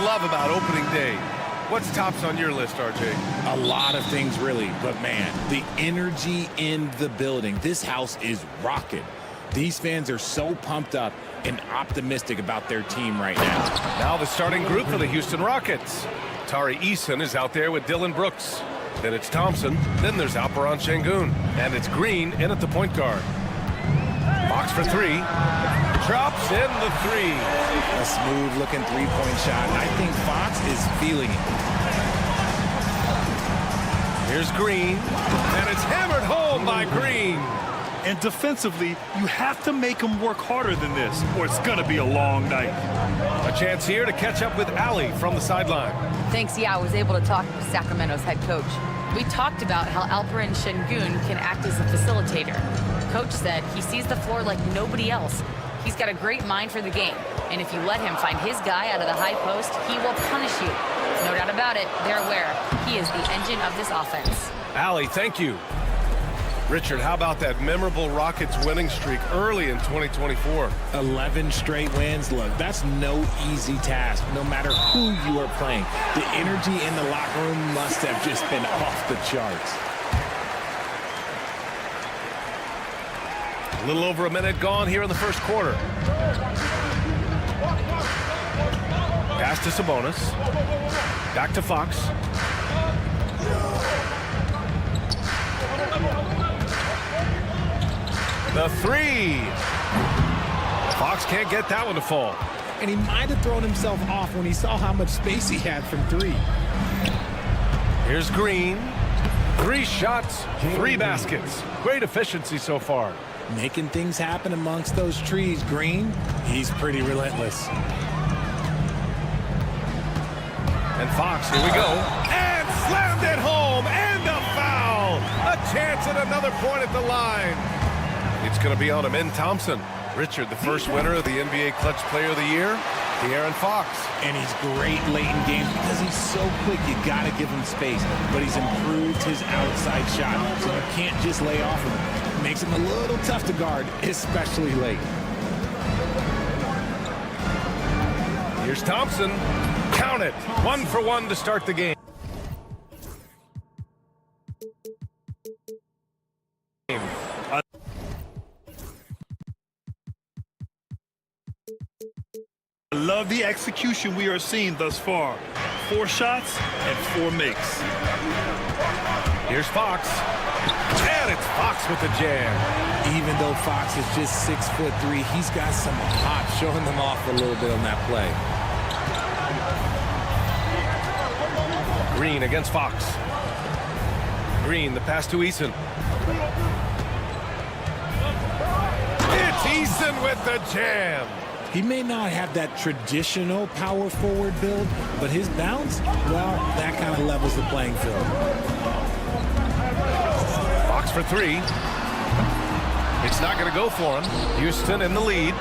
love about opening day? What's tops on your list, RJ? A lot of things, really. But, man, the energy in the building. This house is rocking. These fans are so pumped up and optimistic about their team right now. Now the starting group for the Houston Rockets. Tari Eason is out there with Dylan Brooks. Then it's Thompson. Then there's Alperon Şengün. And it's Green in at the point guard. Fox for three. Drops in the three. A smooth-looking three-point shot. I think Fox is feeling it. Here's Green. And it's hammered home by Green. And defensively, you have to make them work harder than this, or it's going to be a long night. A chance here to catch up with Allie from the sideline. Thanks, yeah, I was able to talk with Sacramento's head coach. We talked about how Alperon Şengün can act as a facilitator. Coach said he sees the floor like nobody else. He's got a great mind for the game, and if you let him find his guy out of the high post, he will punish you. No doubt about it, they're aware. He is the engine of this offense. Allie, thank you. Richard, how about that memorable Rockets winning streak early in 2024? 11 straight wins. Look, that's no easy task, no matter who you are playing. The energy in the locker room must have just been off the charts. A little over a minute gone here in the first quarter. Pass to Sabonis. Back to Fox. The three. Fox can't get that one to fall. And he might have thrown himself off when he saw how much space he had from three. Here's Green. 3 shots, 3 baskets. Great efficiency so far. Making things happen amongst those trees. Green, he's pretty relentless. And Fox, here we go. And slammed it home. And a foul. A chance at another point at the line. It's going to be on him in Thompson. Richard, the first winner of the NBA Clutch Player of the Year, De'Aaron Fox. And he's great late in games because he's so quick. You got to give him space. But he's improved his outside shot, so you can't just lay off of him. Makes him a little tough to guard, especially late. Here's Thompson. Count it. 1 for 1 to start the game. I love the execution we are seeing thus far. 4 shots and 4 makes. Here's Fox. And it's Fox with the jam. Even though Fox is just 6'3", he's got some hop, showing them off a little bit on that play. Green against Fox. Green, the pass to Eason. It's Eason with the jam. He may not have that traditional power forward build, but his bounce, well, that kind of levels the playing field. Fox for 3. It's not going to go for him. Houston in the lead.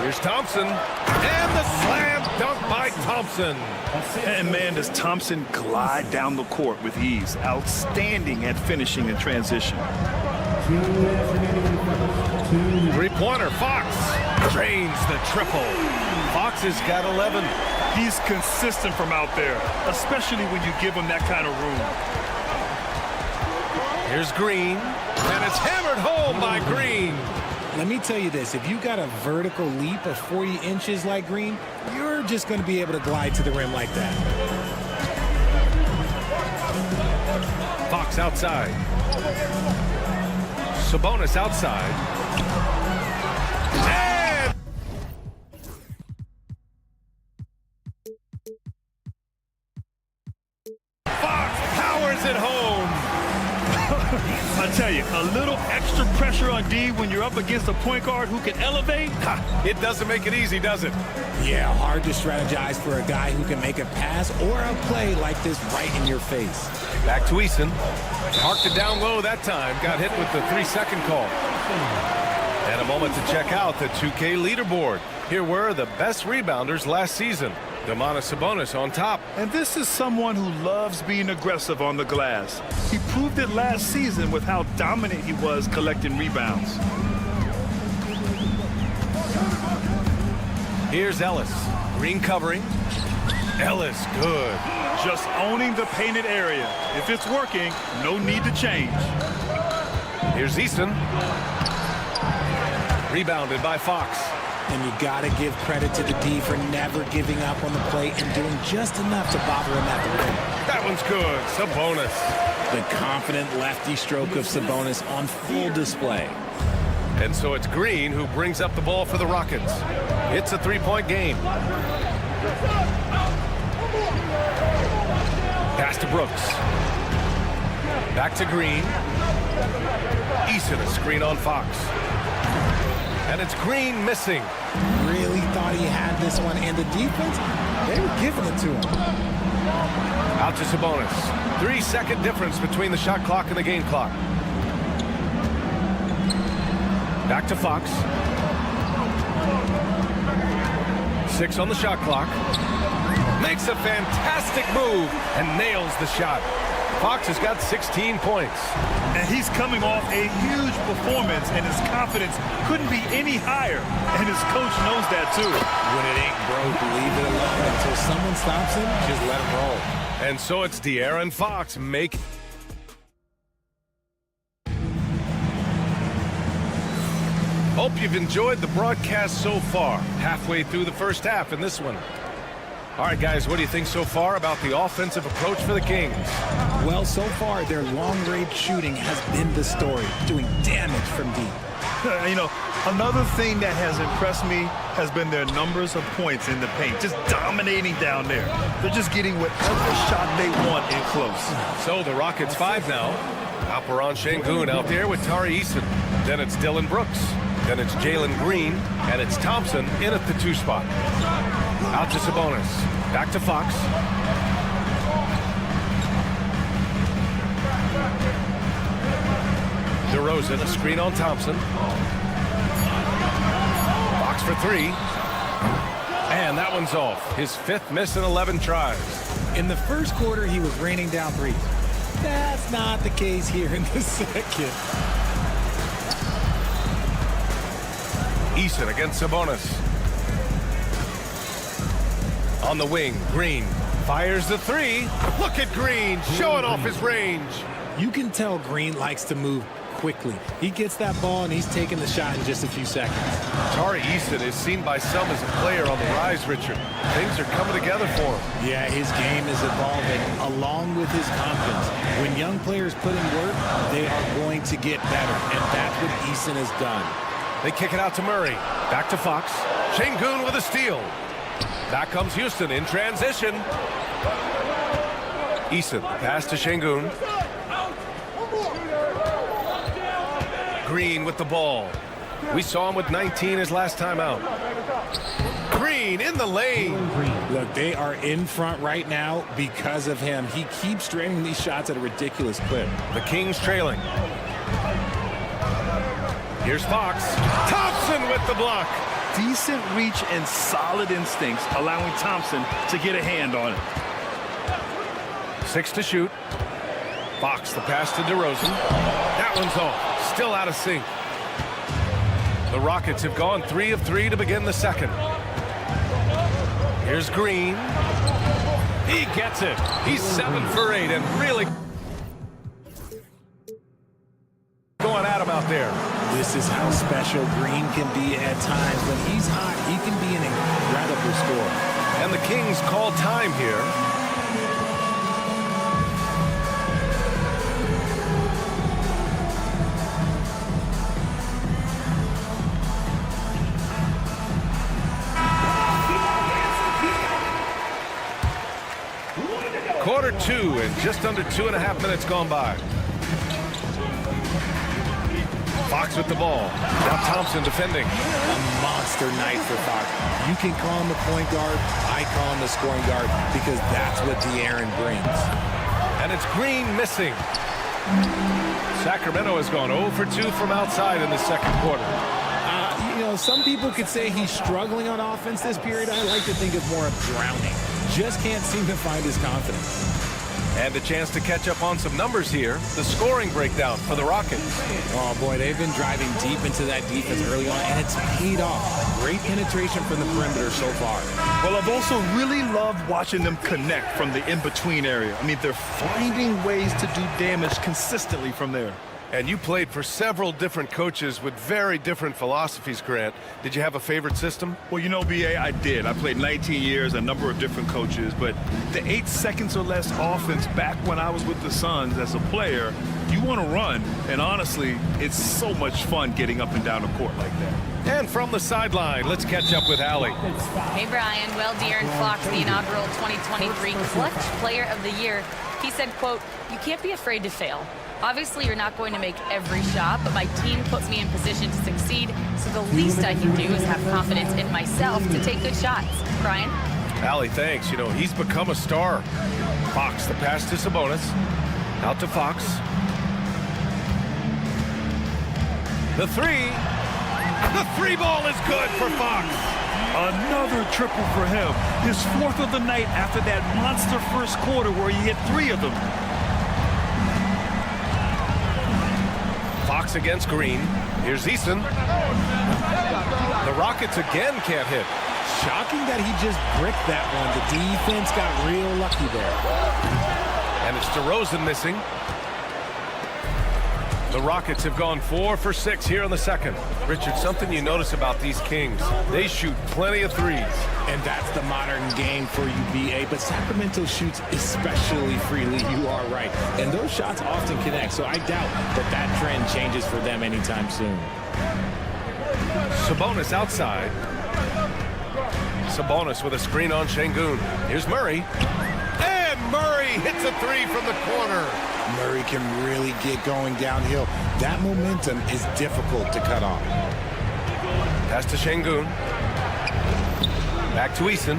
Here's Thompson. And the slam dunk by Thompson. And man, does Thompson glide down the court with ease. Outstanding at finishing in transition. 3-pointer, Fox drains the triple. Fox has got 11. He's consistent from out there, especially when you give him that kind of room. Here's Green, and it's hammered home by Green. Let me tell you this, if you got a vertical leap of 40 inches like Green, you're just going to be able to glide to the rim like that. Fox outside. Sabonis outside. And Fox powers it home. I tell you, a little extra pressure on D when you're up against a point guard who can elevate. It doesn't make it easy, does it? Yeah, hard to strategize for a guy who can make a pass or a play like this right in your face. Back to Eason. Parked it down low that time. Got hit with the 3-second call. And a moment to check out the 2K leaderboard. Here were the best rebounders last season. Domantas Sabonis on top. And this is someone who loves being aggressive on the glass. He proved it last season with how dominant he was collecting rebounds. Here's Ellis. Green covering. Ellis, good. Just owning the painted area. If it's working, no need to change. Here's Easton. Rebounded by Fox. And you got to give credit to the D for never giving up on the plate and doing just enough to bother him at the rim. That one's good. Sabonis. The confident lefty stroke of Sabonis on full display. And so it's Green who brings up the ball for the Rockets. It's a three-point game. Pass to Brooks. Back to Green. Easton, a screen on Fox. And it's Green missing. Really thought he had this one, and the defense, they were giving it to him. Out to Sabonis. 3-second difference between the shot clock and the game clock. Back to Fox. 6 on the shot clock. Makes a fantastic move and nails the shot. Fox has got 16 points. And he's coming off a huge performance, and his confidence couldn't be any higher. And his coach knows that, too. When it ain't broke, leave it alone. Until someone stops him, just let him roll. And so it's De'Aaron Fox make. Hope you've enjoyed the broadcast so far. Halfway through the first half in this one. All right, guys, what do you think so far about the offensive approach for the Kings? Well, so far, their long-range shooting has been the story, doing damage from deep. You know, another thing that has impressed me has been their numbers of points in the paint, just dominating down there. They're just getting whatever shot they want in close. So the Rockets 5 now. Alperen Sengun out there with Tari Eason. Then it's Dylan Brooks. Then it's Jalen Green. And it's Thompson in at the 2 spot. Out to Sabonis. Back to Fox. DeRozan, a screen on Thompson. Fox for 3. And that one's off. His 5th miss in 11 tries. In the first quarter, he was raining down threes. That's not the case here in the second. Eason against Sabonis. On the wing, Green fires the 3. Look at Green showing off his range. You can tell Green likes to move quickly. He gets that ball and he's taking the shot in just a few seconds. Tari Eason is seen by some as a player on the rise, Richard. Things are coming together for him. Yeah, his game is evolving along with his confidence. When young players put in work, they are going to get better, and that's what Eason has done. They kick it out to Murray. Back to Fox. Sengun with a steal. Back comes Houston in transition. Eason, pass to Sengun. Green with the ball. We saw him with 19 his last time out. Green in the lane. Look, they are in front right now because of him. He keeps draining these shots at a ridiculous clip. The Kings trailing. Here's Fox. Thompson with the block. Decent reach and solid instincts, allowing Thompson to get a hand on it. 6 to shoot. Fox, the pass to DeRozan. That one's off. Still out of sync. The Rockets have gone 3 of 3 to begin the second. Here's Green. He gets it. He's 7 for 8 and really going at him out there. This is how special Green can be at times. When he's hot, he can be an incredible scorer. And the Kings call time here. Quarter 2 and just under 2.5 minutes gone by. Fox with the ball. Now Thompson defending. A monster night for Fox. You can call him the point guard. I call him the scoring guard because that's what De'Aaron brings. And it's Green missing. Sacramento has gone 0 for 2 from outside in the second quarter. You know, some people could say he's struggling on offense this period. I like to think of more of drowning. Just can't seem to find his confidence. And a chance to catch up on some numbers here. The scoring breakdown for the Rockets. Oh, boy, they've been driving deep into that defense early on, and it's paid off. Great penetration from the perimeter so far. Well, I've also really loved watching them connect from the in-between area. I mean, they're finding ways to do damage consistently from there. And you played for several different coaches with very different philosophies, Grant. Did you have a favorite system? Well, you know, B.A., I did. I played 19 years, a number of different coaches, but the 8 seconds or less offense back when I was with the Suns as a player, you want to run, and honestly, it's so much fun getting up and down the court like that. And from the sideline, let's catch up with Allie. Hey, Brian. Well, De'Aaron Fox, the inaugural 2023 Clutch Player of the Year, he said, quote, "You can't be afraid to fail. Obviously, you're not going to make every shot, but my team puts me in position to succeed, so the least I can do is have confidence in myself to take good shots." Brian? Allie, thanks. You know, he's become a star. Fox, the pass to Sabonis. Out to Fox. The three. The three ball is good for Fox. Another triple for him. His 4th of the night after that monster first quarter where he hit 3 of them. Fox against Green. Here's Eason. The Rockets again can't hit. Shocking that he just bricked that one. The defense got real lucky there. And it's DeRozan missing. The Rockets have gone 4 for 6 here in the second. Richard, something you notice about these Kings, they shoot plenty of threes. And that's the modern game for you, B.A., but Sacramento shoots especially freely. You are right. And those shots often connect, so I doubt that that trend changes for them anytime soon. Sabonis outside. Sabonis with a screen on Şengün. Here's Murray. And Murray hits a 3 from the corner. Murray can really get going downhill. That momentum is difficult to cut off. Pass to Şengün. Back to Eason.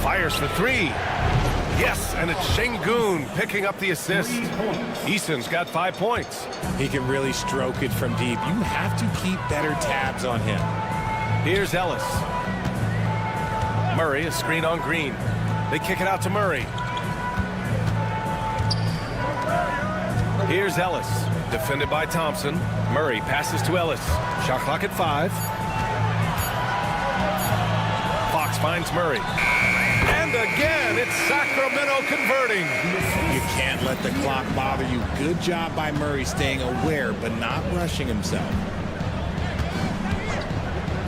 Fires for 3. Yes, and it's Şengün picking up the assist. Eason's got 5 points. He can really stroke it from deep. You have to keep better tabs on him. Here's Ellis. Murray, a screen on Green. They kick it out to Murray. Here's Ellis, defended by Thompson. Murray passes to Ellis. Shot clock at 5. Fox finds Murray. And again, it's Sacramento converting. You can't let the clock bother you. Good job by Murray staying aware, but not rushing himself.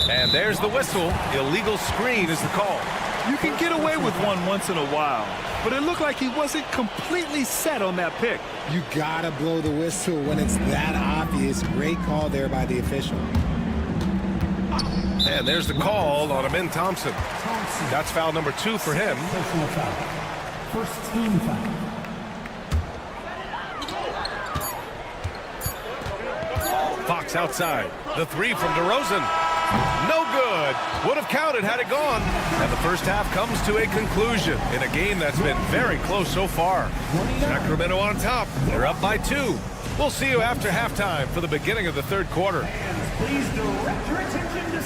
And there's the whistle. Illegal screen is the call. You can get away with one once in a while, but it looked like he wasn't completely set on that pick. You gotta blow the whistle when it's that obvious. Great call there by the official. And there's the call on Amin Thompson. That's foul number 2 for him. Personal foul. First team foul. Fox outside. The 3 from DeRozan. No good. Would have counted had it gone. And the first half comes to a conclusion in a game that's been very close so far. Sacramento on top. They're up by 2. We'll see you after halftime for the beginning of the third quarter. Please direct your attention to...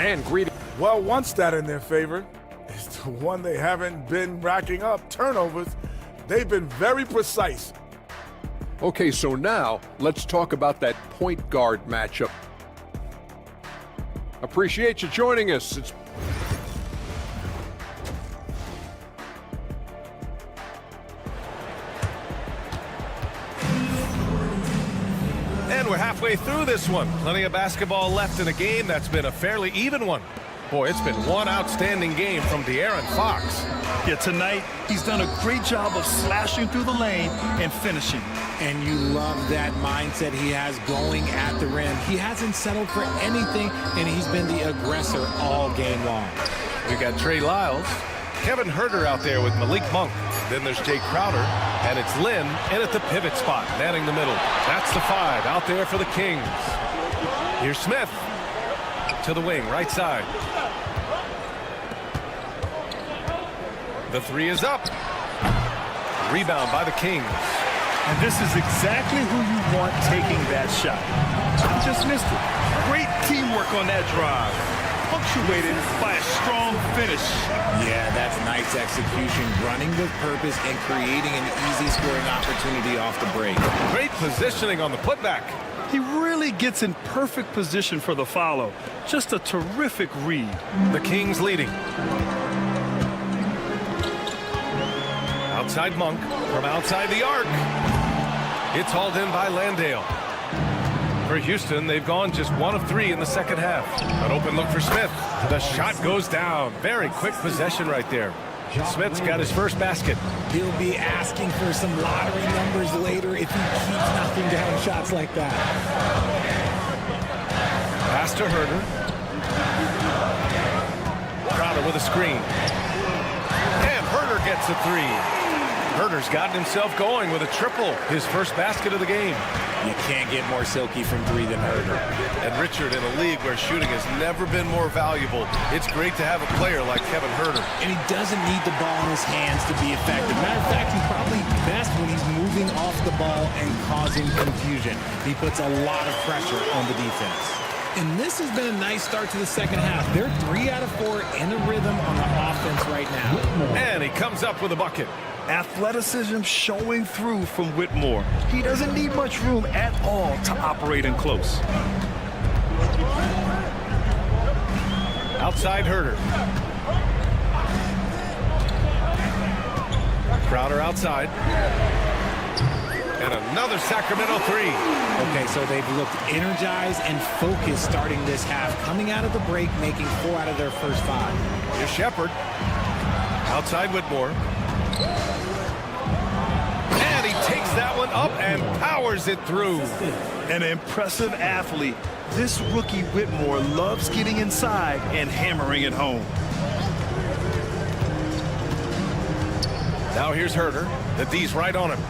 And greeting. Well, one stat in their favor is the one they haven't been racking up, turnovers. They've been very precise. Okay, so now let's talk about that point guard matchup. Appreciate you joining us. And we're halfway through this one. Plenty of basketball left in a game that's been a fairly even one. Boy, it's been one outstanding game from De'Aaron Fox. Yeah, tonight, he's done a great job of slashing through the lane and finishing. And you love that mindset he has going at the rim. He hasn't settled for anything, and he's been the aggressor all game long. We got Trey Lyles, Kevin Huerter out there with Malik Monk. Then there's Jay Crowder, and it's Lynn in at the pivot spot, manning the middle. That's the 5 out there for the Kings. Here's Smith to the wing, right side. The 3 is up. Rebound by the Kings. And this is exactly who you want taking that shot. just missed it. Great teamwork on that drive, punctuated by a strong finish. Yeah, that's nice execution, running with purpose and creating an easy scoring opportunity off the break. Great positioning on the putback. He really gets in perfect position for the follow. Just a terrific read. The Kings leading. Outside Monk from outside the arc. It's hauled in by Landale. For Houston, they've gone just 1 of 3 in the second half. An open look for Smith. The shot goes down. Very quick possession right there. Smith's got his first basket. He'll be asking for some lottery numbers later if he keeps knocking down shots like that. Pass to Herder. Crowder with a screen. And Herder gets a 3. Herder's gotten himself going with a triple, his first basket of the game. You can't get more silky from 3 than Herder. And Richard, in a league where shooting has never been more valuable, it's great to have a player like Kevin Herder. And he doesn't need the ball in his hands to be effective. Matter of fact, he's probably best when he's moving off the ball and causing confusion. He puts a lot of pressure on the defense. And this has been a nice start to the second half. They're 3 out of 4 in a rhythm on the offense right now. And he comes up with a bucket. Athleticism showing through from Whitmore. He doesn't need much room at all to operate in close. Outside Herder. Crowder outside. And another Sacramento 3. Okay, so they've looked energized and focused starting this half, coming out of the break, making 4 out of their first 5. Here's Shepard. Outside Whitmore. And he takes that one up and powers it through. An impressive athlete. This rookie Whitmore loves getting inside and hammering it home. Now here's Herder. The D's right on him.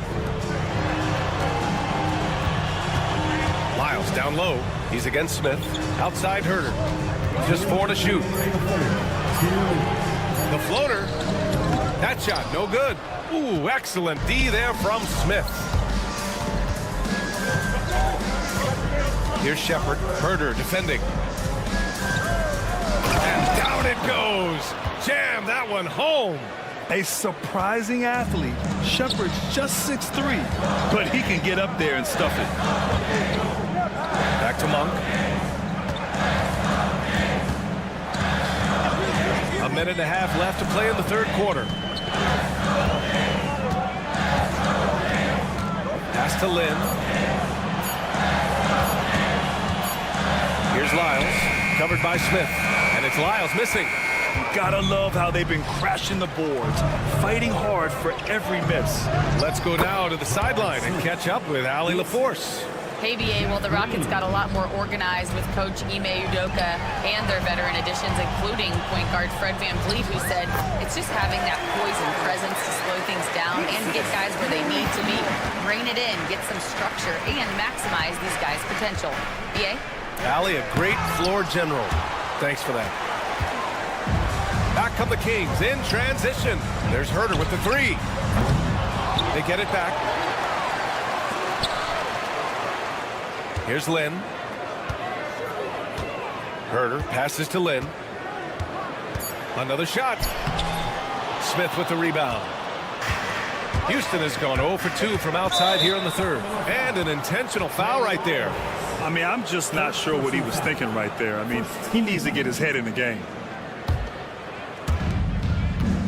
Lyles down low. He's against Smith. Outside Herder. Just 4 to shoot. The floater. That shot, no good. Ooh, excellent D there from Smith. Here's Shepard. Herder defending. And down it goes. Jam that one home. A surprising athlete. Shepard's just 6'3", but he can get up there and stuff it. Back to Monk. A minute and a half left to play in the third quarter. Pass to Lynn. Here's Lyles, covered by Smith. And it's Lyles missing. Gotta love how they've been crashing the boards, fighting hard for every miss. Let's go now to the sideline and catch up with Allie LaForce. Hey, BA, well, the Rockets got a lot more organized with Coach Ime Udoka and their veteran additions, including point guard Fred VanVleet, who said it's just having that poise and presence to slow things down and get guys where they need to be. Rein it in, get some structure, and maximize these guys' potential. BA? Allie, a great floor general. Thanks for that. Back come the Kings in transition. There's Herder with the 3. They get it back. Here's Lynn. Herder passes to Lynn. Another shot. Smith with the rebound. Houston has gone 0 for 2 from outside here in the third. And an intentional foul right there. I mean, I'm just not sure what he was thinking right there. I mean, he needs to get his head in the game.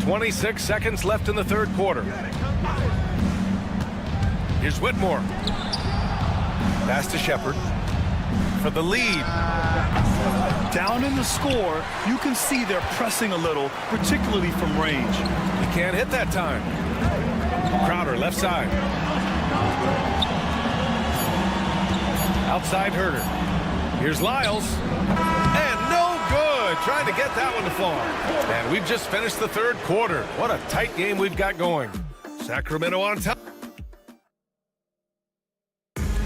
26 seconds left in the third quarter. Here's Whitmore. Pass to Shepard for the lead. Down in the score, you can see they're pressing a little, particularly from range. He can't hit that time. Crowder left side. Outside Herder. Here's Lyles. And no good. Trying to get that one to fall. And we've just finished the third quarter. What a tight game we've got going. Sacramento on top.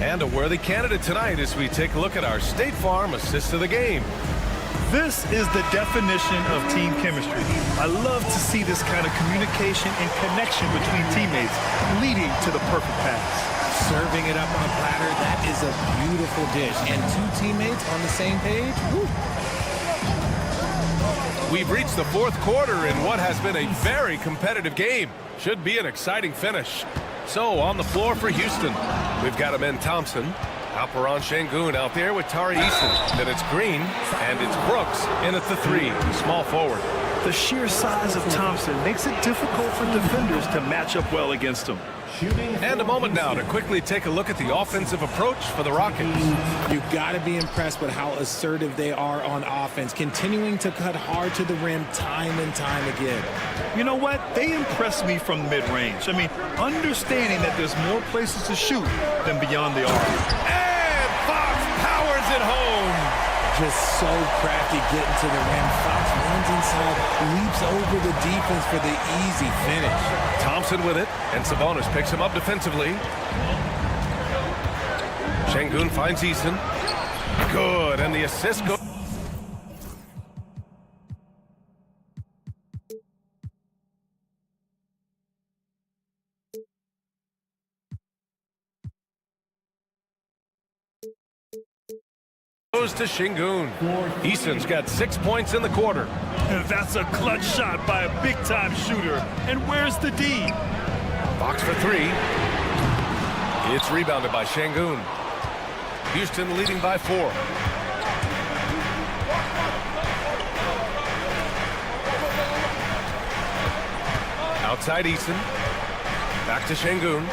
And a worthy candidate tonight as we take a look at our State Farm assist of the game. This is the definition of team chemistry. I love to see this kind of communication and connection between teammates leading to the perfect pass. Serving it up on a platter. That is a beautiful dish. And two teammates on the same page. Woo. We've reached the fourth quarter in what has been a very competitive game. Should be an exciting finish. So on the floor for Houston, we've got him in Thompson. Alperen Şengün out there with Tari Eason. Then it's Green, and it's Brooks in at the three, small forward. The sheer size of Thompson makes it difficult for defenders to match up well against him. And a moment now to quickly take a look at the offensive approach for the Rockets. You've got to be impressed with how assertive they are on offense, continuing to cut hard to the rim time and time again. You know what? They impress me from mid-range. I mean, understanding that there's more places to shoot than beyond the arc. And Fox powers it home. Just so crafty getting to the rim. Fox runs inside, leaps over the defense for the easy finish. Thompson with it, and Sabonis picks him up defensively. Şengün finds Eason. Good, and the assist goes. Goes to Şengün. Eason's got 6 points in the quarter. That's a clutch shot by a big-time shooter. And where's the D? Fox for three. It's rebounded by Şengün. Houston leading by 4. Outside Eason. Back to Şengün.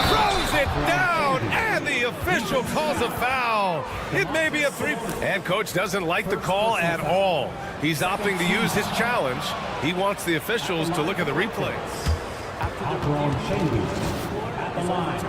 Throws it down, and the official calls a foul. It may be a three. And coach doesn't like the call at all. He's opting to use his challenge. He wants the officials to look at the replay.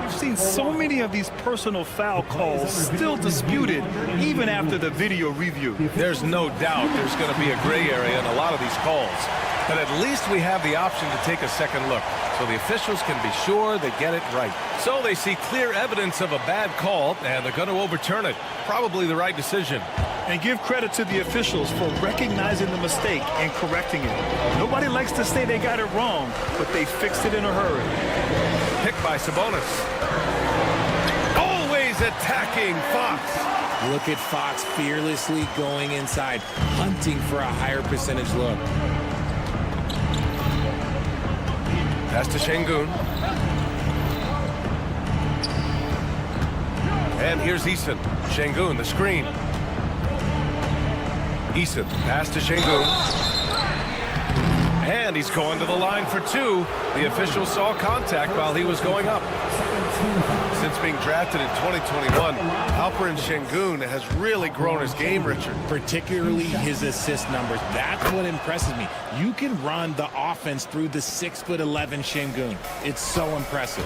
We've seen so many of these personal foul calls still disputed even after the video review. There's no doubt there's going to be a gray area in a lot of these calls. But at least we have the option to take a second look, so the officials can be sure they get it right. So they see clear evidence of a bad call, and they're going to overturn it. Probably the right decision. And give credit to the officials for recognizing the mistake and correcting it. Nobody likes to say they got it wrong, but they fixed it in a hurry. Picked by Sabonis. Always attacking Fox. Look at Fox fearlessly going inside, hunting for a higher percentage look. Pass to Şengün. And here's Eason. Şengün, the screen. Eason, pass to Şengün. And he's going to the line for two. The official saw contact while he was going up. Since being drafted in 2021, Alperen Şengün has really grown his game, Richard. Particularly his assist numbers. That's what impresses me. You can run the offense through the 6'11" Şengün. It's so impressive.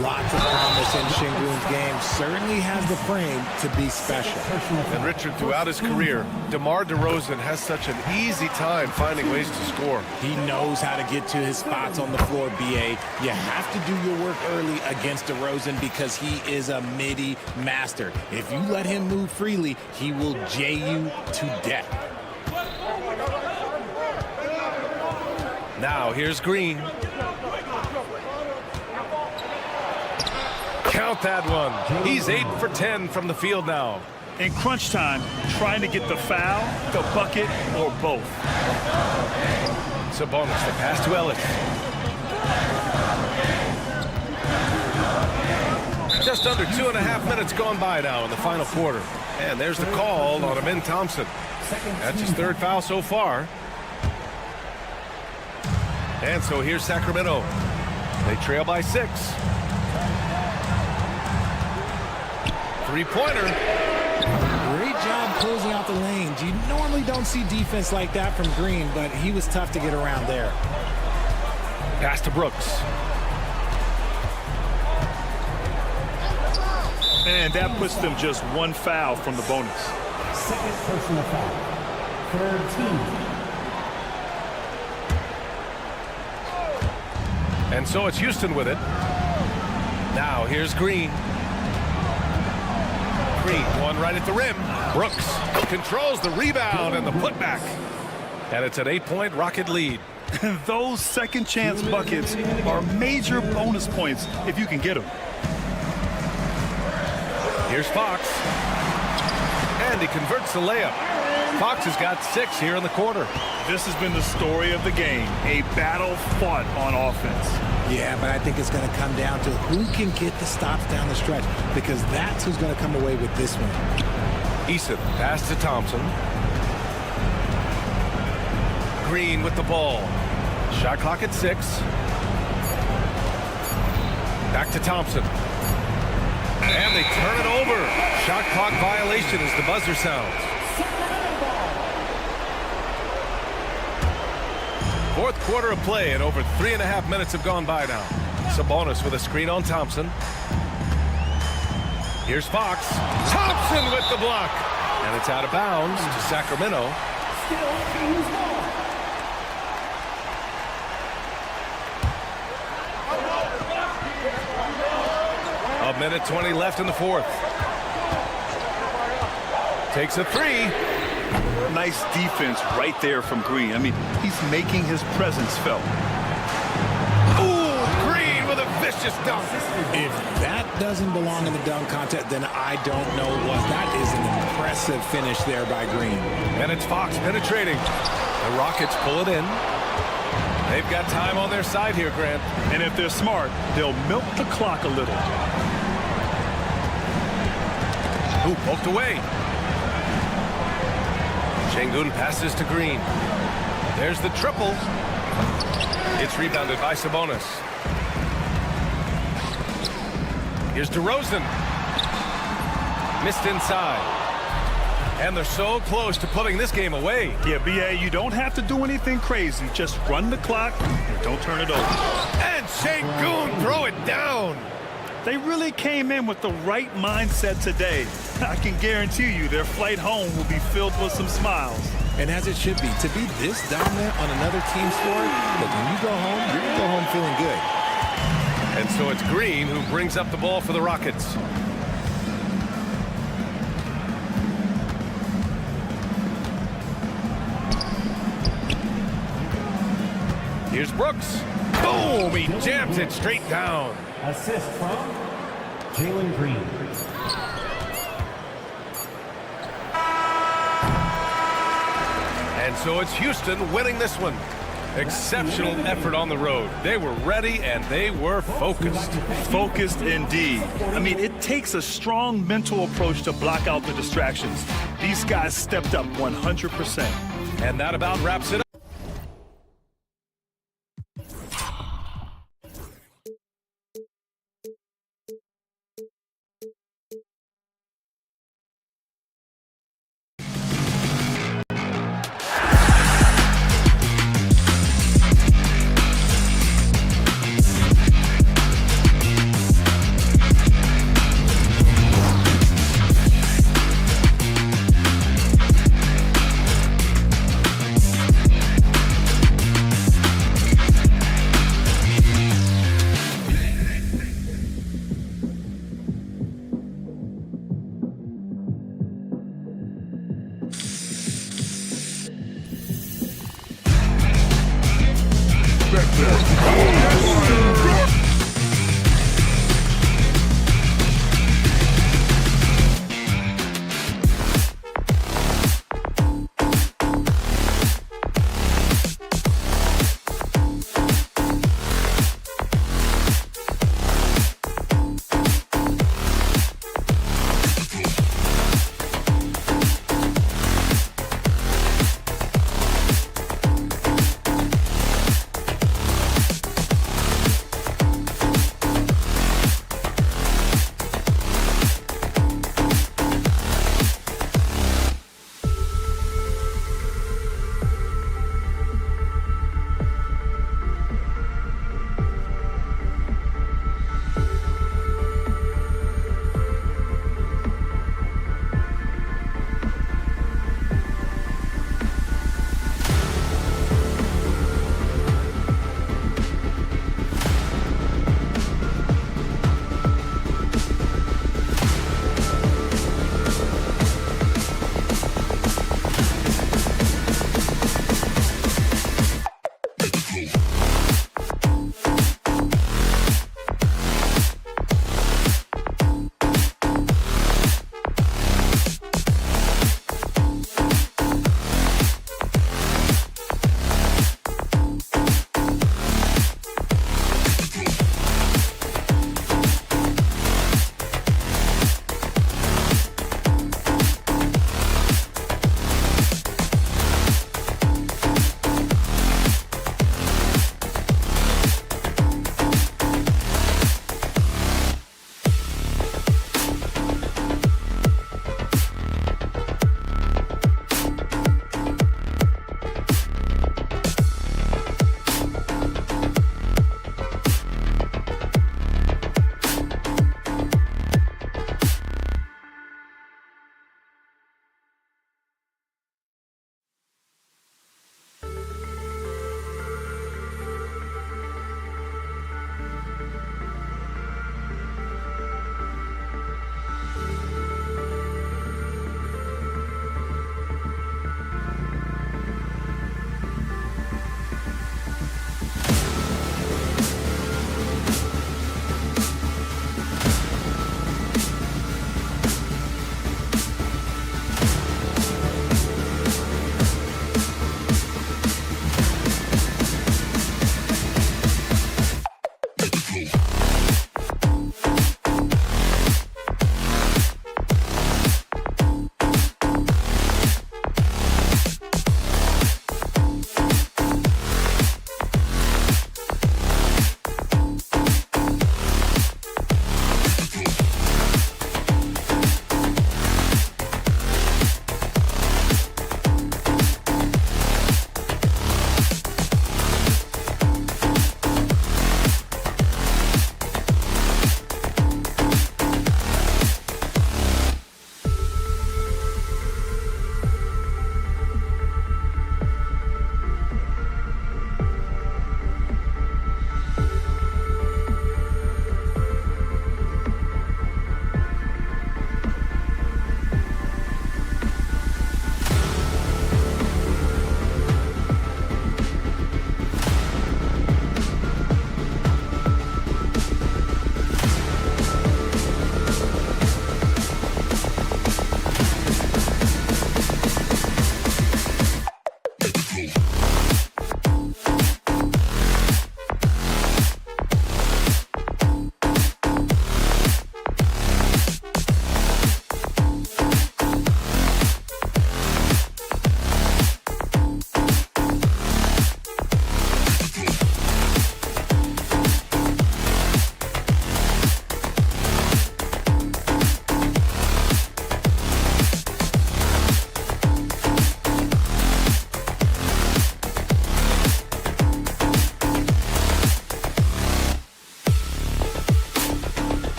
Lots of promise in Şengün's game. Certainly has the frame to be special. And Richard, throughout his career, DeMar DeRozan has such an easy time finding ways to score. He knows how to get to his spots on the floor, BA. You have to do your work early against DeRozan because he is a midi master. If you let him move freely, he will J you to death. Now here's Green. Count that one. He's 8 for 10 from the field now. In crunch time, trying to get the foul, the bucket, or both. Sabonis, the pass to Ellis. Just under 2.5 minutes gone by now in the final quarter. And there's the call on Amin Thompson. That's his third foul so far. And so here's Sacramento. They trail by 6. Three-pointer. Great job closing out the lanes. You normally don't see defense like that from Green, but he was tough to get around there. Pass to Brooks. And that puts them just one foul from the bonus. Second personal foul. Third team. And so it's Houston with it. Now here's Green. Green, one right at the rim. Brooks controls the rebound and the putback. And it's an 8-point Rocket lead. Those second chance buckets are major bonus points if you can get them. Here's Fox. And he converts the layup. Fox has got 6 here in the quarter. This has been the story of the game, a battle fought on offense. Yeah, but I think it's going to come down to who can get the stops down the stretch, because that's who's going to come away with this one. Eason pass to Thompson. Green with the ball. Shot clock at 6. Back to Thompson. And they turn it over. Shot clock violation as the buzzer sounds. Fourth quarter of play, and over 3.5 minutes have gone by now. Sabonis with a screen on Thompson. Here's Fox. Thompson with the block. And it's out of bounds to Sacramento. A minute 20 left in the fourth. Takes a 3. Nice defense right there from Green. I mean, he's making his presence felt. Ooh, Green with a vicious dunk. If that doesn't belong in the dunk contest, then I don't know what. That is an impressive finish there by Green. And it's Fox penetrating. The Rockets pull it in. They've got time on their side here, Grant. And if they're smart, they'll milk the clock a little. Ooh, poked away. Şengün passes to Green. There's the triple. It's rebounded by Sabonis. Here's DeRozan. Missed inside. And they're so close to putting this game away. Yeah, B.A., you don't have to do anything crazy. Just run the clock and don't turn it over. And Şengün throw it down. They really came in with the right mindset today. I can guarantee you their flight home will be filled with some smiles. And as it should be, to be this dominant on another team's floor, but when you go home, you're going to go home feeling good. And so it's Green who brings up the ball for the Rockets. Here's Brooks. Boom! He jams it straight down. Assist from Jalen Green. And so it's Houston winning this one. Exceptional effort on the road. They were ready and they were focused. Focused indeed. I mean, it takes a strong mental approach to block out the distractions. These guys stepped up 100%. And that about wraps it up.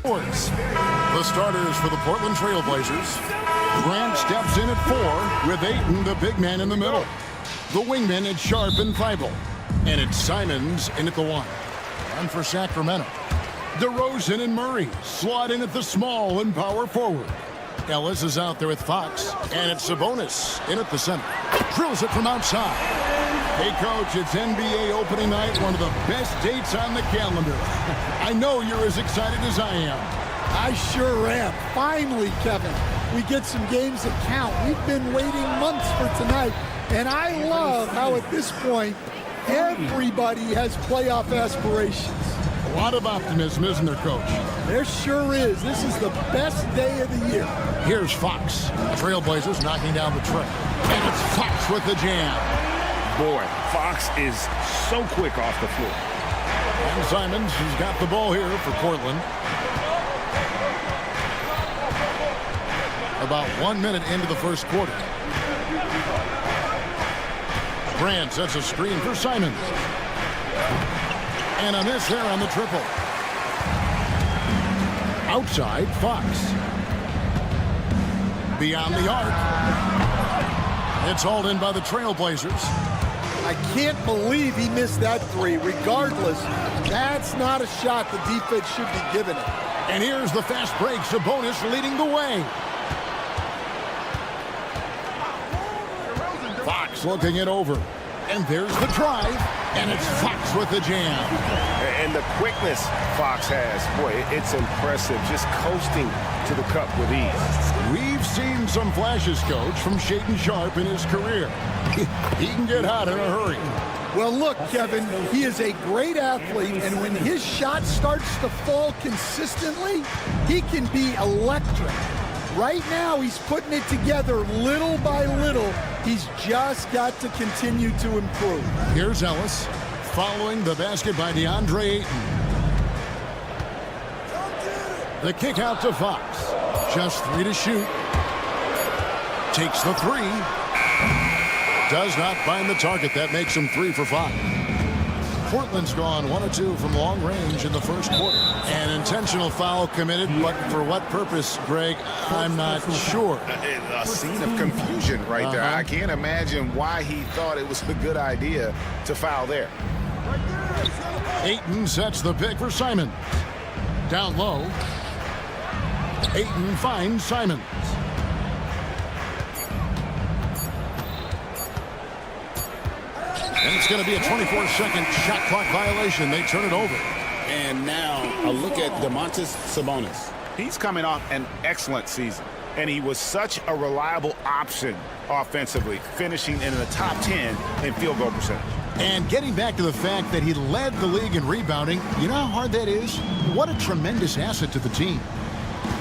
The starters for the Portland Trail Blazers. Grant steps in at 4 with Ayton, the big man, in the middle. The wingmen at Sharp and Feibel. And it's Simons in at the 1. And for Sacramento, DeRozan and Murray slot in at the small and power forward. Ellis is out there with Fox. And it's Sabonis in at the center. Drills it from outside. Hey, Coach, it's NBA opening night, one of the best dates on the calendar. I know you're as excited as I am. I sure am. Finally, Kevin, we get some games that count. We've been waiting months for tonight, and I love how at this point, everybody has playoff aspirations. A lot of optimism, isn't there, Coach? There sure is. This is the best day of the year. Here's Fox. Trailblazers knocking down the tray. And it's Fox with the jam. Boy, Fox is so quick off the floor. And Simons has got the ball here for Portland. About 1 minute into the first quarter. Grant sets a screen for Simons. And a miss there on the triple. Outside, Fox. Beyond the arc. It's hauled in by the Trailblazers. I can't believe he missed that 3. Regardless, that's not a shot the defense should be giving it. And here's the fast break. Sabonis leading the way. Fox looking it over. And there's the drive. And it's Fox with the jam. And the quickness Fox has, boy, it's impressive. Just coasting to the cup with ease. We've seen some flashes, Coach, from Shaedon Sharp in his career. He can get hot in a hurry. Well, look, Kevin, he is a great athlete, and when his shot starts to fall consistently, he can be electric. Right now, he's putting it together little by little. He's just got to continue to improve. Here's Ellis, following the basket by DeAndre Ayton. The kick out to Fox. Just 3 to shoot. Takes the 3. Does not find the target. That makes him 3 for 5. Portland's gone 1 of 2 from long range in the first quarter. An intentional foul committed, but for what purpose, Greg, I'm not sure. A scene of confusion right there. I can't imagine why he thought it was a good idea to foul there. Ayton sets the pick for Simon. Down low. Ayton finds Simons. And it's going to be a 24-second shot clock violation. They turn it over. And now a look at Domantas Sabonis. He's coming off an excellent season, and he was such a reliable option offensively, finishing in the top 10 in field goal percentage. And getting back to the fact that he led the league in rebounding, you know how hard that is? What a tremendous asset to the team.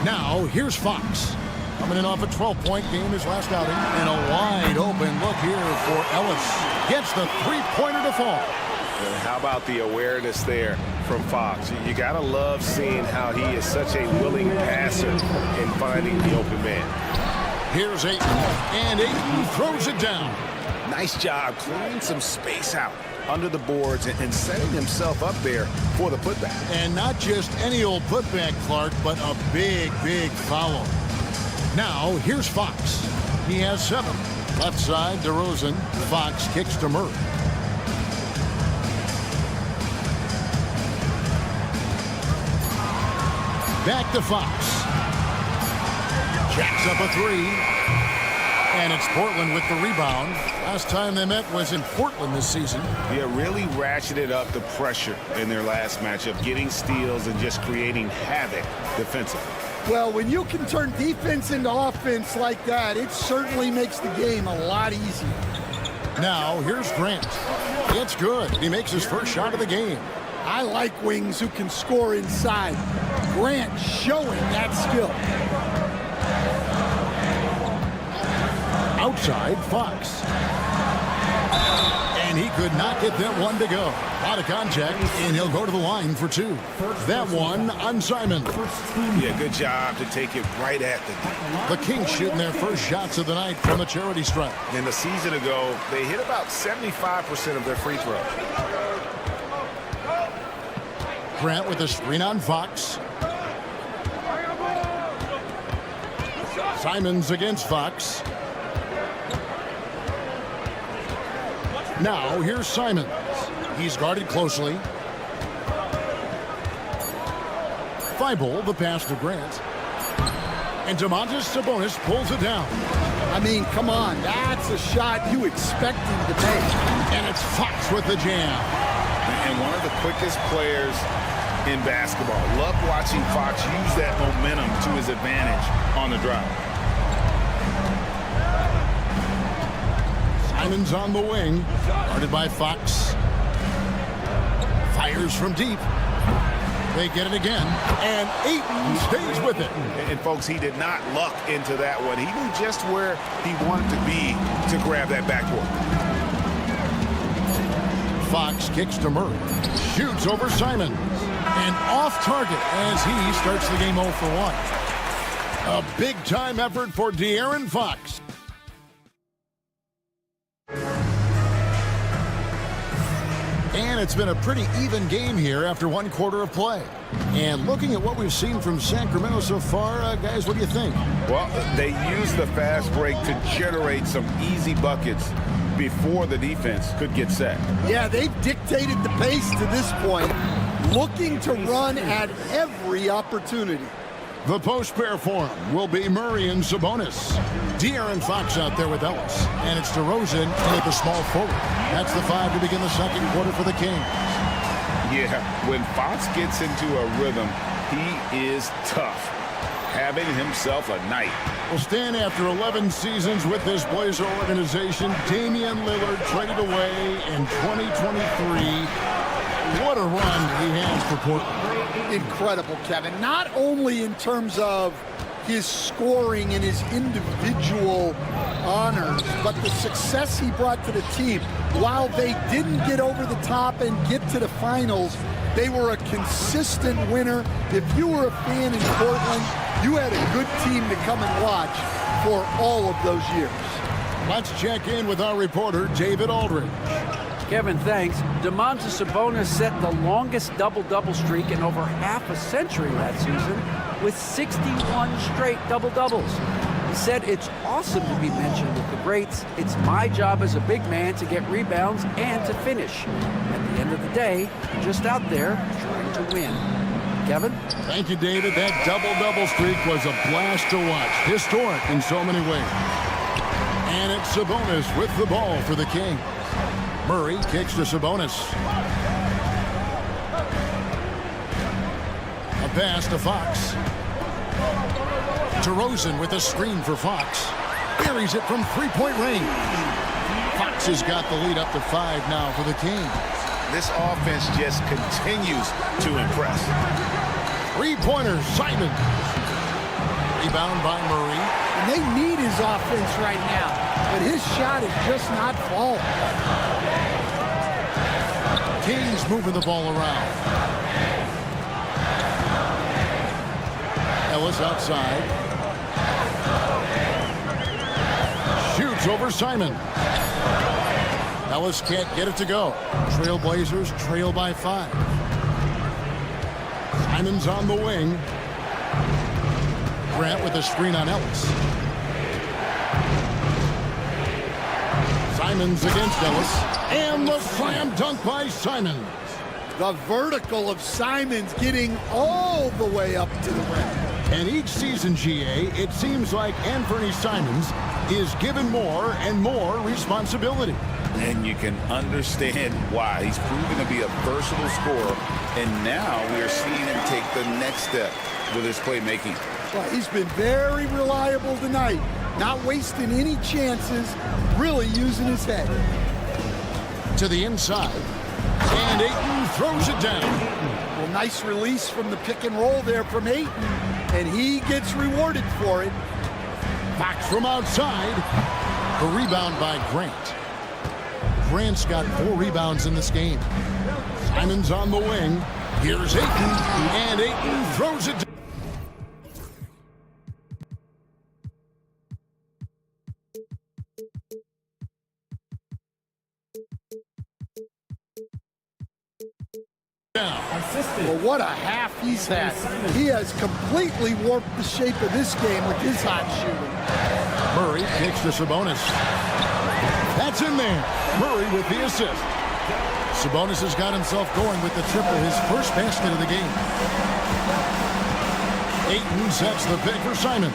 Now, here's Fox. Coming in off a 12-point game his last outing. And a wide open look here for Ellis. Gets the three-pointer to fall. And how about the awareness there from Fox? You got to love seeing how he is such a willing passer in finding the open man. Here's Ayton. And Ayton throws it down. Nice job clearing some space out under the boards and setting himself up there for the putback. And not just any old putback, Clark, but a big, big foul. Now, here's Fox. He has 7. Left side, DeRozan. Fox kicks to Murray. Back to Fox. Jacks up a 3. And it's Portland with the rebound. Last time they met was in Portland this season. Yeah, really ratcheted up the pressure in their last matchup, getting steals and just creating havoc defensively. Well, when you can turn defense into offense like that, it certainly makes the game a lot easier. Now, here's Grant. It's good. He makes his first shot of the game. I like wings who can score inside. Grant showing that skill. Outside, Fox. And he could not get that one to go. Out of contact, and he'll go to the line for 2. That one on Simon. Yeah, good job to take it right at the The Kings shooting their first shots of the night from the charity stripe. And the season ago, they hit about 75% of their free throws. Grant with a screen on Fox. Simons against Fox. Now, here's Simons. He's guarded closely. Thibault, the pass to Grant. And Domantas Sabonis pulls it down. I mean, come on. That's a shot you expect him to make. And it's Fox with the jam. And one of the quickest players in basketball. Love watching Fox use that momentum to his advantage on the drive. Simons on the wing, guarded by Fox. Fires from deep. They get it again, and Ayton stays with it. And folks, he did not luck into that one. He knew just where he wanted to be to grab that backboard. Fox kicks to Murray, shoots over Simons, and off target as he starts the game 0 for 1. A big-time effort for De'Aaron Fox. And it's been a pretty even game here after 1 quarter of play. And looking at what we've seen from Sacramento so far, guys, what do you think? Well, they used the fast break to generate some easy buckets before the defense could get set. Yeah, they've dictated the pace to this point, looking to run at every opportunity. The post pair for him will be Murray and Sabonis. De'Aaron Fox out there with Ellis. And it's DeRozan at the small forward. That's the 5 to begin the second quarter for the Kings. Yeah, when Fox gets into a rhythm, he is tough, having himself a night. Will stand after 11 seasons with this Blazer organization. Damian Lillard traded away in 2023. What a run he has for Portland. Incredible, Kevin. Not only in terms of his scoring and his individual honors, but the success he brought to the team. While they didn't get over the top and get to the finals, they were a consistent winner. If you were a fan in Portland, you had a good team to come and watch for all of those years. Let's check in with our reporter, David Aldridge. Kevin, thanks. Domantas Sabonis set the longest double-double streak in over half a century last season with 61 straight double-doubles. He said, "It's awesome to be mentioned with the greats. It's my job as a big man to get rebounds and to finish. At the end of the day, just out there trying to win." Kevin? Thank you, David. That double-double streak was a blast to watch. Historic in so many ways. And it's Sabonis with the ball for the Kings. Murray kicks to Sabonis. A pass to Fox. DeRozan with a screen for Fox. Buries it from three-point range. Fox has got the lead up to 5 now for the Kings. This offense just continues to impress. Three-pointer, Simons. Rebound by Murray. And they need his offense right now, but his shot is just not falling. Kings moving the ball around. Ellis outside. Shoots over Simon. Ellis can't get it to go. Trailblazers trail by 5. Simons on the wing. Grant with a screen on Ellis. Simons against Ellis. And the slam dunk by Simons. The vertical of Simons getting all the way up to the rim. And each season, GA, it seems like Anthony Simons is given more and more responsibility. And you can understand why. He's proven to be a versatile scorer, and now we are seeing him take the next step with his playmaking. Well, he's been very reliable tonight, not wasting any chances, really using his head. To the inside, and Ayton throws it down. Well, nice release from the pick and roll there from Ayton, and he gets rewarded for it. Fox from outside. The rebound by Grant. Grant's got 4 rebounds in this game. Simons on the wing. Here's Ayton, and Ayton throws it down. Now, Well, what a half he's had. He has completely warped the shape of this game with his hot shooting. Murray kicks to Sabonis. That's in there. Murray with the assist. Sabonis has got himself going with the triple, his first basket of the game. Ayton sets the pick for Simon.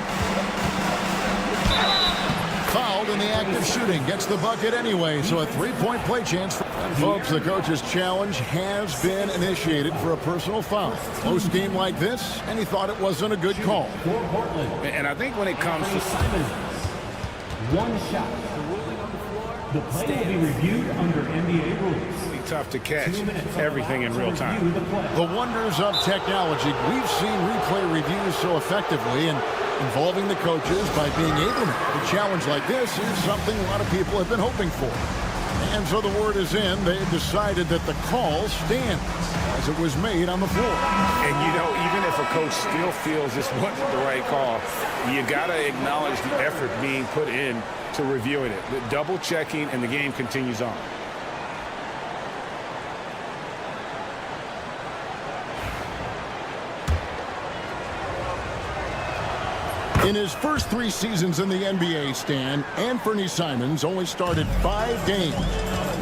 Fouled in the act of shooting. Gets the bucket anyway, so a three-point play chance. Folks, the coach's challenge has been initiated for a personal foul. Close game like this, and he thought it wasn't a good call. And I think when it comes to One shot. The play will be reviewed under NBA rules. be tough to catch everything in real time. The wonders of technology. We've seen replay reviews so effectively, and involving the coaches by being able to make a challenge like this is something a lot of people have been hoping for. And so the word is in. They've decided that the call stands as it was made on the floor. And, you know, even if a coach still feels this wasn't the right call, you got to acknowledge the effort being put in to reviewing it. The double checking, and the game continues on. In his first 3 seasons in the NBA, Stan, Anthony Simons only started 5 games.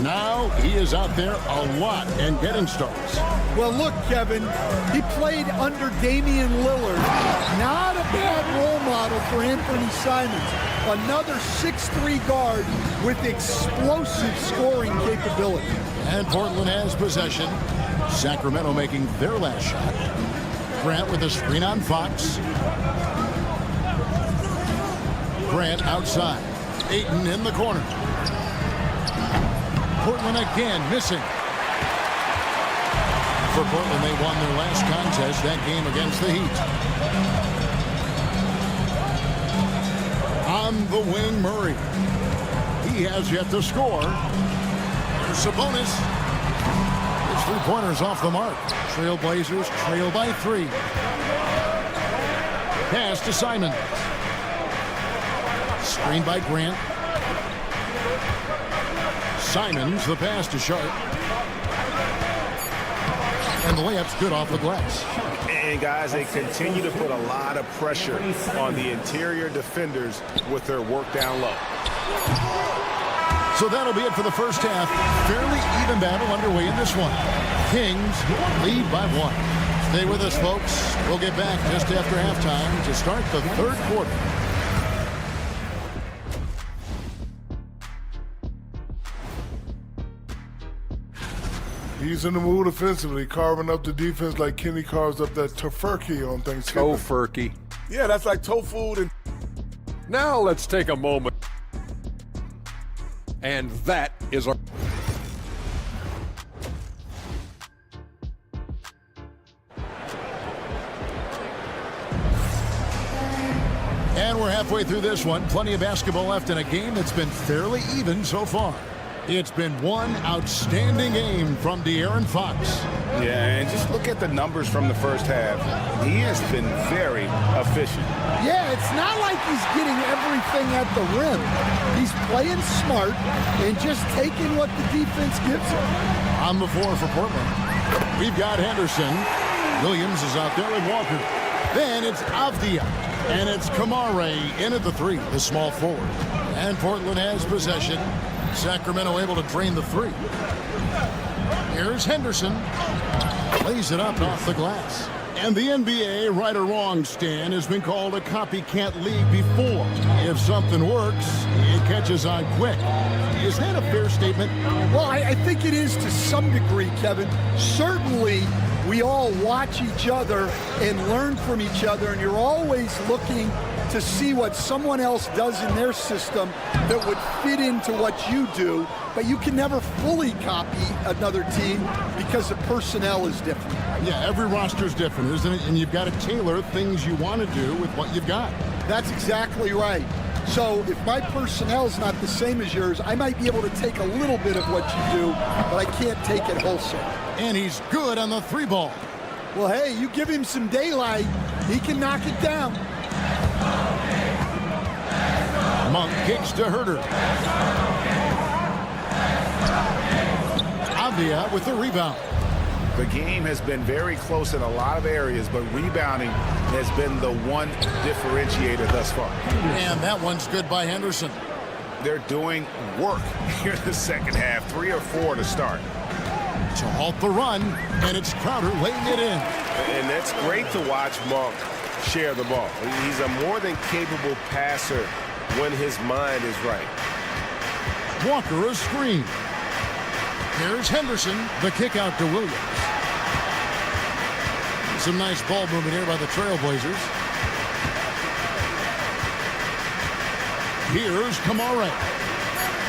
Now he is out there a lot and getting starts. Well, look, Kevin, he played under Damian Lillard. Not a bad role model for Anthony Simons. Another 6'3" guard with explosive scoring capability. And Portland has possession. Sacramento making their last shot. Grant with a screen on Fox. Grant outside. Ayton in the corner. Portland again missing. For Portland, they won their last contest, that game against the Heat. On the wing, Murray. He has yet to score. There's Sabonis. His three-pointers off the mark. Trailblazers trail by 3. Pass to Simon. Screen by Grant. Simons, the pass to Sharp. And the layup's good off the glass. And, guys, they continue to put a lot of pressure on the interior defenders with their work down low. So that'll be it for the first half. Fairly even battle underway in this one. Kings lead by 1. Stay with us, folks. We'll get back just after halftime to start the third quarter. He's in the mood offensively, carving up the defense like Kenny carves up that tofurkey on Thanksgiving. Tofurkey. Yeah, that's like tofu and... Now let's take a moment. And that is our... And we're halfway through this one. Plenty of basketball left in a game that's been fairly even so far. It's been one outstanding game from De'Aaron Fox. Yeah, and just look at the numbers from the first half. He has been very efficient. Yeah, it's not like he's getting everything at the rim. He's playing smart and just taking what the defense gives him. On the floor for Portland, we've got Henderson. Williams is out there with Walker. Then it's Avdia. And it's Kamare in at the 3, the small forward. And Portland has possession. Sacramento able to drain the 3. Here's Henderson. Lays it up off the glass. And the NBA, right or wrong, Stan, has been called a copycat league before. If something works, it catches on quick. Is that a fair statement? Well, I think it is to some degree, Kevin. Certainly, we all watch each other and learn from each other, and you're always looking to see what someone else does in their system that would fit into what you do, but you can never fully copy another team because the personnel is different. Yeah, every roster's different, isn't it? And you've got to tailor things you want to do with what you've got. That's exactly right. So if my personnel is not the same as yours, I might be able to take a little bit of what you do, but I can't take it wholesale. And he's good on the 3 ball. Well, hey, you give him some daylight, he can knock it down. Monk kicks to Herter. Avdia with the rebound. The game has been very close in a lot of areas, but rebounding has been the one differentiator thus far. And that one's good by Henderson. They're doing work here in the second half, 3 or 4 to start. To halt the run, and it's Crowder laying it in. And that's great to watch Monk share the ball. He's a more than capable passer when his mind is right. Walker a screen. Here's Henderson, the kick out to Williams. Some nice ball movement here by the Trailblazers. Here's Kamara.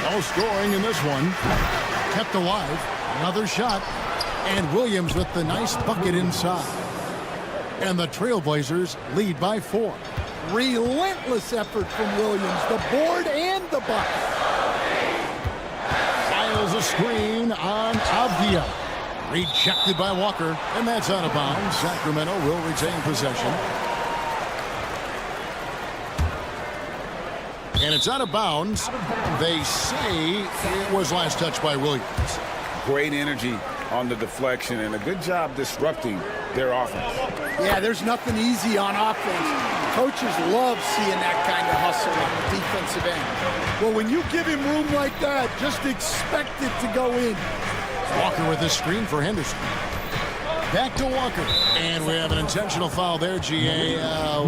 No scoring in this one. Kept alive. Another shot. And Williams with the nice bucket inside. And the Trailblazers lead by 4. Relentless effort from Williams. The board and the bucket. Files a screen on Avdia. Rejected by Walker. And that's out of bounds. Sacramento will retain possession. And it's out of bounds. They say it was last touched by Williams. Great energy on the deflection and a good job disrupting their offense. Yeah, there's nothing easy on offense. Coaches love seeing that kind of hustle on the defensive end. Well, when you give him room like that, just expect it to go in. Walker with a screen for Henderson. Back to Walker. And we have an intentional foul there, GA.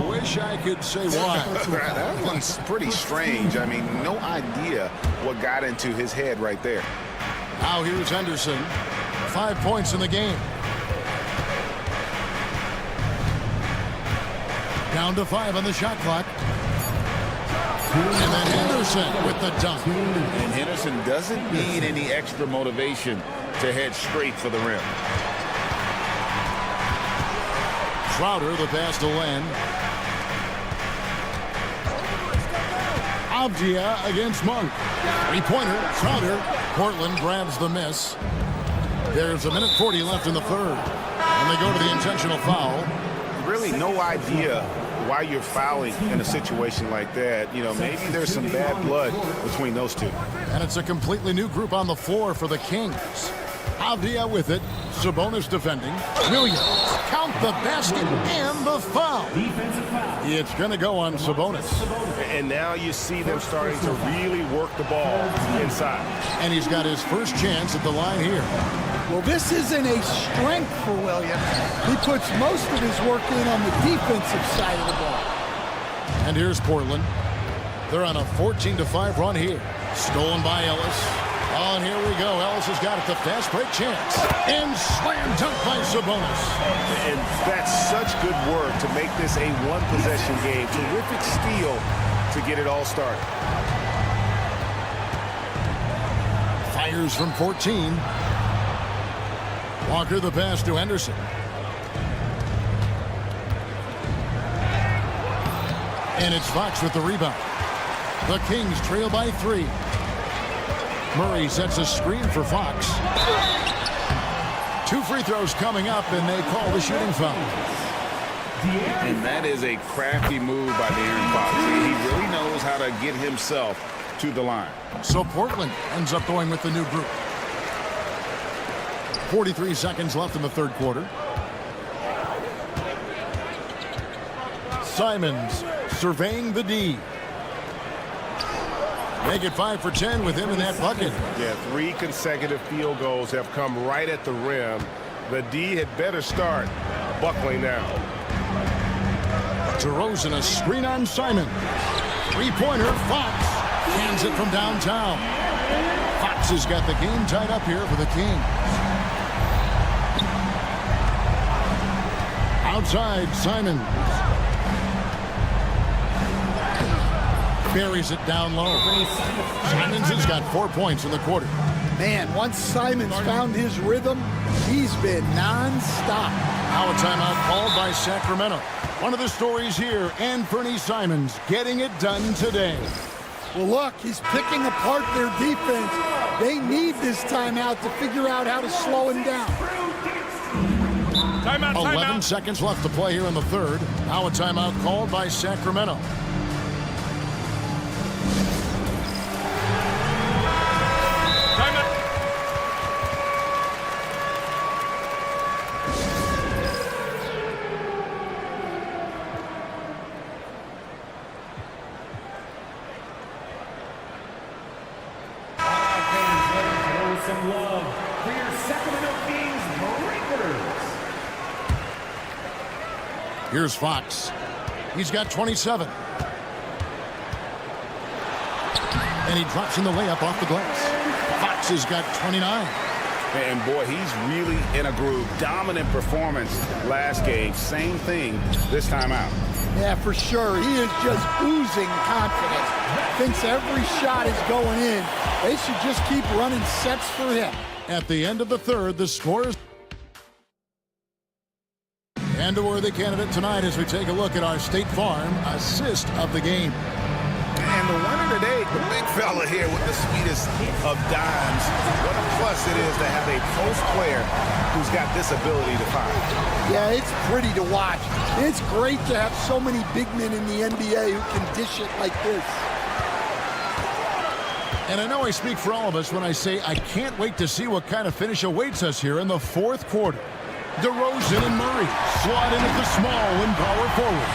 Wish I could say why. That one's pretty strange. I mean, no idea what got into his head right there. Now here's Henderson. 5 points in the game. Down to 5 on the shot clock. And then Henderson with the dunk. And Henderson doesn't need any extra motivation to head straight for the rim. Crowder, the pass to Len. Avdia against Monk. 3-pointer, Crowder. Portland grabs the miss. There's a minute 40 left in the third. And they go to the intentional foul. Really no idea why you're fouling in a situation like that. You know, maybe there's some bad blood between those two. And it's a completely new group on the floor for the Kings. Avdia with it. Sabonis defending. Williams. Count the basket and the foul. It's going to go on Sabonis. And now you see them starting to really work the ball inside. And he's got his first chance at the line here. Well, this isn't a strength for Williams. He puts most of his work in on the defensive side of the ball. And here's Portland. They're on a 14-5 run here. Stolen by Ellis. Oh, and here we go. Ellis has got it. The fast break chance. And slam dunk by Sabonis. And that's such good work to make this a one-possession game. Terrific steal to get it all started. Fires from 14. Walker the pass to Henderson. And it's Fox with the rebound. The Kings trail by 3. Murray sets a screen for Fox. 2 free throws coming up, and they call the shooting foul. And that is a crafty move by De'Aaron Fox. He really knows how to get himself to the line. So Portland ends up going with the new group. 43 seconds left in the third quarter. Simons surveying the D. Make it 5 for 10 with him in that bucket. Yeah, 3 consecutive field goals have come right at the rim. The D had better start buckling now. DeRozan a screen on Simon. 3-pointer, Fox hands it from downtown. Fox has got the game tied up here for the Kings. Outside, Simon. Buries it down low. Simons has got 4 points in the quarter. Man, once Simons found his rhythm, he's been nonstop. Now a timeout called by Sacramento. One of the stories here, Anthony Simons getting it done today. Well, look, he's picking apart their defense. They need this timeout to figure out how to slow him down. Timeout, 11 seconds left to play here in the third. Now a timeout called by Sacramento. some love for your Sacramento Kings Breakers. Here's Fox. He's got 27. And he drops in the layup off the glass. Fox has got 29. And boy, he's really in a groove. Dominant performance last game. Same thing this time out. Yeah, for sure. He is just oozing confidence. Thinks every shot is going in. They should just keep running sets for him. At the end of the third, the score is... And a worthy candidate tonight as we take a look at our State Farm assist of the game. And the winner today, the big fella here with the sweetest of dimes. What a plus it is to have a post player who's got this ability to find. Yeah, it's pretty to watch. It's great to have so many big men in the NBA who can dish it like this. And I know I speak for all of us when I say I can't wait to see what kind of finish awaits us here in the fourth quarter. DeRozan and Murray slot in at the small and power forward.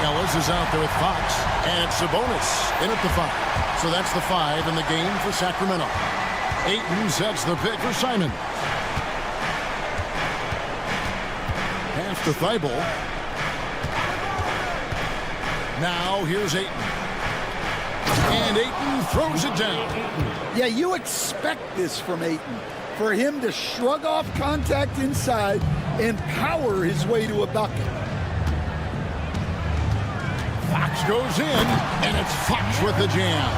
Ellis is out there with Fox, and Sabonis in at the 5. So that's the 5 in the game for Sacramento. Ayton sets the pick for Simon. Pass to Thibault. Now here's Ayton. And Ayton throws it down. Yeah, you expect this from Ayton. For him to shrug off contact inside and power his way to a bucket. Fox goes in, and it's Fox with the jam.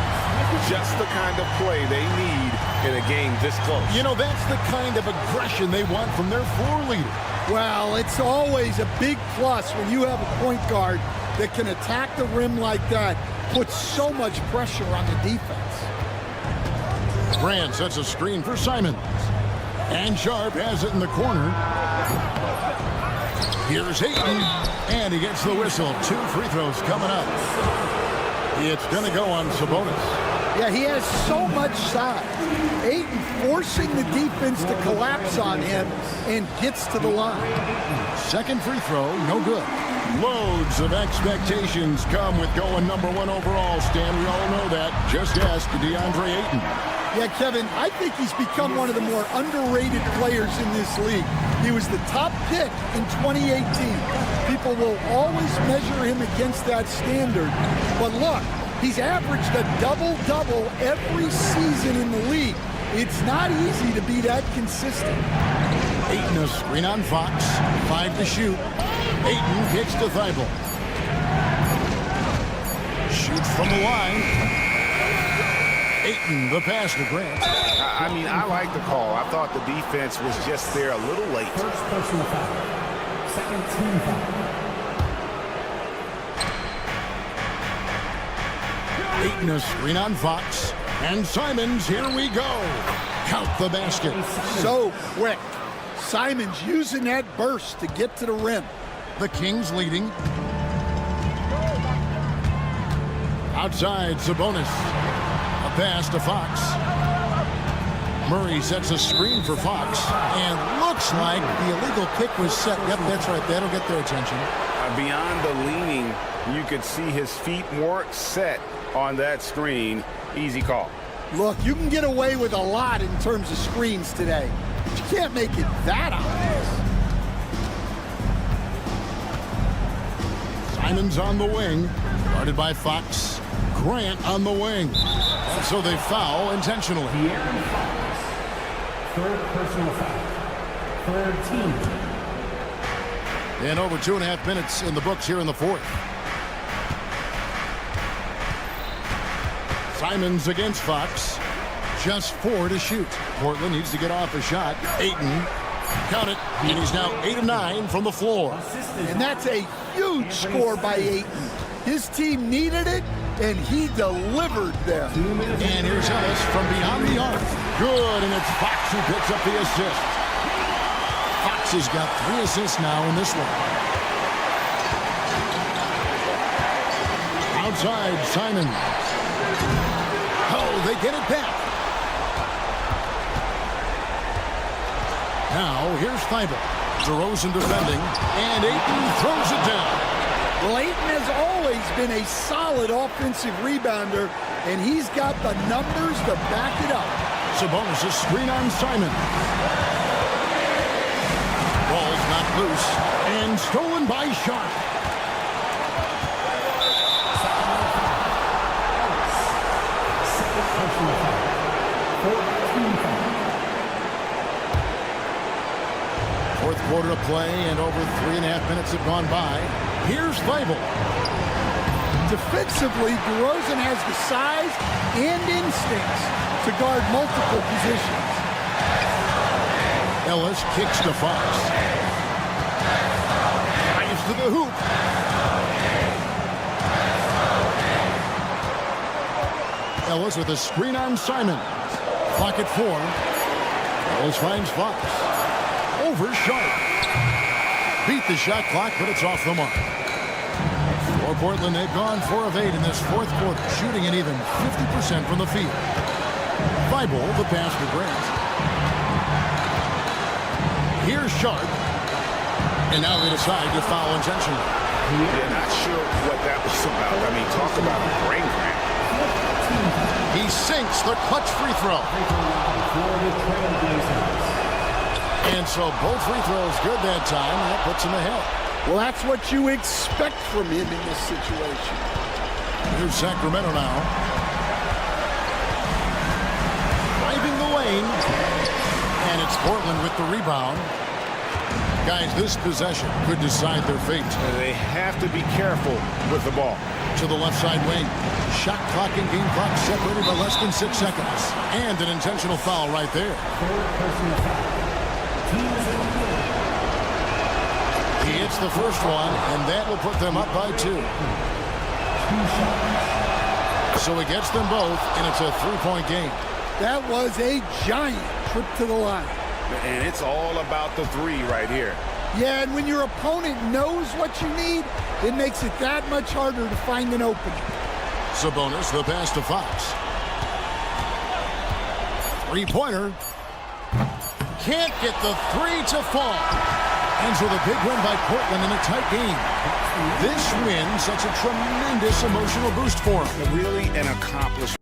Just the kind of play they need in a game this close. You know, that's the kind of aggression they want from their floor leader. Well, it's always a big plus when you have a point guard that can attack the rim like that, puts so much pressure on the defense. Grant sets a screen for Simons. And Sharp has it in the corner. Here's Ayton, and he gets the whistle. 2 free throws coming up. It's going to go on Sabonis. Yeah, he has so much size. Ayton forcing the defense to collapse on him and gets to the line. Second free throw, no good. Loads of expectations come with going #1 overall, Stan. We all know that. Just ask DeAndre Ayton. Yeah, Kevin, I think he's become one of the more underrated players in this league. He was the top pick in 2018. People will always measure him against that standard. But look, he's averaged a double-double every season in the league. It's not easy to be that consistent. Ayton a screen on Fox. 5 to shoot. Ayton kicks to Thibault. Shoots from the line. Ayton, the pass to Grant. I mean, I like the call. I thought the defense was just there a little late. First personal foul. Second team foul. Ayton a screen on Fox. And Simons, here we go. Count the basket. So quick. Simons using that burst to get to the rim. The Kings leading. Outside, Sabonis. A pass to Fox. Murray sets a screen for Fox. And looks like the illegal kick was set. Yep, that's right. That'll get their attention. Beyond the leaning, you could see his feet weren't set on that screen. Easy call. Look, you can get away with a lot in terms of screens today. But you can't make it that obvious. Simons on the wing. Guarded by Fox. Grant on the wing. And so they foul intentionally. Third personal foul. Third team. And over 2.5 minutes in the books here in the fourth. Simons against Fox. Just 4 to shoot. Portland needs to get off a shot. Ayton. Count it. And he's now 8 of 9 from the floor. And that's a huge score by Ayton. His team needed it, and he delivered there. And here's Ellis from beyond the arc. Good, and it's Fox who picks up the assist. Fox has got 3 assists now in this one. Outside, Simon. Oh, they get it back. Now, here's Thibault. DeRozan defending, and Ayton throws it down. Well, Ayton has always been a solid offensive rebounder, and he's got the numbers to back it up. Sabonis' screen on Simon. Ball's not loose and stolen by Sharp. Fourth quarter of play, and over 3.5 minutes have gone by. Here's Weibel. Defensively, DeRozan has the size and instincts to guard multiple positions. Ellis kicks to Fox. Drives to the hoop. Ellis with a screen on Simon. Pocket 4. Ellis finds Fox. Over Sharp. Beat the shot clock, but it's off the mark. For Portland, they've gone 4 of 8 in this fourth quarter, shooting an even 50% from the field. Weibel, the pass to Grant. Here's Sharp. And now they decide to foul intentionally. Yeah, not sure what that was about. I mean, talk about a brain cramp. He sinks the clutch free throw. And so both free throws good that time. That puts him ahead. Well, that's what you expect from him in this situation. Here's Sacramento now. Driving the lane. And it's Portland with the rebound. Guys, this possession could decide their fate. They have to be careful with the ball. To the left side wing. Shot clock and game clock separated by less than 6 seconds. And an intentional foul right there. He hits the first one, and that will put them up by 2. So he gets them both, and it's a 3-point game. That was a giant trip to the line. And it's all about the 3 right here. Yeah, and when your opponent knows what you need, it makes it that much harder to find an opening. Sabonis, the pass to Fox. 3-pointer. Can't get the 3 to fall. And so the big win by Portland in a tight game. This win such a tremendous emotional boost for them. Really an accomplishment.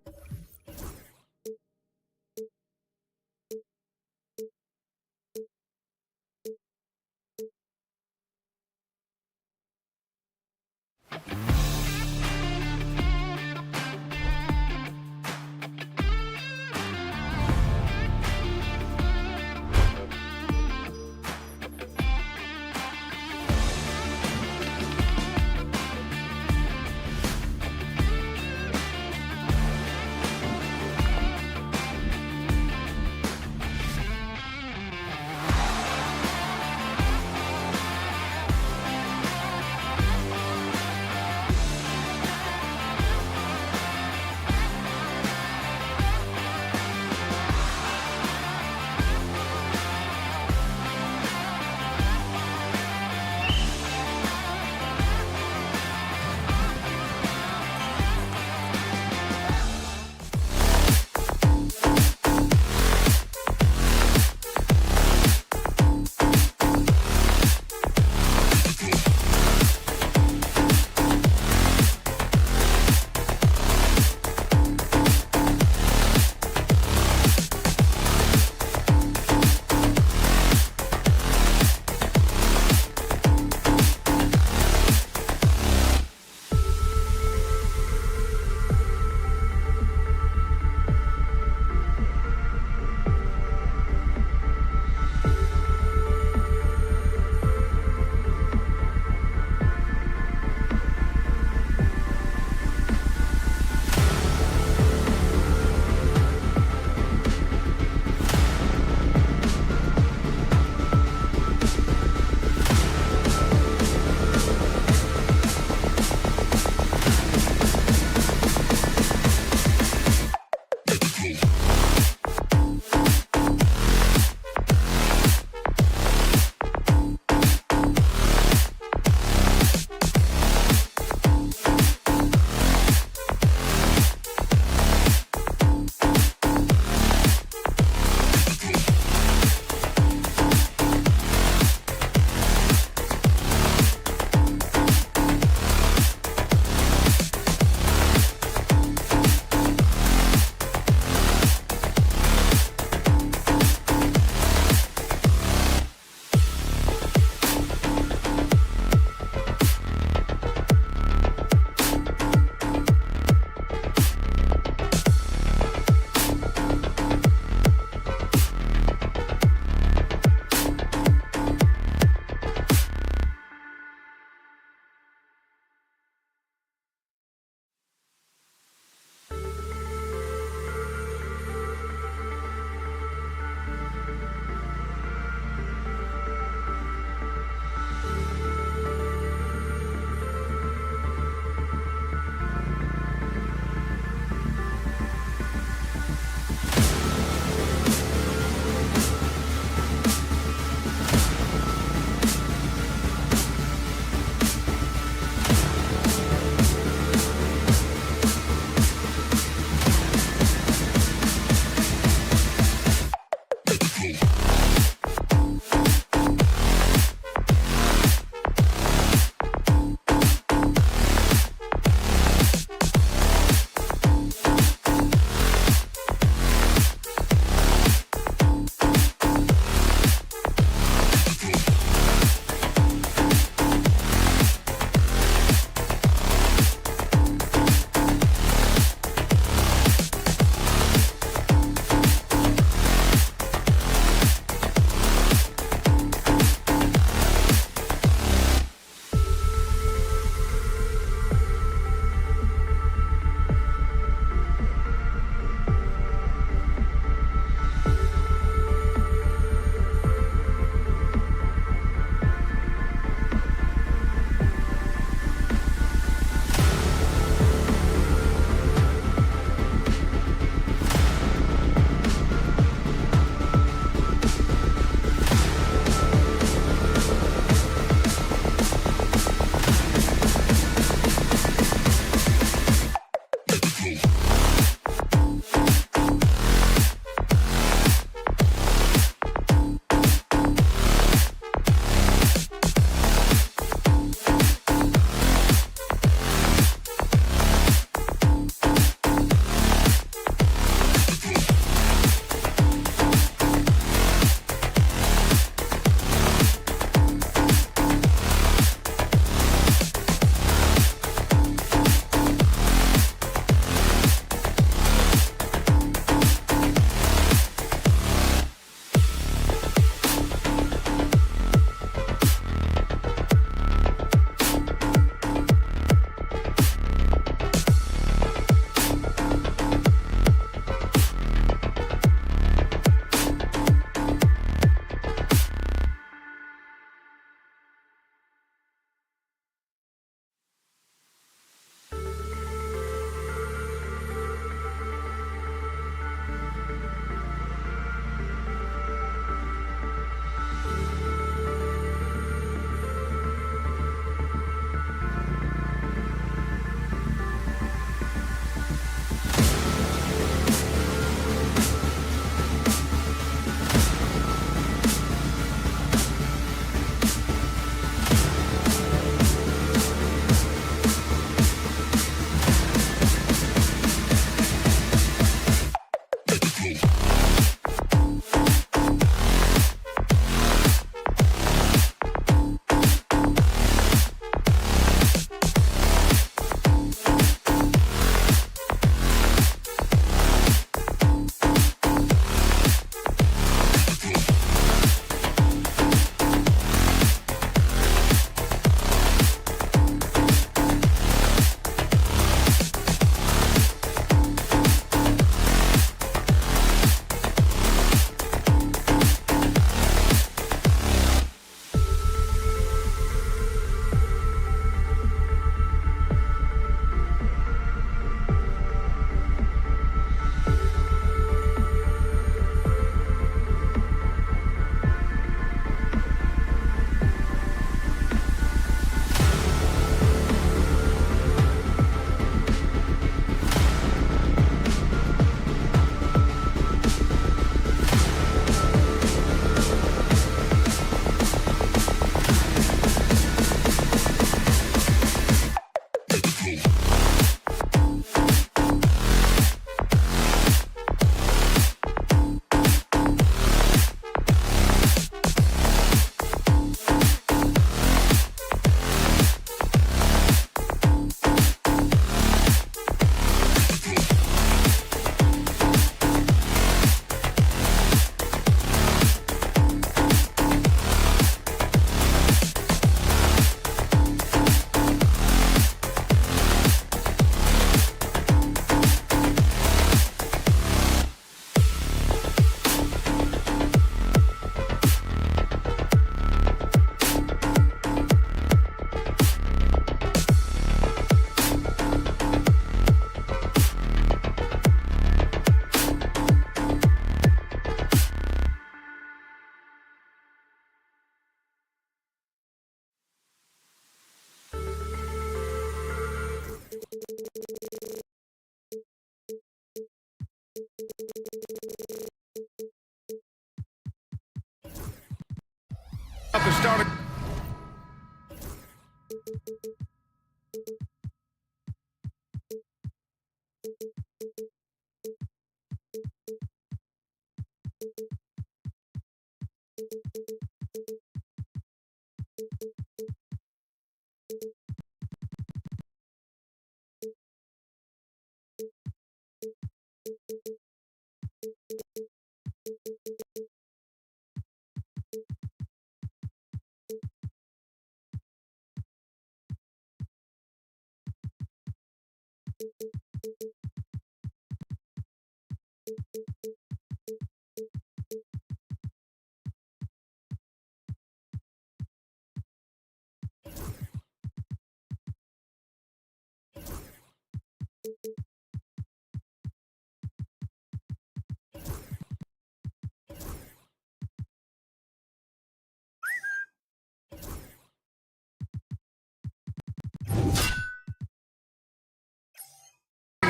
At the start of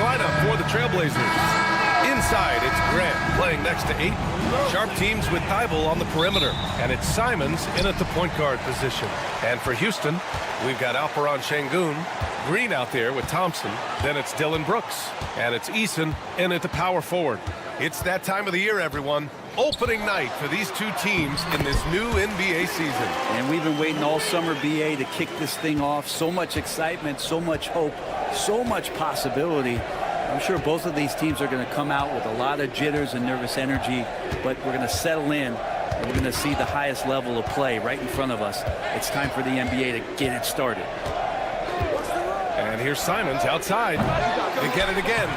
lineup for the Trailblazers. Inside, it's Grant playing next to Ayton. Sharp teams with Thibault on the perimeter. And it's Simons in at the point guard position. And for Houston, we've got Alperen Şengün, Green out there with Thompson. Then it's Dylan Brooks. And it's Eason in at the power forward. It's that time of the year, everyone. Opening night for these two teams in this new NBA season. And we've been waiting all summer, BA, to kick this thing off. So much excitement, so much hope, so much possibility. I'm sure both of these teams are going to come out with a lot of jitters and nervous energy, but we're going to settle in, and we're going to see the highest level of play right in front of us. It's time for the NBA to get it started. And here's Simons outside. They get it again.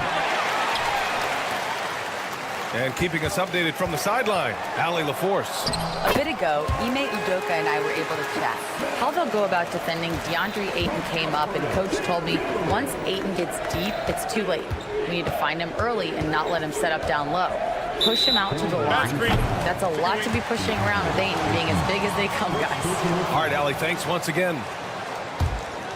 And keeping us updated from the sideline, Allie LaForce. A bit ago, Ime Udoka and I were able to chat. How they'll go about defending DeAndre Ayton came up, and Coach told me once Ayton gets deep, it's too late. We need to find him early and not let him set up down low. Push him out to the line. That's a lot to be pushing around with Ayton being as big as they come, guys. All right, Allie, thanks once again.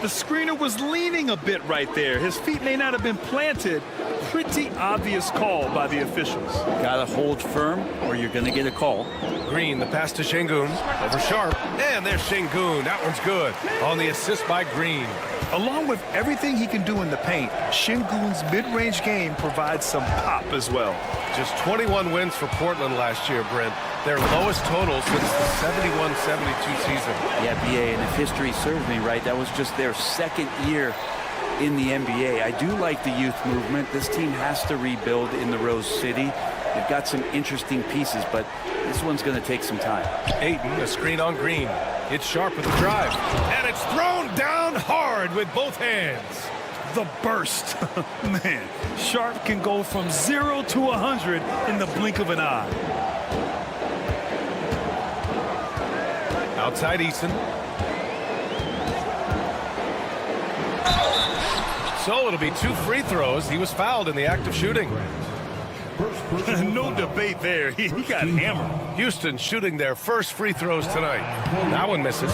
The screener was leaning a bit right there. His feet may not have been planted. Pretty obvious call by the officials. Got to hold firm or you're going to get a call. Green, the pass to Şengün. Over Sharp. And there's Şengün. That one's good. On the assist by Green. Along with everything he can do in the paint, Şengün's mid-range game provides some pop as well. Just 21 wins for Portland last year, Brent. Their lowest total since the 71-72 season. Yeah, BA, and if history serves me right, that was just their second year in the NBA. I do like the youth movement. This team has to rebuild in the Rose City. They've got some interesting pieces, but this one's going to take some time. Ayton, a screen on Green. It's Sharp with the drive. And it's thrown down hard with both hands. The burst. Man, Sharp can go from 0 to 100 in the blink of an eye. Outside Eason. So it'll be 2 free throws. He was fouled in the act of shooting. No debate there. He got hammered. Houston shooting their first free throws tonight. That one misses.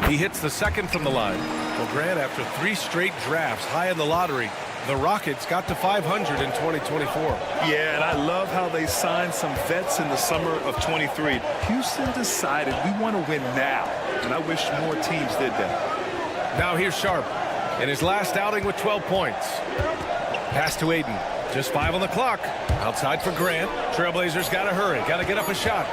He hits the second from the line. Well, Grant, after 3 straight drafts high in the lottery, the Rockets got to 500 in 2024. Yeah, and I love how they signed some vets in the summer of 23. Houston decided we want to win now, and I wish more teams did that. Now here's Sharp in his last outing with 12 points. Pass to Ayton. Just 5 on the clock. Outside for Grant. Trailblazers got to hurry. Got to get up a shot.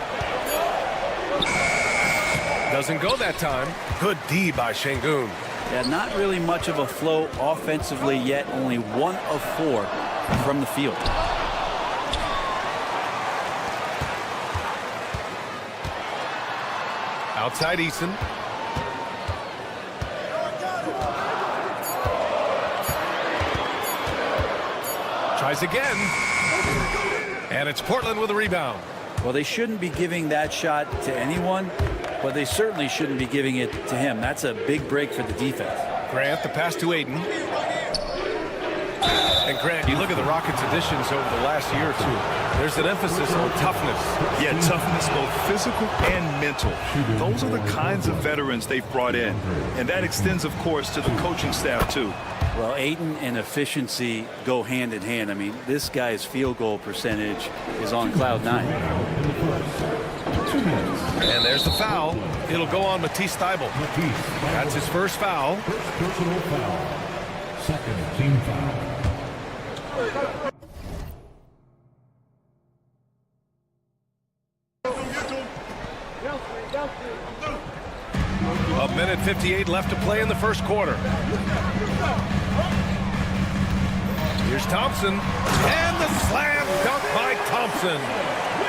Doesn't go that time. Good D by Şengün. Yeah, not really much of a flow offensively yet. Only 1 of 4 from the field. Outside Eason. Tries again. And it's Portland with a rebound. Well, they shouldn't be giving that shot to anyone, but they certainly shouldn't be giving it to him. That's a big break for the defense. Grant, the pass to Ayton. And Grant, you look at the Rockets' additions over the last year or two. There's an emphasis on toughness. Yeah, toughness, both physical and mental. Those are the kinds of veterans they've brought in. And that extends, of course, to the coaching staff, too. Well, Ayton and efficiency go hand in hand. I mean, this guy's field goal percentage is on cloud 9. And there's the foul. It'll go on Matisse Thybulle. That's his first foul. Personal foul. Second team foul. A minute 58 left to play in the first quarter. Here's Thompson, and the slam dunk by Thompson.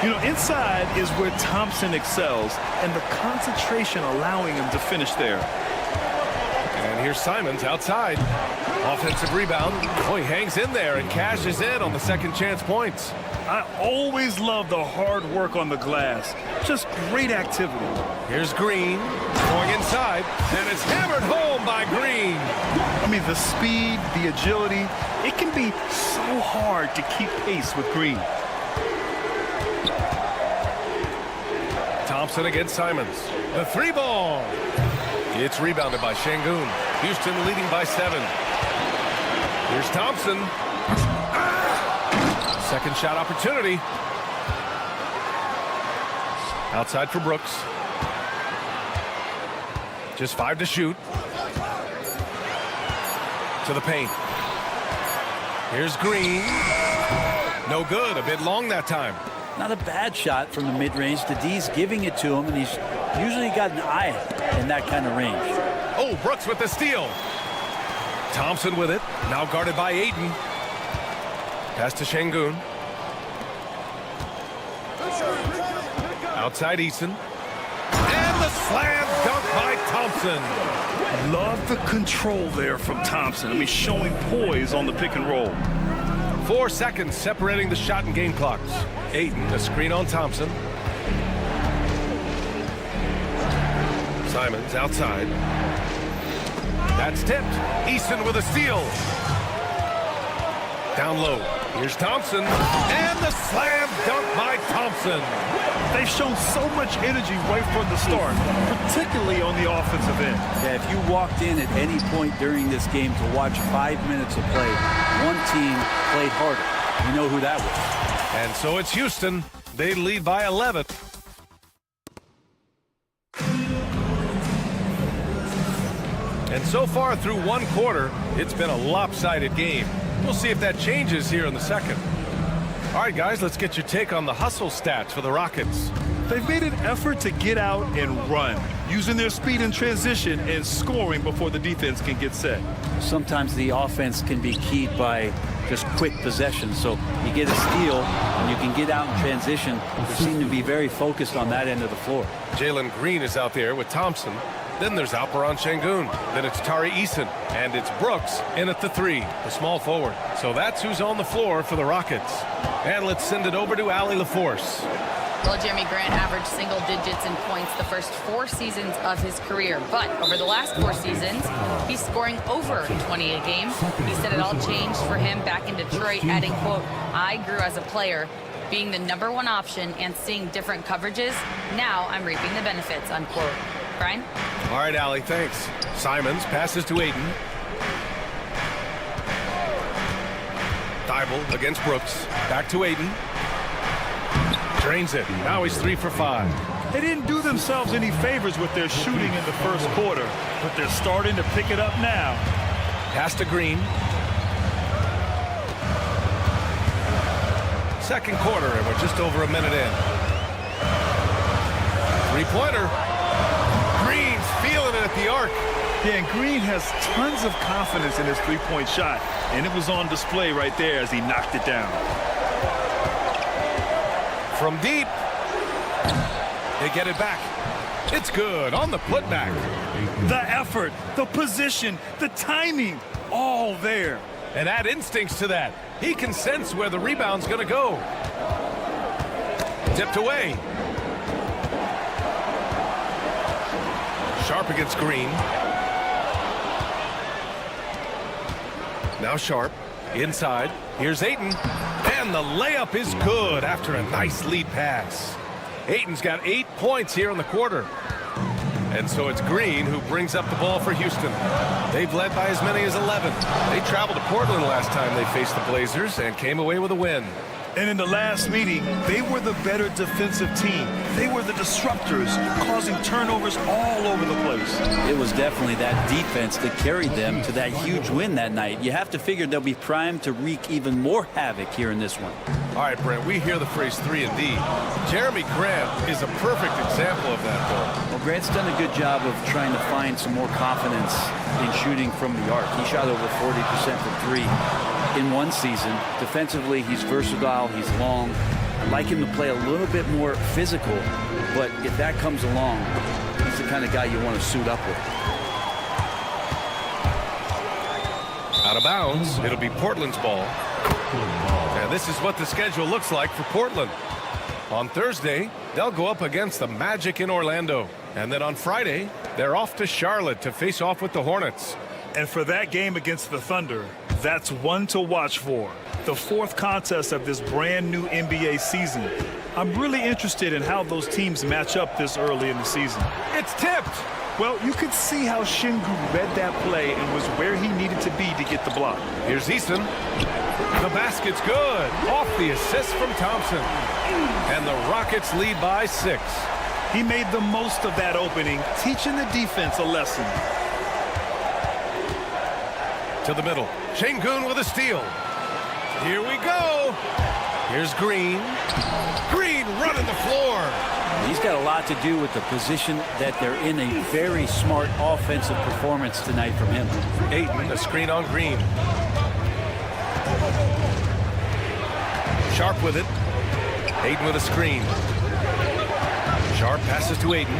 You know, inside is where Thompson excels, and the concentration allowing him to finish there. And here's Simons outside. Offensive rebound. Oh, he hangs in there and cashes in on the second chance points. I always love the hard work on the glass. Just great activity. Here's Green going inside, and it's hammered home by Green. I mean, the speed, the agility, it can be so hard to keep pace with Green. Thompson against Simons. The three ball. It's rebounded by Şengün. Houston leading by 7. Here's Thompson. Second shot opportunity. Outside for Brooks. Just 5 to shoot. To the paint. Here's Green. No good. A bit long that time. Not a bad shot from the mid-range. The D's giving it to him, and he's usually got an eye in that kind of range. Oh, Brooks with the steal. Thompson with it. Now guarded by Ayton. Pass to Şengün. Outside Eason. And the slam dunk by Thompson. Love the control there from Thompson. I mean, showing poise on the pick and roll. 4 seconds separating the shot and game clocks. Ayton, a screen on Thompson. Simons outside. That's tipped. Eason with a steal. Down low. Here's Thompson. And the slam dunk by Thompson. They've shown so much energy right from the start, particularly on the offensive end. Yeah, if you walked in at any point during this game to watch 5 minutes of play, one team played harder. You know who that was. And so it's Houston. They lead by 11. And so far through one quarter, it's been a lopsided game. We'll see if that changes here in the second. All right, guys, let's get your take on the hustle stats for the Rockets. They've made an effort to get out and run, using their speed in transition and scoring before the defense can get set. Sometimes the offense can be keyed by just quick possession. So you get a steal and you can get out in transition. They seem to be very focused on that end of the floor. Jalen Green is out there with Thompson. Then there's Alperen Şengün. Then it's Tari Eason. And it's Brooks in at the 3, the small forward. So that's who's on the floor for the Rockets. And let's send it over to Allie LaForce. Well, Jeremy Grant averaged single digits in points the first 4 seasons of his career. But over the last 4 seasons, he's scoring over 20 a game. He said it all changed for him back in Detroit, adding, quote, "I grew as a player, being the #1 option and seeing different coverages. Now I'm reaping the benefits," unquote. Brian? All right, Allie, thanks. Simons passes to Ayton. Thybulle against Brooks. Back to Ayton. Drains it. Now he's 3 for 5. They didn't do themselves any favors with their shooting in the first quarter, but they're starting to pick it up now. Pass to Green. Second quarter, and we're just over a minute in. 3-pointer. Green's feeling it at the arc. Yeah, and Green has tons of confidence in his three-point shot, and it was on display right there as he knocked it down. From deep. They get it back. It's good on the putback. The effort, the position, the timing, all there. And add instincts to that. He can sense where the rebound's going to go. Tipped away. Sharp against Green. Now Sharp. Inside. Here's Ayton. And the layup is good after a nice lead pass. Ayton's got 8 points here in the quarter. And so it's Green who brings up the ball for Houston. They've led by as many as 11. They traveled to Portland last time they faced the Blazers and came away with a win. And in the last meeting, they were the better defensive team. They were the disruptors, causing turnovers all over the place. It was definitely that defense that carried them to that huge win that night. You have to figure they'll be primed to wreak even more havoc here in this one. All right, Brent, we hear the phrase 3 and D. Jeremy Grant is a perfect example of that, though. Well, Grant's done a good job of trying to find some more confidence in shooting from the arc. He shot over 40% from 3 in one season. Defensively, he's versatile, he's long. I'd like him to play a little bit more physical, but if that comes along, he's the kind of guy you want to suit up with. Out of bounds, it'll be Portland's ball. And this is what the schedule looks like for Portland. On Thursday, they'll go up against the Magic in Orlando. And then on Friday, they're off to Charlotte to face off with the Hornets. And for that game against the Thunder, that's one to watch for. The fourth contest of this brand new NBA season. I'm really interested in how those teams match up this early in the season. It's tipped. Well, you could see how Şengün read that play and was where he needed to be to get the block. Here's Easton. The basket's good. Off the assist from Thompson. And the Rockets lead by 6. He made the most of that opening, teaching the defense a lesson. To the middle. Şengün with a steal. Here we go. Here's Green. Green running the floor. He's got a lot to do with the position that they're in. A very smart offensive performance tonight from him. Ayton, a screen on Green. Sharp with it. Ayton with a screen. Sharp passes to Ayton.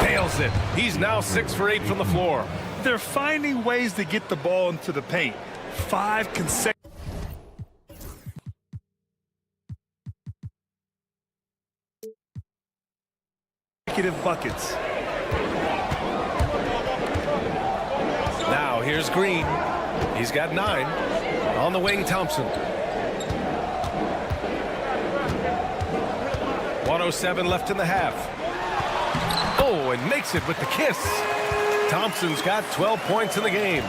Nails it. He's now 6 for 8 from the floor. They're finding ways to get the ball into the paint. 5 consecutive buckets. Now here's Green. He's got 9. On the wing, Thompson. 1:07 left in the half. Oh, and makes it with the kiss. Thompson's got 12 points in the game.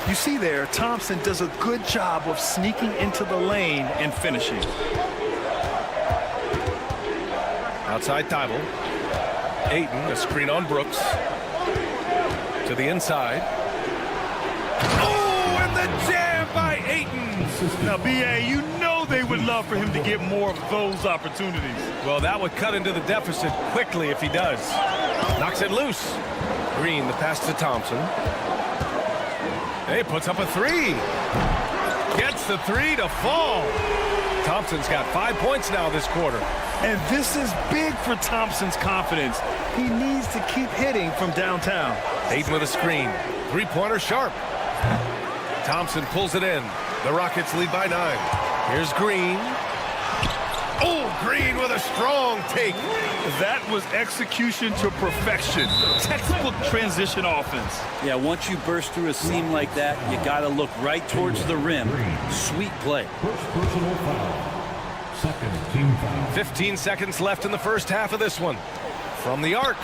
You see there, Thompson does a good job of sneaking into the lane and finishing. Outside Thibault. Ayton, a screen on Brooks. To the inside. Oh, and the jam by Ayton. Now, B.A., you know they would love for him to get more of those opportunities. Well, that would cut into the deficit quickly if he does. Knocks it loose. Green, the pass to Thompson. Hey, puts up a 3. Gets the 3 to fall. Thompson's got 5 points now this quarter. And this is big for Thompson's confidence. He needs to keep hitting from downtown. Ayton with a screen. 3-pointer Sharp. Thompson pulls it in. The Rockets lead by 9. Here's Green. Oh, Green with a strong take. That was execution to perfection. Textbook transition offense. Yeah, once you burst through a seam like that, you got to look right towards the rim. Sweet play. First personal foul. Second team foul. 15 seconds left in the first half of this one. From the arc.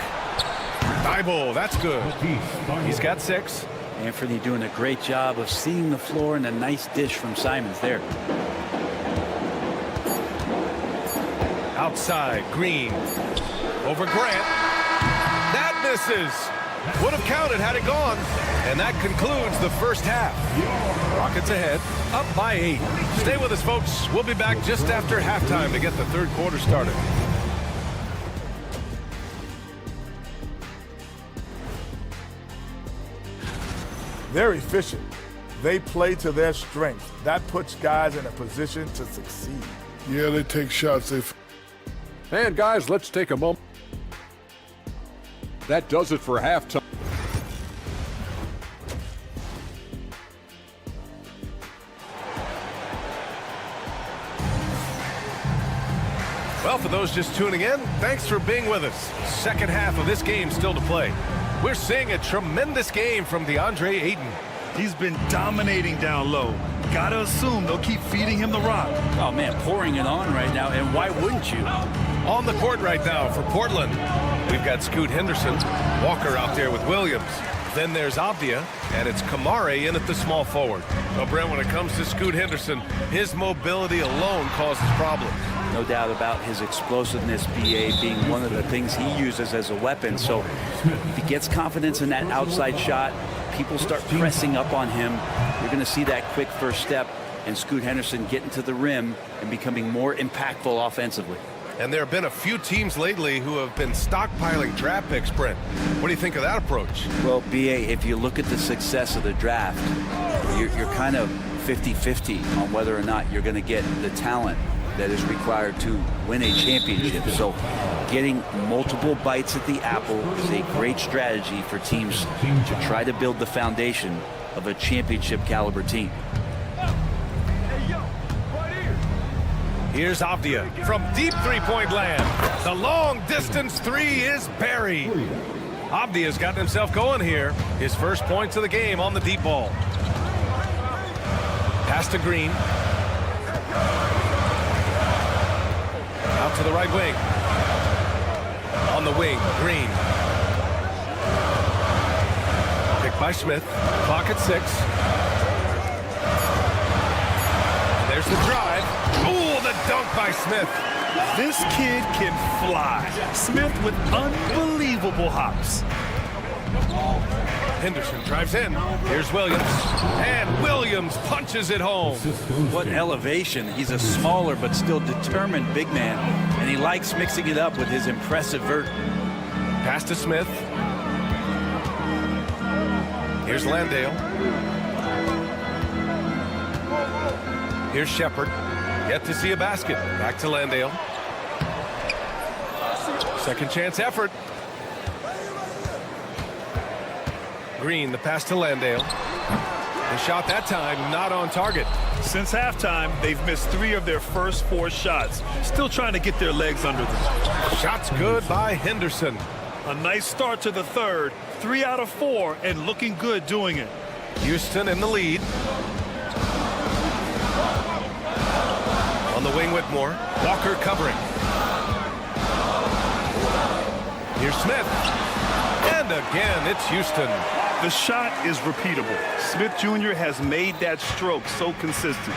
Thibault, that's good. He's got 6. Anthony doing a great job of seeing the floor, and a nice dish from Simons there. Outside, Green. Over Grant. That misses. Would have counted had it gone. And that concludes the first half. Rockets ahead, up by 8. Stay with us, folks. We'll be back just after halftime to get the third quarter started. They're efficient. They play to their strength. That puts guys in a position to succeed. Yeah, they take shots. And guys, let's take a moment. That does it for halftime. Well, for those just tuning in, thanks for being with us. Second half of this game still to play. We're seeing a tremendous game from DeAndre Ayton. He's been dominating down low. Gotta assume they'll keep feeding him the rock. Oh, man, pouring it on right now, and why wouldn't you? On the court right now for Portland. We've got Scoot Henderson, Walker out there with Williams. Then there's Avdia, and it's Kamare in at the small forward. Well, Brent, when it comes to Scoot Henderson, his mobility alone causes problems. No doubt about his explosiveness, BA, being one of the things he uses as a weapon. So if he gets confidence in that outside shot, people start pressing up on him. You're going to see that quick first step and Scoot Henderson getting to the rim and becoming more impactful offensively. And there have been a few teams lately who have been stockpiling draft picks, Brent. What do you think of that approach? Well, BA, if you look at the success of the draft, you're kind of 50-50 on whether or not you're going to get the talent that is required to win a championship. So getting multiple bites at the apple is a great strategy for teams to try to build the foundation of a championship caliber team. Here's Avdia from deep three-point land. The long-distance three is buried. Avdia's gotten himself going here. His first points of the game on the deep ball. Pass to Green. Out to the right wing. On the wing, Green. Picked by Smith. Clock at 6. And there's the drive. Ooh, the dunk by Smith. This kid can fly. Smith with unbelievable hops. Henderson drives in. Here's Williams. And Williams punches it home. What elevation. He's a smaller but still determined big man. And he likes mixing it up with his impressive vert. Pass to Smith. Here's Landale. Here's Shepard. Yet to see a basket. Back to Landale. Second chance effort. Green, the pass to Landale. The shot that time not on target. Since halftime, they've missed 3 of their first 4 shots. Still trying to get their legs under them. Shots good by Henderson. A nice start to the third. 3 out of 4 and looking good doing it. Houston in the lead. On the wing, Whitmore. Walker covering. Here's Smith. And again, it's Houston. The shot is repeatable. Smith Jr. has made that stroke so consistent.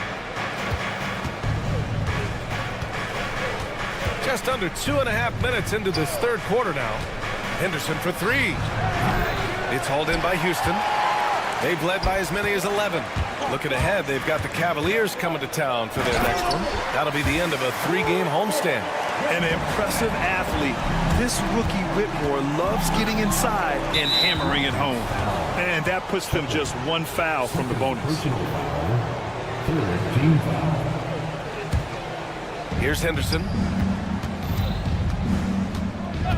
Just under 2.5 minutes into this third quarter now. Henderson for 3. It's hauled in by Houston. They've led by as many as 11. Looking ahead, they've got the Cavaliers coming to town for their next one. That'll be the end of a 3-game homestand. An impressive athlete. This rookie Whitmore loves getting inside and hammering it home. And that puts them just 1 foul from the bonus. Here's Henderson.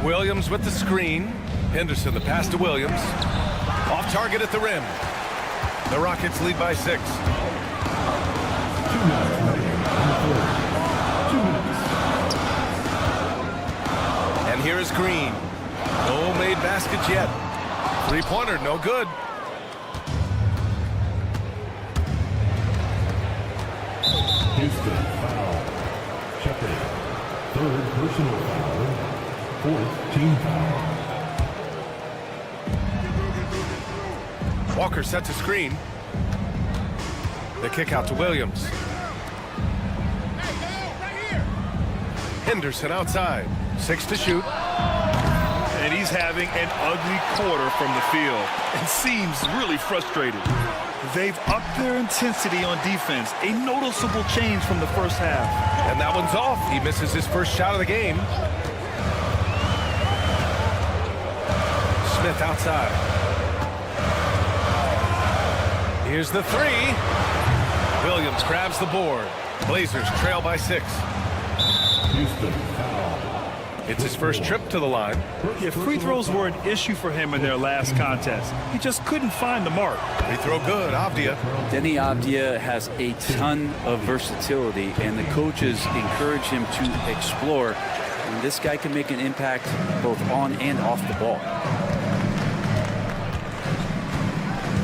Williams with the screen. Henderson, the pass to Williams. Off target at the rim. The Rockets lead by 6. And here is Green. No made baskets yet. 3-pointer, no good. Houston foul. Shepard. 3rd personal foul. 4th team foul. Walker sets a screen. The kick out to Williams. Henderson outside. 6 to shoot. And he's having an ugly quarter from the field and seems really frustrated. They've upped their intensity on defense, a noticeable change from the first half. And that one's off. He misses his first shot of the game. Smith outside. Here's the 3. Williams grabs the board. Blazers trail by 6. Houston foul. It's his first trip to the line. Yeah, free throws were an issue for him in their last contest. He just couldn't find the mark. Free throw good, Avdia. Denny Avdia has a ton of versatility, and the coaches encourage him to explore. And this guy can make an impact both on and off the ball.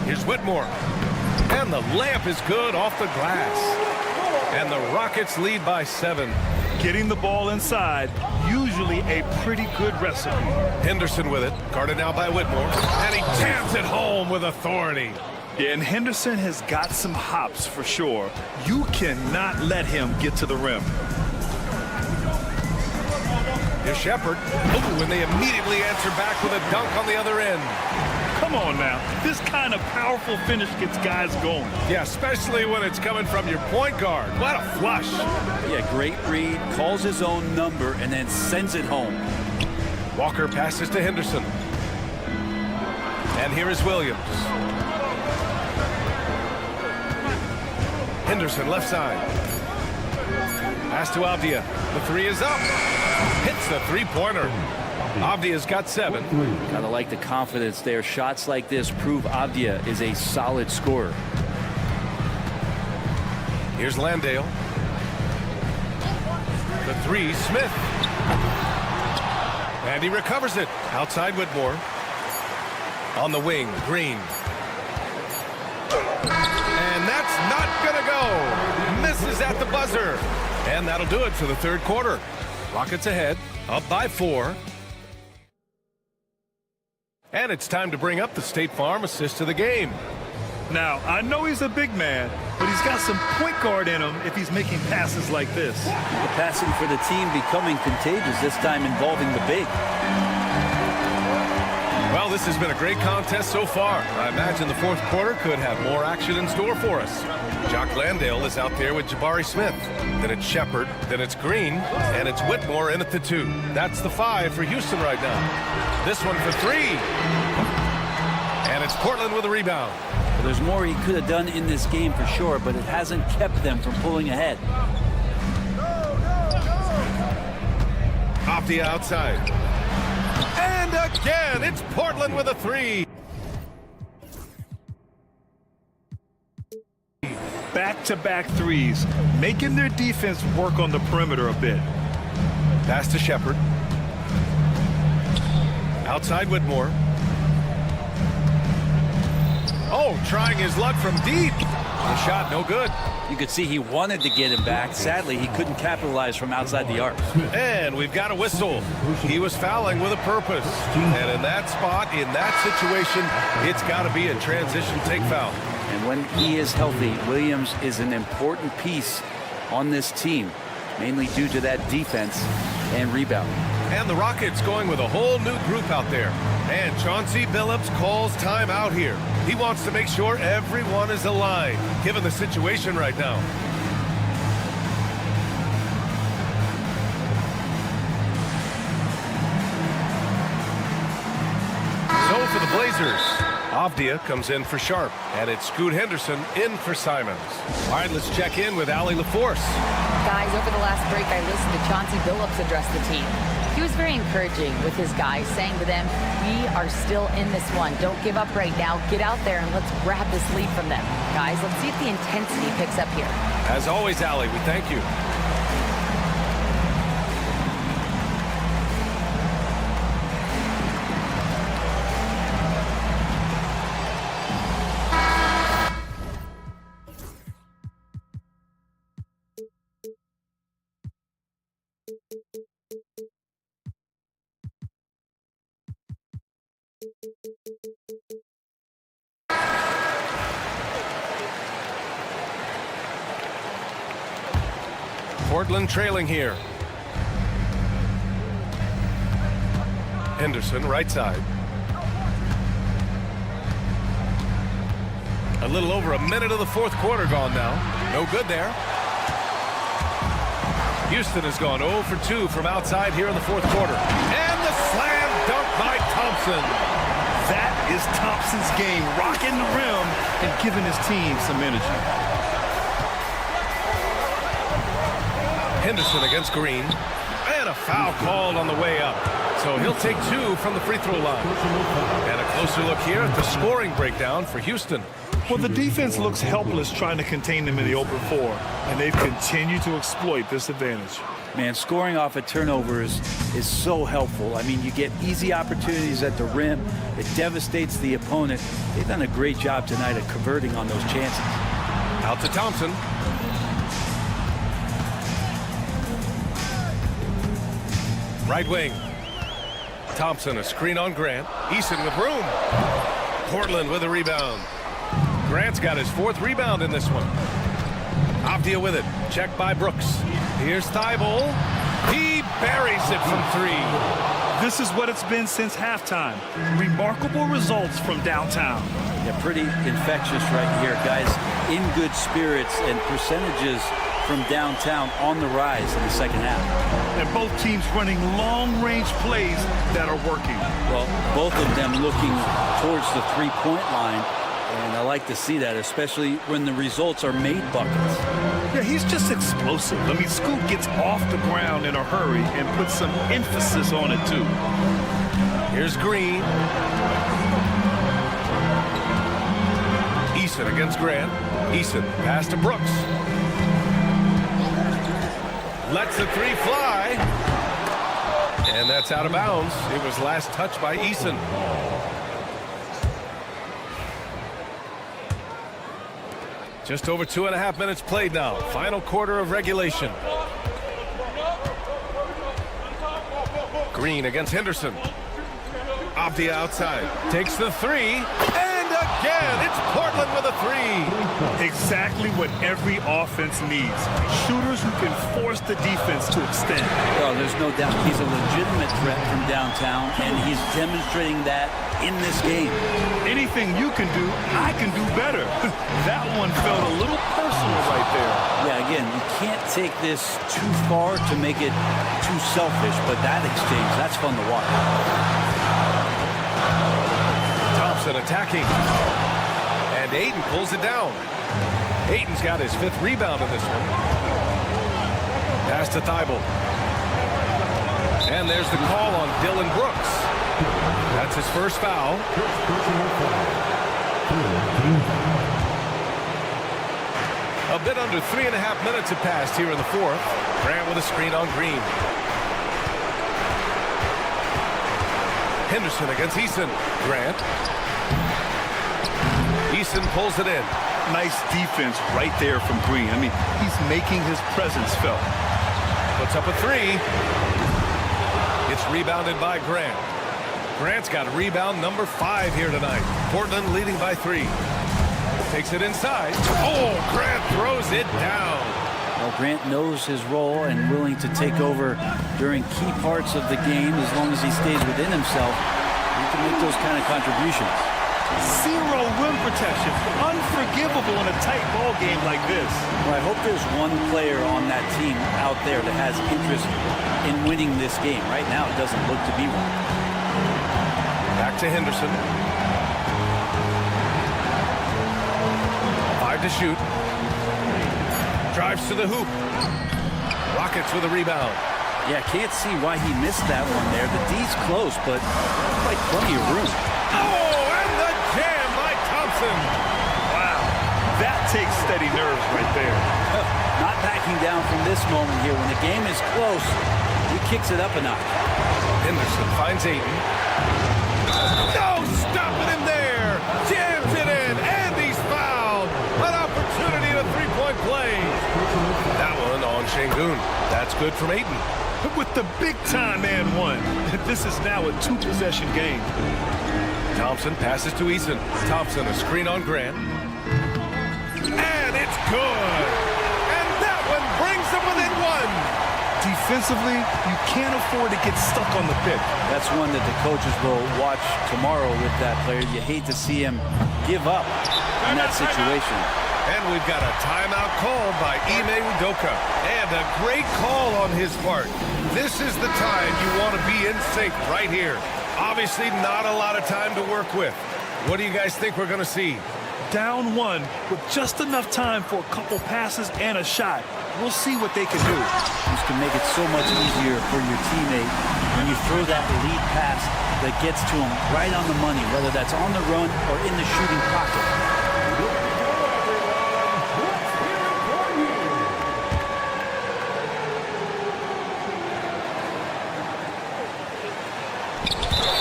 Here's Whitmore. And the layup is good off the glass. And the Rockets lead by 7. Getting the ball inside, usually a pretty good recipe. Henderson with it, guarded now by Whitmore, and he jams it home with authority. Yeah, and Henderson has got some hops for sure. You cannot let him get to the rim. Here's Shepard. Ooh, and they immediately answer back with a dunk on the other end. Come on now. This kind of powerful finish gets guys going. Yeah, especially when it's coming from your point guard. What a flush. Yeah, great read, calls his own number, and then sends it home. Walker passes to Henderson. And here is Williams. Henderson left side. Pass to Avdia. The three is up. Hits the three-pointer. Avdia's got 7. Gotta like the confidence there. Shots like this prove Avdia is a solid scorer. Here's Landale. The three, Smith. And he recovers it. Outside Whitmore. On the wing, Green. And that's not gonna go. Misses at the buzzer. And that'll do it for the third quarter. Rockets ahead, up by 4. And it's time to bring up the State Farm assist of the game. Now, I know he's a big man, but he's got some point guard in him if he's making passes like this. The passing for the team becoming contagious, this time involving the big. Well, this has been a great contest so far. I imagine the fourth quarter could have more action in store for us. Jock Landale is out there with Jabari Smith. Then it's Shepard, then it's Green, and it's Whitmore in at the 2. That's the 5 for Houston right now. This one for 3. And it's Portland with a rebound. Well, there's more he could have done in this game for sure, but it hasn't kept them from pulling ahead. Off the outside. And again, it's Portland with a 3. Back-to-back threes, making their defense work on the perimeter a bit. Pass to Shepard. Outside Whitmore. Oh, trying his luck from deep. The shot no good. You could see he wanted to get him back. Sadly, he couldn't capitalize from outside the arc. And we've got a whistle. He was fouling with a purpose. And in that spot, in that situation, it's got to be a transition take foul. And when he is healthy, Williams is an important piece on this team, mainly due to that defense and rebound. And the Rockets going with a whole new group out there. And Chauncey Billups calls timeout here. He wants to make sure everyone is aligned, given the situation right now. So for the Blazers, Avdia comes in for Sharp, and it's Scoot Henderson in for Simons. All right, let's check in with Allie LaForce. Guys, over the last break, I listened to Chauncey Billups address the team. He was very encouraging with his guys, saying to them, we are still in this one. Don't give up right now. Get out there and let's grab this lead from them. Guys, let's see if the intensity picks up here. As always, Allie, we thank you. Portland trailing here. Henderson, right side. A little over a minute of the fourth quarter gone now. No good there. Houston has gone 0 for 2 from outside here in the fourth quarter. And the slam dunk by Thompson. That is Thompson's game, rocking the rim and giving his team some energy. Henderson against Green. And a foul called on the way up. So he'll take 2 from the free throw line. And a closer look here at the scoring breakdown for Houston. Well, the defense looks helpless trying to contain them in the open floor, and they've continued to exploit this advantage. Man, scoring off of turnovers is so helpful. I mean, you get easy opportunities at the rim. It devastates the opponent. They've done a great job tonight of converting on those chances. Out to Thompson. Right wing. Thompson, a screen on Grant. Eason with room. Portland with a rebound. Grant's got his 4th rebound in this one. Avdia with it. Checked by Brooks. Here's Thibault. He buries it from 3. This is what it's been since halftime. Remarkable results from downtown. Yeah, pretty infectious right here, guys. In good spirits and percentages from downtown on the rise in the second half. And both teams running long-range plays that are working. Well, both of them looking towards the three-point line. And I like to see that, especially when the results are made buckets. Yeah, he's just explosive. I mean, Scoot gets off the ground in a hurry and puts some emphasis on it, too. Here's Green. Eason against Grant. Eason, pass to Brooks. Lets the 3 fly. And that's out of bounds. It was last touched by Eason. Just over 2.5 minutes played now. Final quarter of regulation. Green against Henderson. Off the outside. Takes the 3. And again, it's Portland with a 3. Exactly what every offense needs. Shooters who can force the defense to extend. Well, there's no doubt he's a legitimate threat from downtown, and he's demonstrating that in this game. Anything you can do, I can do better. That one felt a little personal right there. Yeah, again, you can't take this too far to make it too selfish, but that exchange, that's fun to watch. Thompson attacking. And Ayton pulls it down. Ayton's got his 5th rebound in this one. Pass to Thibault. And there's the call on Dylan Brooks. That's his first foul. A bit under 3.5 minutes have passed here in the 4th. Grant with a screen on Green. Henderson against Eason. Grant. Eason pulls it in. Nice defense right there from Green. I mean, he's making his presence felt. Puts up a 3. It's rebounded by Grant. Grant's got rebound number 5 here tonight. Portland leading by 3. Takes it inside. Oh, Grant throws it down. Well, Grant knows his role and willing to take over during key parts of the game. As long as he stays within himself, he can make those kind of contributions. 0 rim protection. Unforgivable in a tight ball game like this. Well, I hope there's one player on that team out there that has interest in winning this game. Right now, it doesn't look to be one. Back to Henderson. 5 to shoot. Drives to the hoop. Rockets with a rebound. Yeah, can't see why he missed that one there. The D's close, but quite plenty of room. Oh, and the jam by Thompson. Wow, that takes steady nerves right there. Not backing down from this moment here. When the game is close, he kicks it up a notch. Henderson finds Ayton. No, stopping him there. Jams it in, and he's fouled. An opportunity to 3-point play. That one on Şengün. That's good from Ayton. With the big-time and 1, this is now a 2-possession game. Thompson passes to Eason. Thompson, a screen on Grant. And it's good. And that one brings them within 1. Defensively, you can't afford to get stuck on the pick. That's one that the coaches will watch tomorrow with that player. You hate to see him give up in that situation. And we've got a timeout called by Ime Udoka. And a great call on his part. This is the time you want to be in sync right here. Obviously not a lot of time to work with. What do you guys think we're going to see? Down 1 with just enough time for a couple passes and a shot. We'll see what they can do. This can make it so much easier for your teammate when you throw that lead pass that gets to him right on the money, whether that's on the run or in the shooting pocket.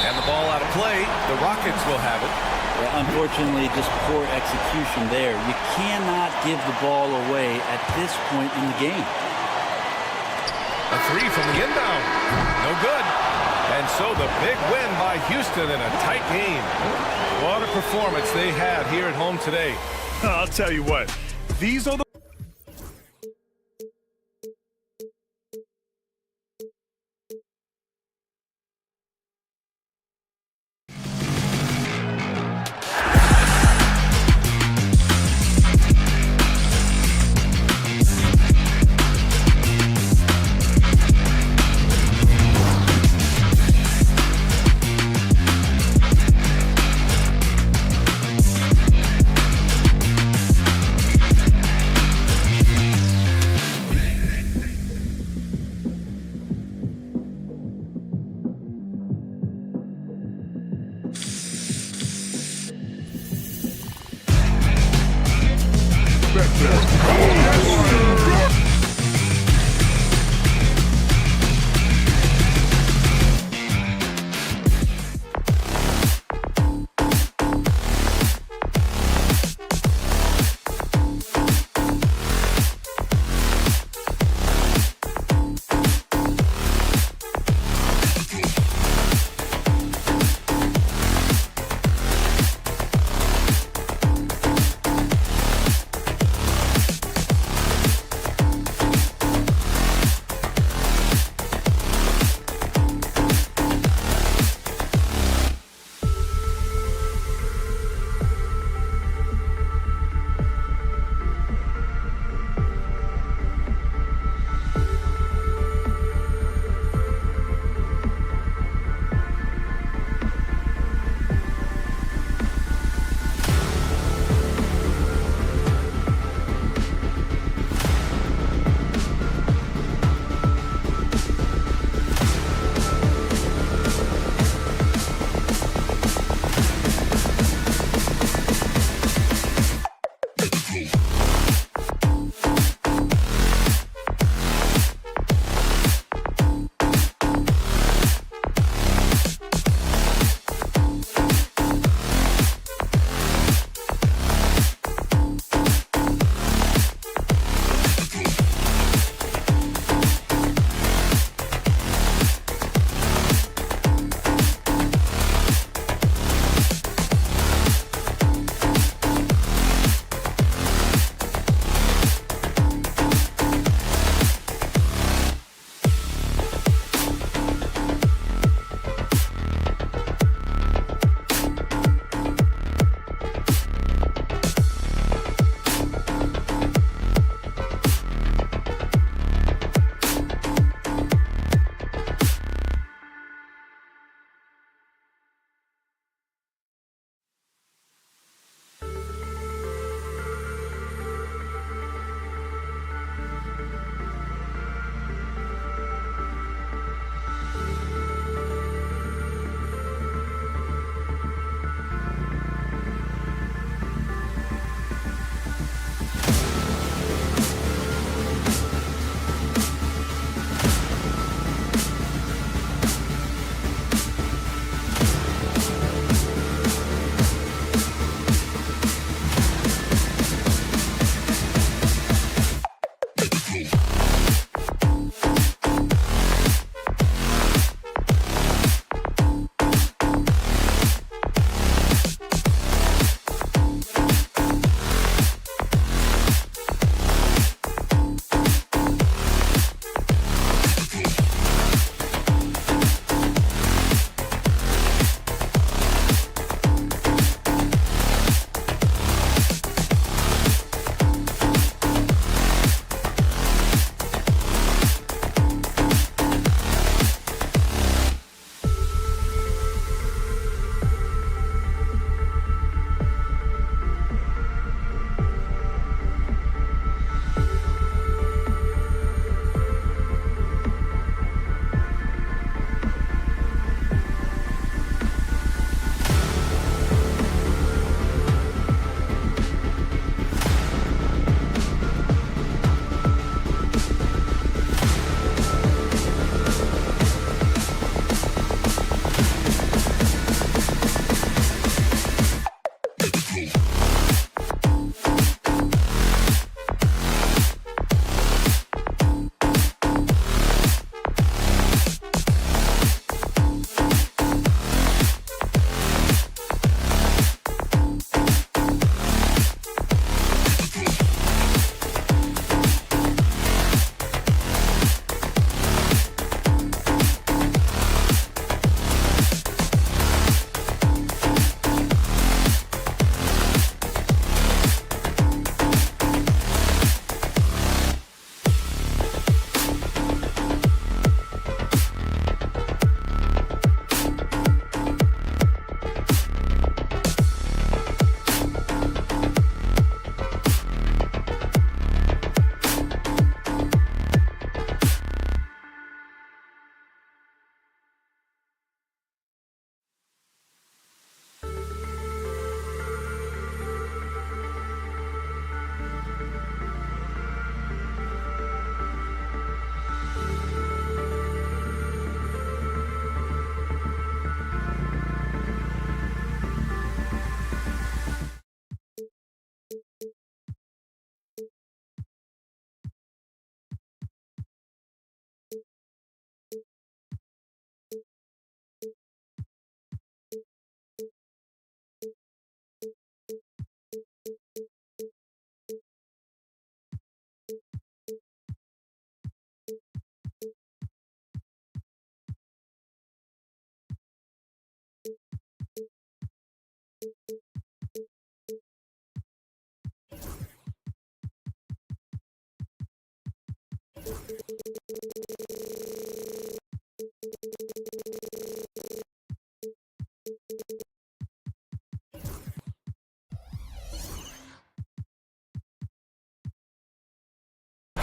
And the ball out of play. The Rockets will have it. Well, unfortunately, just poor execution there. You cannot give the ball away at this point in the game. A three from the inbound. No good. And so the big win by Houston in a tight game. What a performance they had here at home today. I'll tell you what, these are the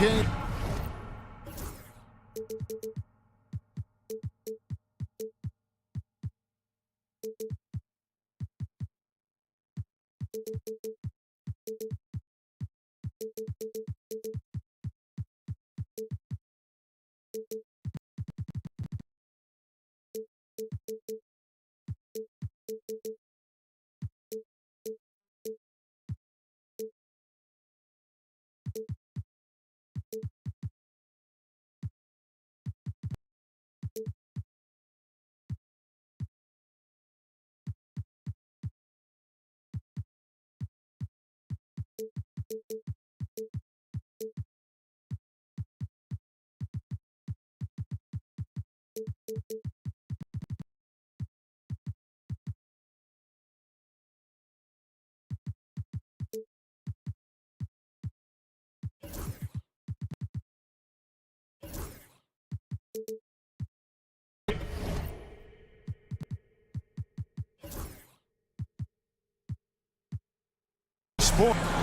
Okay.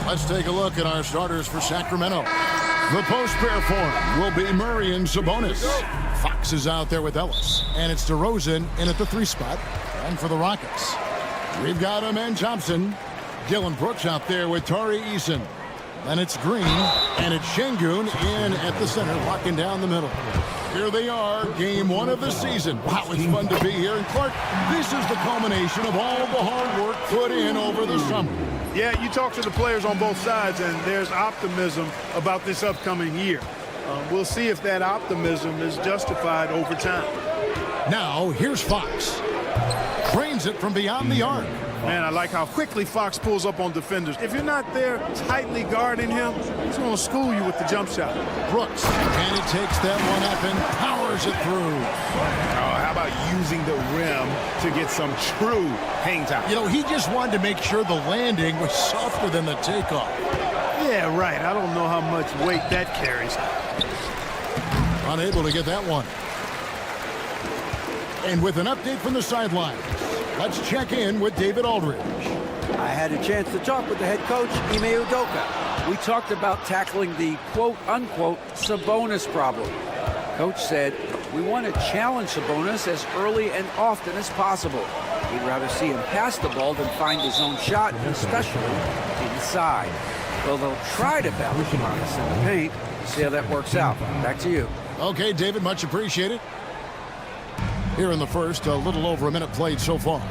Let's take a look at our starters for Sacramento. The post pair form will be Murray and Sabonis. Fox is out there with Ellis. And it's DeRozan in at the 3 spot. And for the Rockets, we've got Amen Thompson. Dylan Brooks out there with Tari Eason. Then it's Green, and it's Şengün in at the center, locking down the middle. Here they are, game 1 of the season. Wow, it's fun to be here. And Clark, this is the culmination of all the hard work put in over the summer. Yeah, you talk to the players on both sides, and there's optimism about this upcoming year. We'll see if that optimism is justified over time. Now, here's Fox. Cranes it from beyond the arc. Man, I like how quickly Fox pulls up on defenders. If you're not there tightly guarding him, he's going to school you with the jump shot. Brooks, and he takes that one up and powers it through. Oh, how about using the rim to get some true hang time? You know, he just wanted to make sure the landing was softer than the takeoff. Yeah, right. I don't know how much weight that carries. Unable to get that one. And with an update from the sidelines, let's check in with David Aldridge. I had a chance to talk with the head coach, Ime Udoka. We talked about tackling the quote-unquote Sabonis problem. Coach said, we want to challenge Sabonis as early and often as possible. We'd rather see him pass the ball than find his own shot, especially inside. Well, they'll try to balance Sabonis in the paint. See how that works out. Back to you. Okay, David, much appreciated. Here in the first, a little over a minute played so far.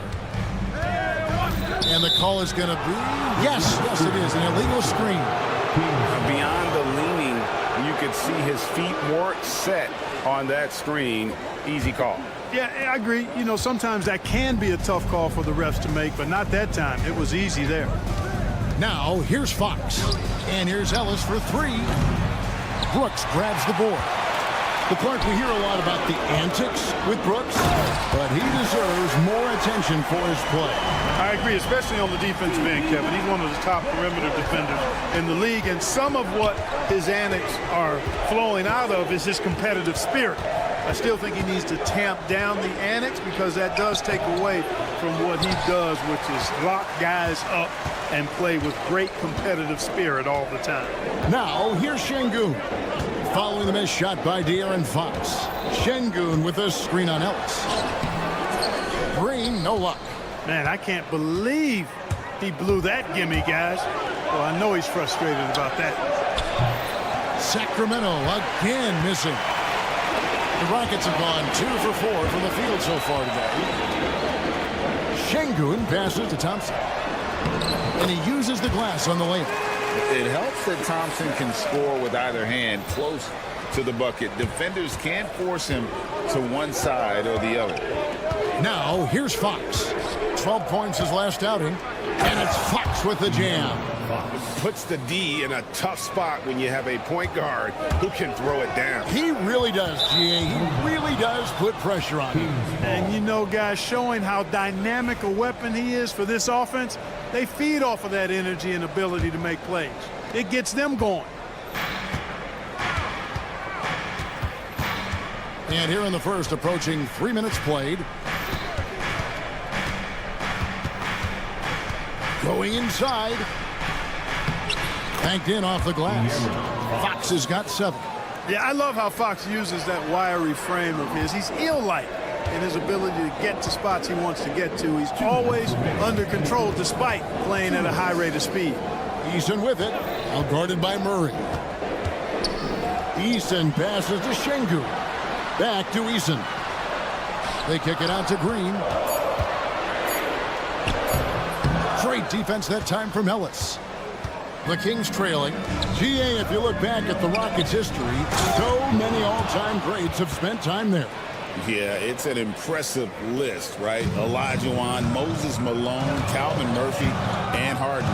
And the call is going to be, yes, it is, an illegal screen. Beyond the leaning, you could see his feet weren't set on that screen. Easy call. Yeah, I agree. You know, sometimes that can be a tough call for the refs to make, but not that time. It was easy there. Now, here's Fox. And here's Ellis for 3. Brooks grabs the board. The Clark, we hear a lot about the antics with Brooks, but he deserves more attention for his play. I agree, especially on the defensive end, Kevin. He's one of the top perimeter defenders in the league, and some of what his antics are flowing out of is his competitive spirit. I still think he needs to tamp down the antics because that does take away from what he does, which is lock guys up and play with great competitive spirit all the time. Now, here's Şengün. Following the missed shot by De'Aaron Fox. Şengün with a screen on Ellis. Green, no luck. Man, I can't believe he blew that gimme, guys. Well, I know he's frustrated about that. Sacramento again missing. The Rockets have gone 2 for 4 from the field so far today. Şengün passes to Thompson. And he uses the glass on the layup. It helps that Thompson can score with either hand close to the bucket. Defenders can't force him to one side or the other. Now, here's Fox. 12 points his last outing. And it's Fox with the jam. Puts the D in a tough spot when you have a point guard who can throw it down. He really does, G.A. He really does put pressure on him. And you know, guys, showing how dynamic a weapon he is for this offense, they feed off of that energy and ability to make plays. It gets them going. And here in the first, approaching 3 minutes played. Going inside. Banked in off the glass. Fox has got 7. Yeah, I love how Fox uses that wiry frame of his. He's eel-like in his ability to get to spots he wants to get to. He's always under control despite playing at a high rate of speed. Eason with it, out guarded by Murray. Eason passes to Şengün. Back to Eason. They kick it out to Green. Great defense that time from Ellis. The Kings trailing. GA, if you look back at the Rockets' history, so many all-time greats have spent time there. Yeah, it's an impressive list, right? Olajuwon, Moses Malone, Calvin Murphy, and Harden.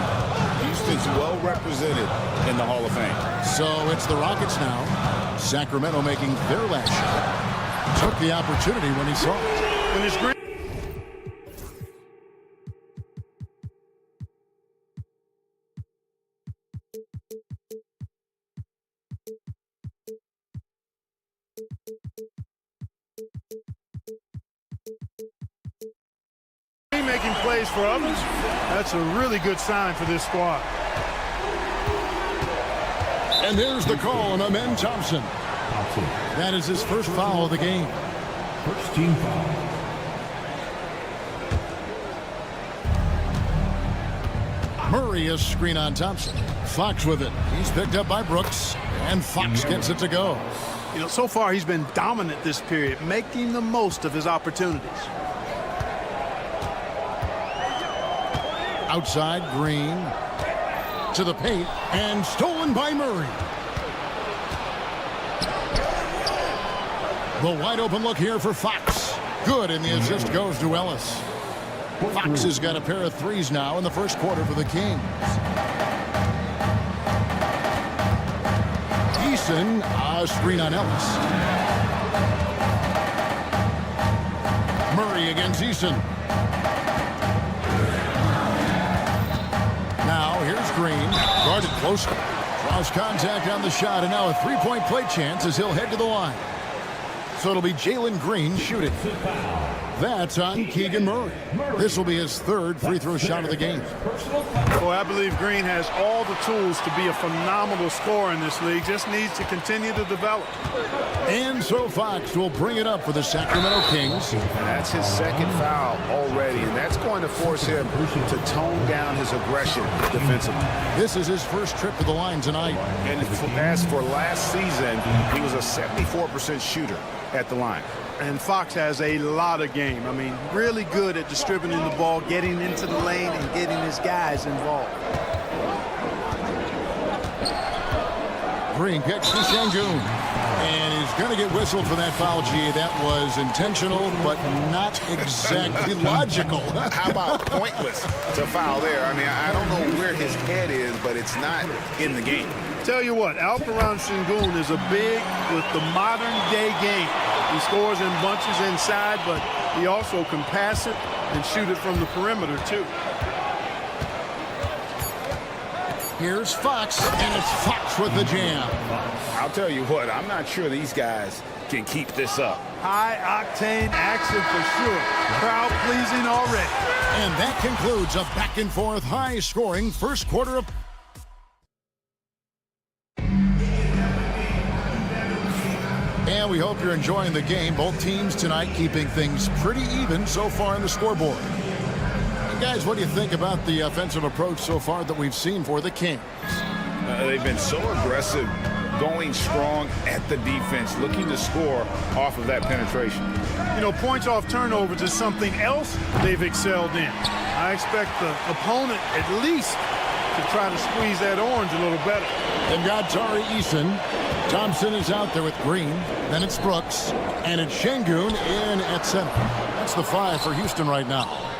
Houston's well represented in the Hall of Fame. So it's the Rockets now. Sacramento making their last shot. Took the opportunity when he saw it. When it's Green. Making plays for others, that's a really good sign for this squad. And there's the call on Amen Thompson. That is his first foul of the game. First team foul. Murray is screen on Thompson. Fox with it. He's picked up by Brooks, and Fox gets it to go. You know, so far he's been dominant this period, making the most of his opportunities. Outside, Green to the paint, and stolen by Murray. The wide open look here for Fox. Good, and the assist goes to Ellis. Fox has got a pair of threes now in the first quarter for the Kings. Eason, a screen on Ellis. Murray against Eason. Now here's Green, guarded closely. Draws contact on the shot, and now a three-point play chance as he'll head to the line. So it'll be Jalen Green shooting. That's on Keegan Murray. This will be his third free throw shot of the game. Boy, I believe Green has all the tools to be a phenomenal scorer in this league. Just needs to continue to develop. And so Fox will bring it up for the Sacramento Kings. And that's his second foul already, and that's going to force him to tone down his aggression defensively. This is his first trip to the line tonight. And as for last season, he was a 74% shooter at the line. And Fox has a lot of game. I mean, really good at distributing the ball, getting into the lane, and getting his guys involved. Green kicks to Şengün. And he's going to get whistled for that foul, G. That was intentional, but not exactly logical. How about pointless to foul there? I mean, I don't know where his head is, but it's not in the game. Tell you what, Alperen Şengün is a big with the modern-day game. He scores in bunches inside, but he also can pass it and shoot it from the perimeter, too. Here's Fox, and it's Fox with the jam. I'll tell you what, I'm not sure these guys can keep this up. High-octane action for sure. Crowd-pleasing already. And that concludes a back-and-forth, high-scoring first quarter of... And we hope you're enjoying the game. Both teams tonight keeping things pretty even so far in the scoreboard. And guys, what do you think about the offensive approach so far that we've seen for the Kings? They've been so aggressive, going strong at the defense, looking to score off of that penetration. You know, points off turnovers is something else they've excelled in. I expect the opponent at least to try to squeeze that orange a little better. They've got Tari Eason. Thompson is out there with Green. Then it's Brooks. And it's Şengün in at center. That's the 5 for Houston right now.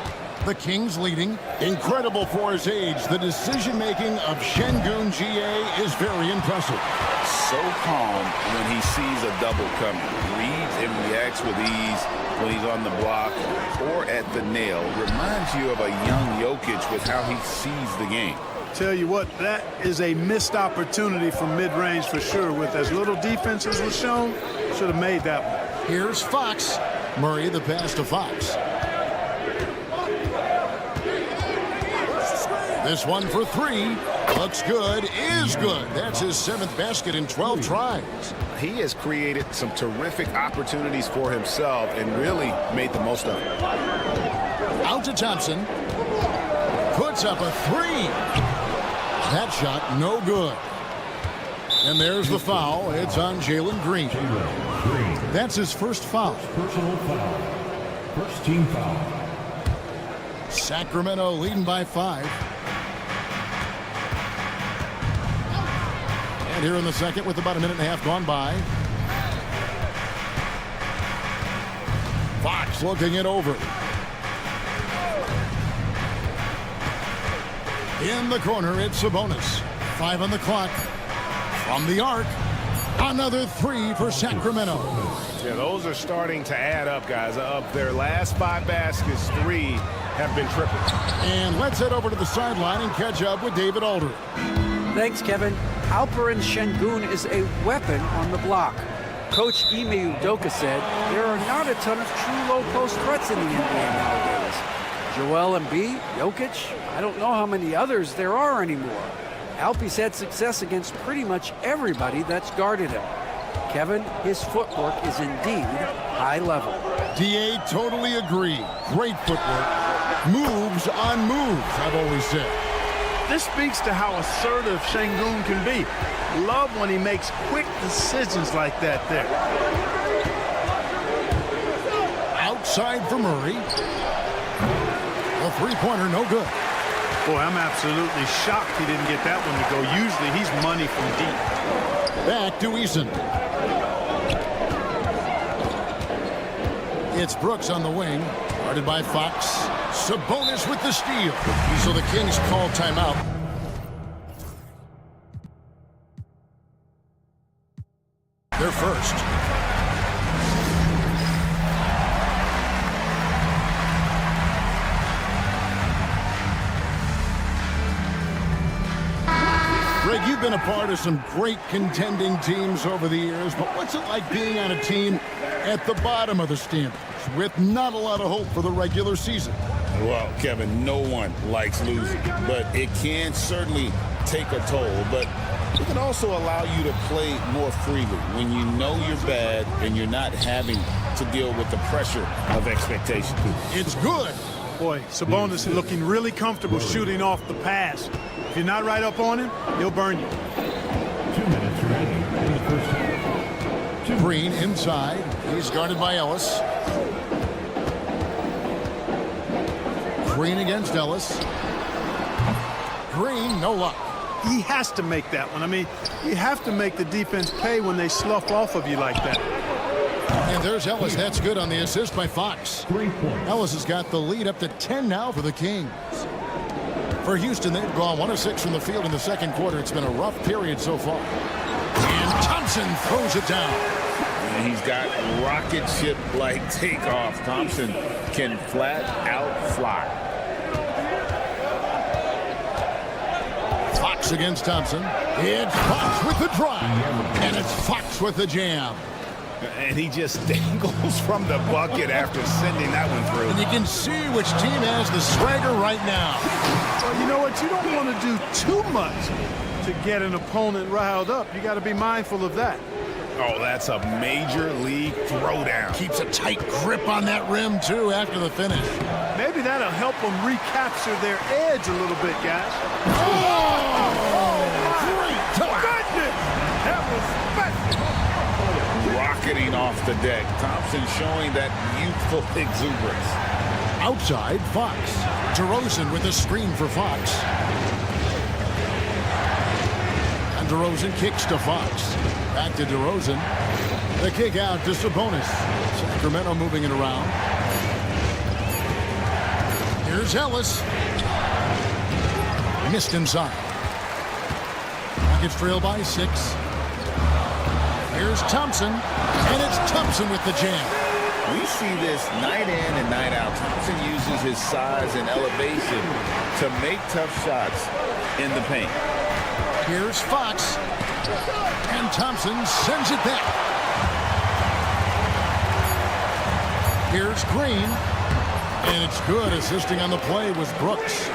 The Kings leading. Incredible for his age. The decision-making of Şengün GA is very impressive. So calm when he sees a double coming. Reads and reacts with ease when he's on the block or at the nail. Reminds you of a young Jokic with how he sees the game. Tell you what, that is a missed opportunity from mid-range for sure. With as little defense as was shown, should have made that one. Here's Fox. Murray the pass to Fox. This one for three. Looks good, is good. That's his 7th basket in 12 tries. He has created some terrific opportunities for himself and really made the most of it. Out to Thompson. Puts up a three. That shot, no good. And there's the foul. It's on Jalen Green. That's his first foul. Personal foul. First team foul. Sacramento leading by 5. And here in the second with about a minute and a half gone by. Fox looking it over. In the corner, it's Sabonis. 5 on the clock. From the arc, another 3 for Sacramento. Yeah, those are starting to add up, guys. Of their last 5 baskets, 3 have been triples. And let's head over to the sideline and catch up with David Alder. Thanks, Kevin. Alperen Şengün is a weapon on the block. Coach Ime Udoka said there are not a ton of true low-post threats in the NBA nowadays. Joel Embiid, Jokic, I don't know how many others there are anymore. Alpe's had success against pretty much everybody that's guarded him. Kevin, his footwork is indeed high level. DA, totally agree. Great footwork. Moves on moves, I've always said. This speaks to how assertive Şengün can be. Love when he makes quick decisions like that there. Outside for Murray. A three-pointer, no good. Boy, I'm absolutely shocked he didn't get that one to go. Usually he's money from deep. Back to Eason. It's Brooks on the wing. Guarded by Fox. Sabonis with the steal. So the Kings call timeout. They're first. Greg, you've been a part of some great contending teams over the years, but what's it like being on a team at the bottom of the standings with not a lot of hope for the regular season? Well, Kevin, no one likes losing, but it can certainly take a toll. But it can also allow you to play more freely when you know you're bad and you're not having to deal with the pressure of expectation. It's good. Boy, Sabonis looking really comfortable shooting off the pass. If you're not right up on him, he'll burn you. 2 minutes remaining in the first half. Green inside. He's guarded by Ellis. Green against Ellis. Green, no luck. He has to make that one. I mean, you have to make the defense pay when they slough off of you like that. And there's Ellis. That's good on the assist by Fox. Ellis has got the lead up to 10 now for the Kings. For Houston, they've gone 1 of 6 from the field in the second quarter. It's been a rough period so far. And Thompson throws it down. And he's got rocket ship-like takeoff. Thompson can flat out fly. Fox against Thompson. It's Fox with the drive. And it's Fox with the jam. And he just dangles from the bucket after sending that one through. And you can see which team has the swagger right now. Well, you know what? You don't want to do too much to get an opponent riled up. You got to be mindful of that. Oh, that's a major league throwdown. Keeps a tight grip on that rim, too, after the finish. Maybe that'll help them recapture their edge a little bit, guys. Great touch. Goodness! That was special. Rocketing off the deck. Thompson showing that youthful exuberance. Outside, Fox. DeRozan with a screen for Fox. And DeRozan kicks to Fox. Back to DeRozan. The kick out to Sabonis. Sacramento moving it around. Here's Ellis. Missed inside. Rockets trail by 6. Here's Thompson. And it's Thompson with the jam. We see this night in and night out. Thompson uses his size and elevation to make tough shots in the paint. Here's Fox. And Thompson sends it back. Here's Green. And it's good. Assisting on the play was Brooks.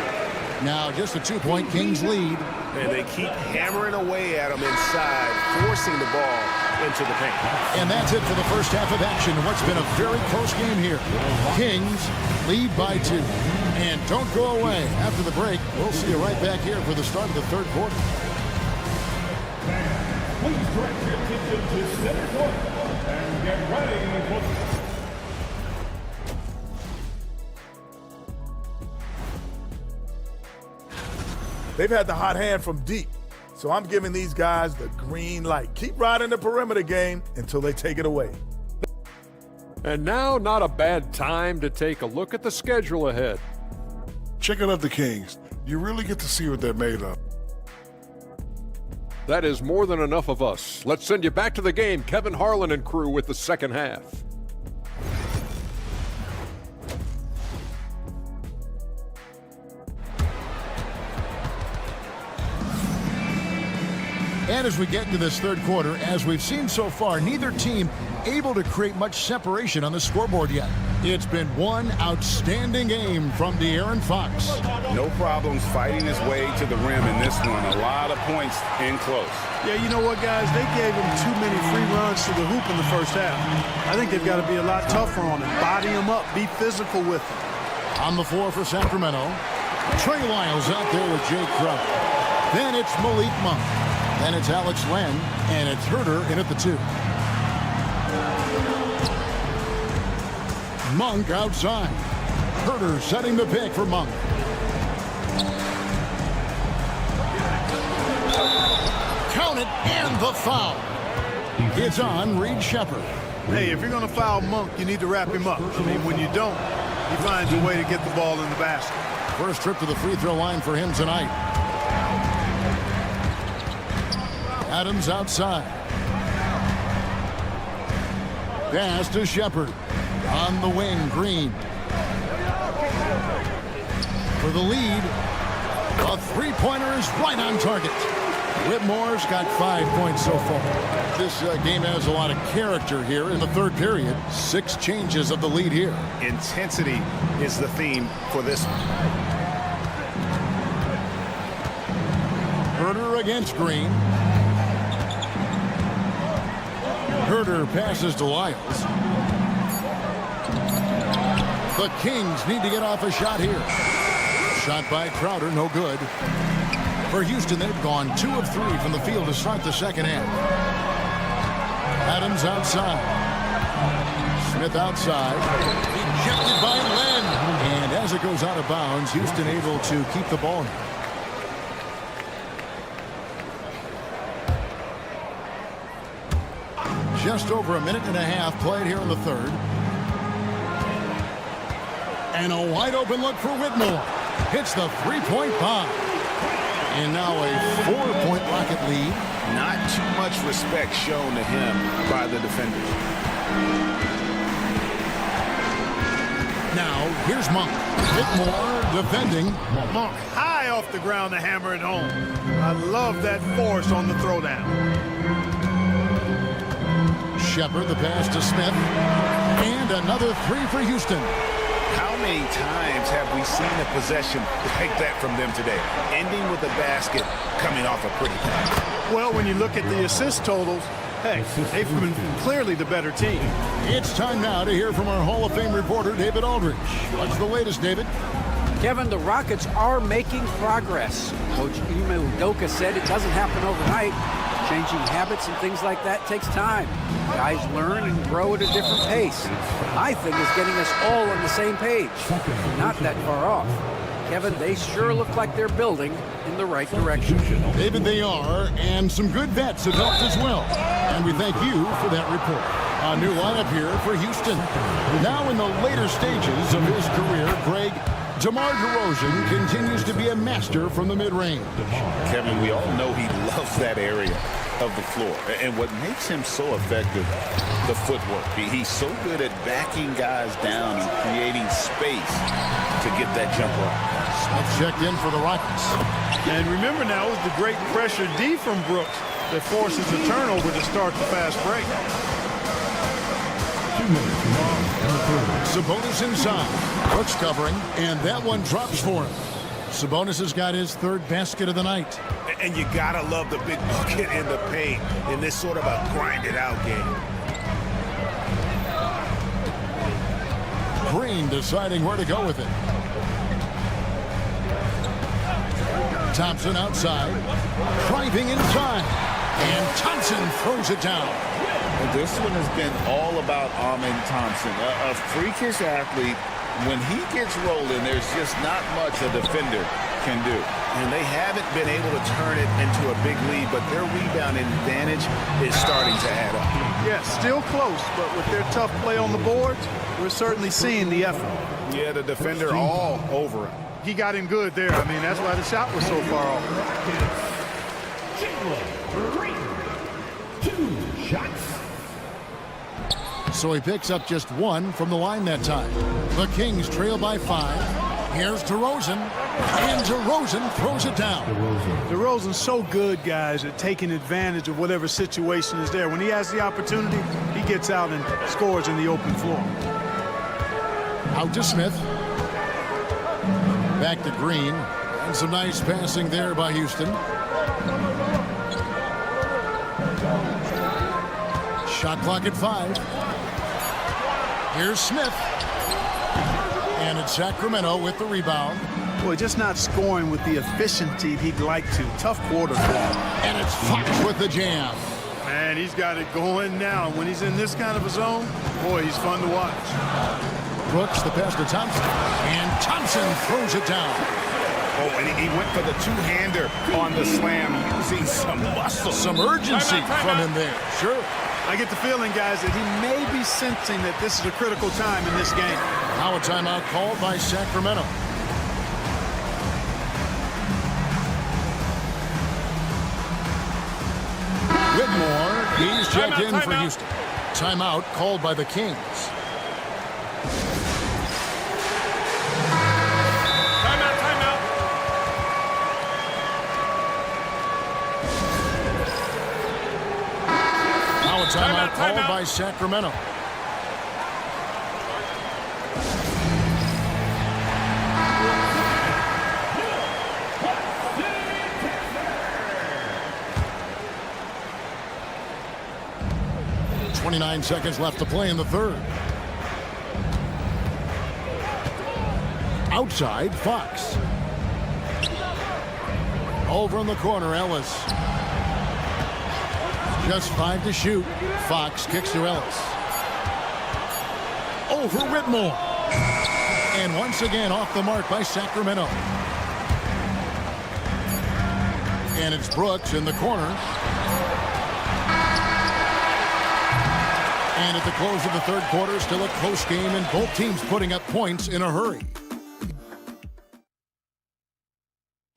Now just a 2-point Kings lead. And they keep hammering away at him inside, forcing the ball into the paint. And that's it for the first half of action in what's been a very close game here. Kings lead by 2. And don't go away. After the break, we'll see you right back here for the start of the third quarter. Please direct your attention to center court and get ready for... They've had the hot hand from deep, so I'm giving these guys the green light. Keep riding the perimeter game until they take it away. And now, not a bad time to take a look at the schedule ahead. Check out the Kings. You really get to see what they're made of. That is more than enough of us. Let's send you back to the game, Kevin Harlan and crew, with the second half. And as we get into this third quarter, as we've seen so far, neither team able to create much separation on the scoreboard yet. It's been one outstanding game from De'Aaron Fox. No problems fighting his way to the rim in this one. A lot of points in close. Yeah, you know what, guys? They gave him too many free runs to the hoop in the first half. I think they've got to be a lot tougher on him. Body him up. Be physical with him. On the floor for Sacramento, Trey Lyles out there with Jay Crowder. Then it's Malik Monk. Then it's Alex Len, and it's Herter in at the 2. Monk outside. Herter setting the pick for Monk. Count it, and the foul. It's on Reed Shepherd. Hey, if you're going to foul Monk, you need to wrap him up. I mean, when you don't, he finds a way to get the ball in the basket. First trip to the free throw line for him tonight. Adams outside. Pass to Shepherd. On the wing, Green. For the lead. A three-pointer is right on target. Whitmore's got 5 points so far. This game has a lot of character here in the third period. 6 changes of the lead here. Intensity is the theme for this one. Herter against Green. Herter passes to Lyles. The Kings need to get off a shot here. Shot by Crowder, no good. For Houston, they've gone 2 of 3 from the field to start the second half. Adams outside. Smith outside. Ejected by Len. And as it goes out of bounds, Houston able to keep the ball. Just over a minute and a half played here in the third. And a wide open look for Whitmore. Hits the three-point bomb. And now a 4-point Rocket lead. Not too much respect shown to him by the defenders. Now here's Monk. Whitmore defending. Monk high off the ground to hammer it home. I love that force on the throwdown. Shepherd, the pass to Smith. And another 3 for Houston. How many times have we seen a possession like that from them today? Ending with a basket, coming off a pretty pass. Well, when you look at the assist totals, hey, they've been clearly the better team. It's time now to hear from our Hall of Fame reporter, David Aldridge. What's the latest, David? Kevin, the Rockets are making progress. Coach Ime Udoka said it doesn't happen overnight. Changing habits and things like that takes time. Guys learn and grow at a different pace. My thing is getting us all on the same page. Not that far off. Kevin, they sure look like they're building in the right direction. David, they are, and some good vets have helped as well. And we thank you for that report. A new lineup here for Houston. Now in the later stages of his career, DeMar DeRozan continues to be a master from the mid-range. Kevin, we all know he loves that area of the floor. And what makes him so effective, the footwork. He's so good at backing guys down and creating space to get that jumper off. Smith checked in for the Rockets. And remember now, it was the great pressure D from Brooks that forces the turnover to start the fast break. 2 minutes remaining in the third. Sabonis inside. Brooks covering, and that one drops for him. Sabonis has got his third basket of the night. And you gotta love the big bucket in the paint in this sort of a grind-it-out game. Green deciding where to go with it. Thompson outside, driving inside, and Thompson throws it down. Well, this one has been all about Amen Thompson, a freakish athlete. When he gets rolling, there's just not much a defender can do. And they haven't been able to turn it into a big lead, but their rebounding advantage is starting to add up. Yeah, still close, but with their tough play on the boards, we're certainly seeing the effort. Yeah, the defender all over him. He got in good there. I mean, that's why the shot was so far off. 2 shots. So he picks up just 1 from the line that time. The Kings trail by 5. Here's DeRozan. And DeRozan throws it down. DeRozan's so good, guys, at taking advantage of whatever situation is there. When he has the opportunity, he gets out and scores in the open floor. Out to Smith. Back to Green. And some nice passing there by Houston. Shot clock at 5. Here's Smith. And it's Sacramento with the rebound. Boy, just not scoring with the efficiency he'd like to. Tough quarter for him. And it's Fox with the jam. Man, he's got it going now. When he's in this kind of a zone, boy, he's fun to watch. Brooks, the pass to Thompson. And Thompson throws it down. Oh, and he went for the two-hander on the slam, using some muscle. Some urgency from him there. Sure. I get the feeling, guys, that he may be sensing that this is a critical time in this game. Now a timeout called by Sacramento. Whitmore, he's checked in for Houston. Timeout called by the Kings. Timeout called by Sacramento. .29 seconds left to play in the third. Outside, Fox. Over in the corner, Ellis. Just 5 to shoot. Fox kicks to Ellis. Over Whitmore. And once again off the mark by Sacramento. And it's Brooks in the corner. And at the close of the third quarter, still a close game and both teams putting up points in a hurry.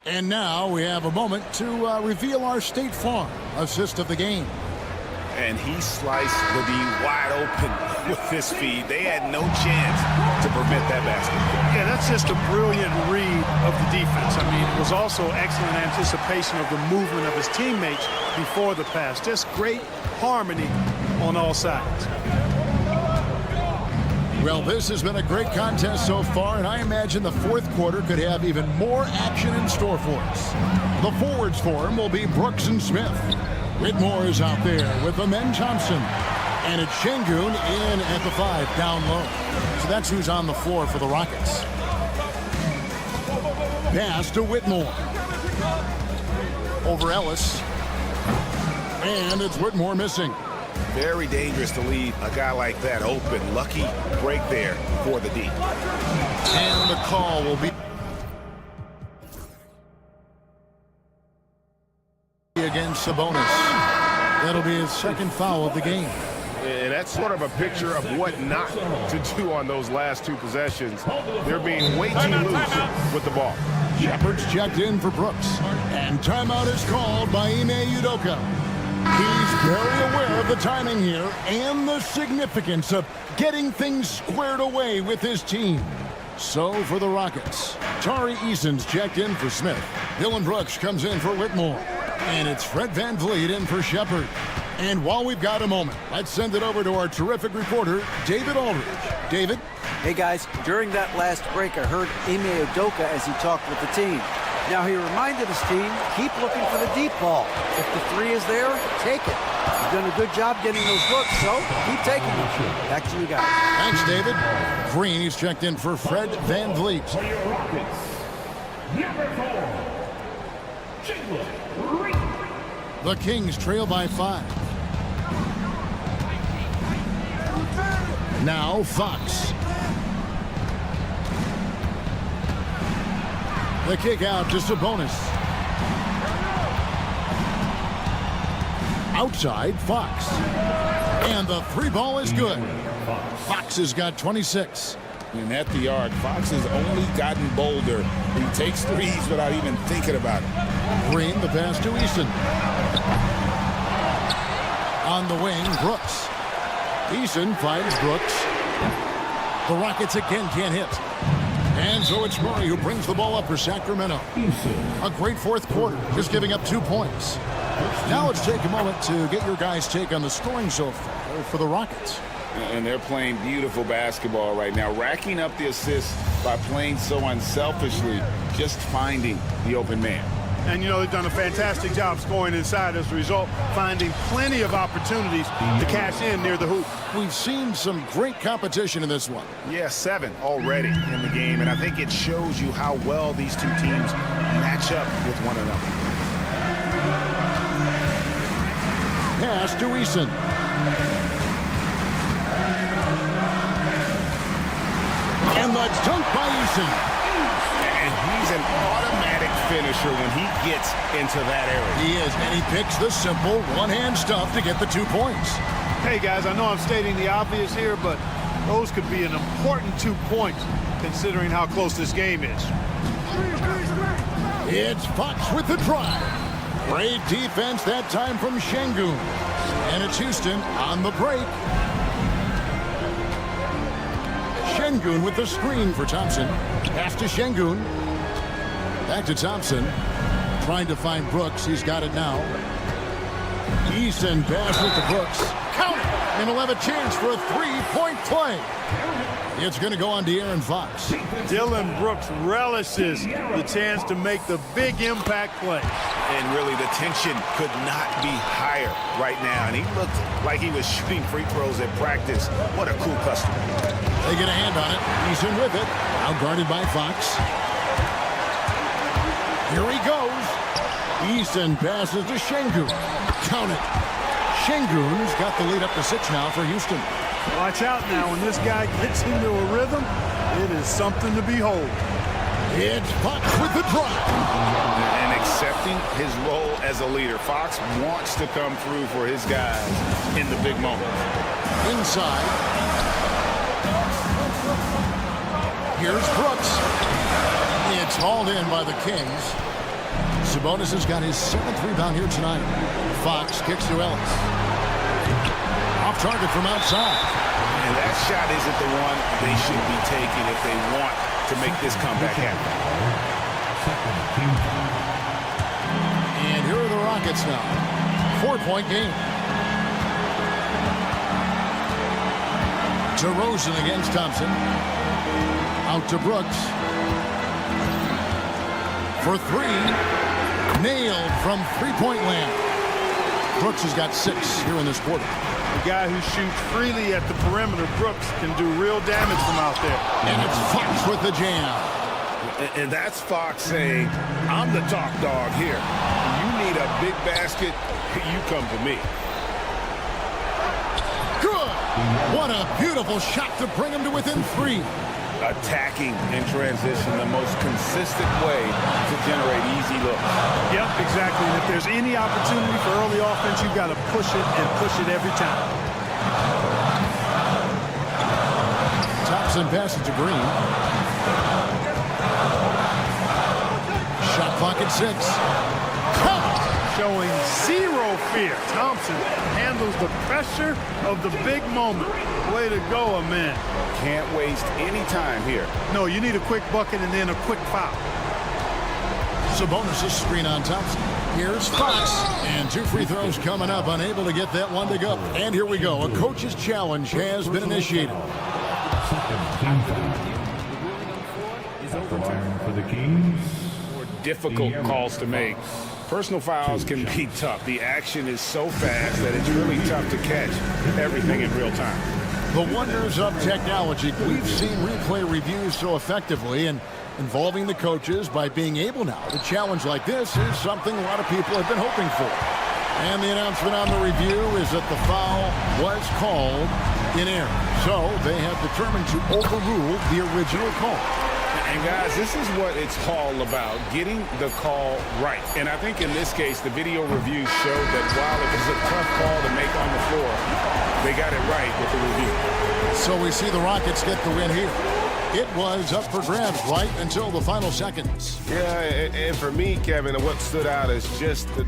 And now we have a moment to reveal our State Farm assist of the game. And he sliced the D wide open with his feed. They had no chance to prevent that basket. Yeah, that's just a brilliant read of the defense. I mean, it was also excellent anticipation of the movement of his teammates before the pass. Just great harmony on all sides. Well, this has been a great contest so far, and I imagine the fourth quarter could have even more action in store for us. The forwards for him will be Brooks and Smith. Whitmore is out there with Amen Thompson. And it's Şengün in at the 5, down low. So that's who's on the floor for the Rockets. Pass to Whitmore. Over Ellis. And it's Whitmore missing. Very dangerous to leave a guy like that open. Lucky break there for the D. And the call will be against Sabonis. That'll be his second foul of the game. And that's sort of a picture of what not to do on those last 2 possessions. They're being way too loose with the ball. Shepard's checked in for Brooks. And timeout is called by Ime Udoka. He's very aware of the timing here and the significance of getting things squared away with his team. So for the Rockets, Tari Eason's checked in for Smith. Dylan Brooks comes in for Whitmore. And it's Fred VanVleet in for Shepard. And while we've got a moment, let's send it over to our terrific reporter, David Aldridge. David? Hey guys, during that last break, I heard Ime Udoka as he talked with the team. Now he reminded his team, keep looking for the deep ball. If the three is there, take it. You've done a good job getting those looks, so keep taking them. Back to you guys. Thanks, David. Green, he's checked in for Fred Van Vliet. The Kings trail by 5. Now Fox. The kick out to Sabonis. Outside, Fox. And the three ball is good. Fox has got 26. And at the arc, Fox has only gotten bolder. He takes threes without even thinking about it. Green, the pass to Easton. On the wing, Brooks. Easton finds Brooks. The Rockets again can't hit. And so it's Murray who brings the ball up for Sacramento. A great fourth quarter, just giving up 2 points. Now let's take a moment to get your guys' take on the scoring so far for the Rockets. And they're playing beautiful basketball right now, racking up the assists by playing so unselfishly, just finding the open man. And, you know, they've done a fantastic job scoring inside as a result, finding plenty of opportunities to cash in near the hoop. We've seen some great competition in this one. Yeah, 7 already in the game, and I think it shows you how well these two teams match up with one another. Pass to Eason. And the dunk by Eason. And he's an automatic finisher when he gets into that area. He is, and he picks the simple one-hand stuff to get the 2 points. Hey, guys, I know I'm stating the obvious here, but those could be an important 2 points considering how close this game is. It's Fox with the drive. Great defense that time from Şengün. And it's Houston on the break. Şengün with the screen for Thompson. Pass to Şengün. Back to Thompson. Trying to find Brooks. He's got it now. Eason passes to Brooks. Count it! And he'll have a chance for a three-point play. It's going to go on to Aaron Fox. Dillon Brooks relishes the chance to make the big impact play. And really, the tension could not be higher right now. And he looked like he was shooting free throws at practice. What a cool customer. They get a hand on it. Eason with it. Now guarded by Fox. Here he goes. Eason passes to Şengün. Count it. Şengün's got the lead up to 6 now for Houston. Watch out now. When this guy gets into a rhythm, it is something to behold. It's Fox with the drive. And accepting his role as a leader. Fox wants to come through for his guys in the big moment. Inside. Here's Brooks. It's hauled in by the Kings. Sabonis has got his 7th rebound here tonight. Fox kicks to Ellis. Off target from outside. And that shot isn't the one they should be taking if they want to make this comeback happen. And here are the Rockets now. 4-point game. DeRozan against Thompson. Out to Brooks. For 3. Nailed from three-point land. Brooks has got 6 here in this quarter. The guy who shoots freely at the perimeter, Brooks, can do real damage from out there. And it's Fox with the jam. And that's Fox saying, I'm the top dog here. You need a big basket, you come to me. Good. What a beautiful shot to bring him to within 3. Attacking in transition, the most consistent way to generate easy looks. Yep, exactly. And if there's any opportunity for early offense, you've got to push it and push it every time. Thompson passes to Green. Shot clock at 6. Showing 0 fear. Thompson handles the pressure of the big moment. Way to go, man. Can't waste any time here. No, you need a quick bucket and then a quick foul. Sabonis' screen on Thompson. Here's Fox. And 2 free throws coming up. Unable to get that one to go. And here we go. A coach's challenge has been initiated. For the Kings. More difficult calls to make. Personal fouls can be tough. The action is so fast that it's really tough to catch everything in real time. The wonders of technology. We've seen replay reviews so effectively, and involving the coaches by being able now to challenge like this is something a lot of people have been hoping for. And the announcement on the review is that the foul was called in error. So they have determined to overrule the original call. And guys, this is what it's all about, getting the call right. And I think in this case, the video review showed that while it was a tough call to make on the floor, they got it right with the review. So we see the Rockets get the win here. It was up for grabs right until the final seconds. Yeah, and for me, Kevin, what stood out is just the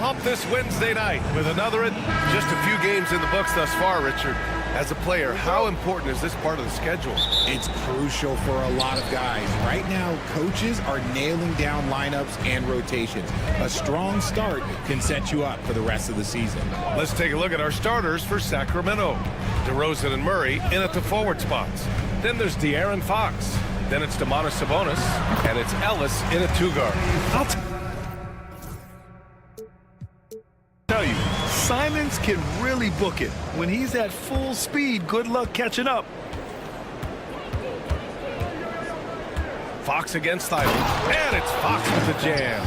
hump this Wednesday night with another, just a few games in the books thus far, Richard. As a player, how important is this part of the schedule? It's crucial for a lot of guys. Right now, coaches are nailing down lineups and rotations. A strong start can set you up for the rest of the season. Let's take a look at our starters for Sacramento. DeRozan and Murray in at the forward spots. Then there's De'Aaron Fox. Then it's Domantas Sabonis. And it's Ellis in at two guard. I'll tell you, Simons can really book it. When he's at full speed, good luck catching up. Fox against Thibault. And it's Fox with the jam.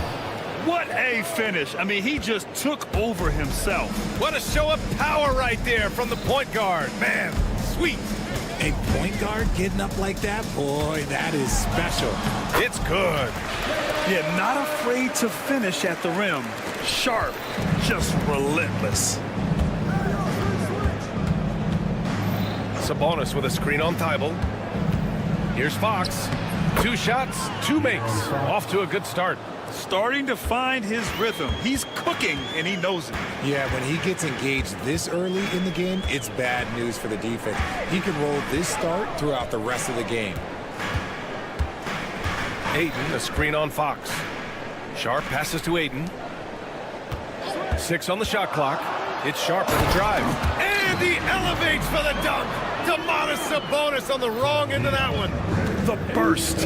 What a finish. I mean, he just took over himself. What a show of power right there from the point guard. Man, sweet. A point guard getting up like that, boy, that is special. It's good. Yeah, not afraid to finish at the rim. Sharp, just relentless. Sabonis with a screen on Thibault. Here's Fox. 2 shots, 2 makes. Off to a good start. Starting to find his rhythm. He's cooking, and he knows it. Yeah, when he gets engaged this early in the game, it's bad news for the defense. He can roll this start throughout the rest of the game. Ayton, a screen on Fox. Sharp passes to Ayton. 6 on the shot clock. It's Sharp for the drive. And he elevates for the dunk. Domantas Sabonis on the wrong end of that one. The burst.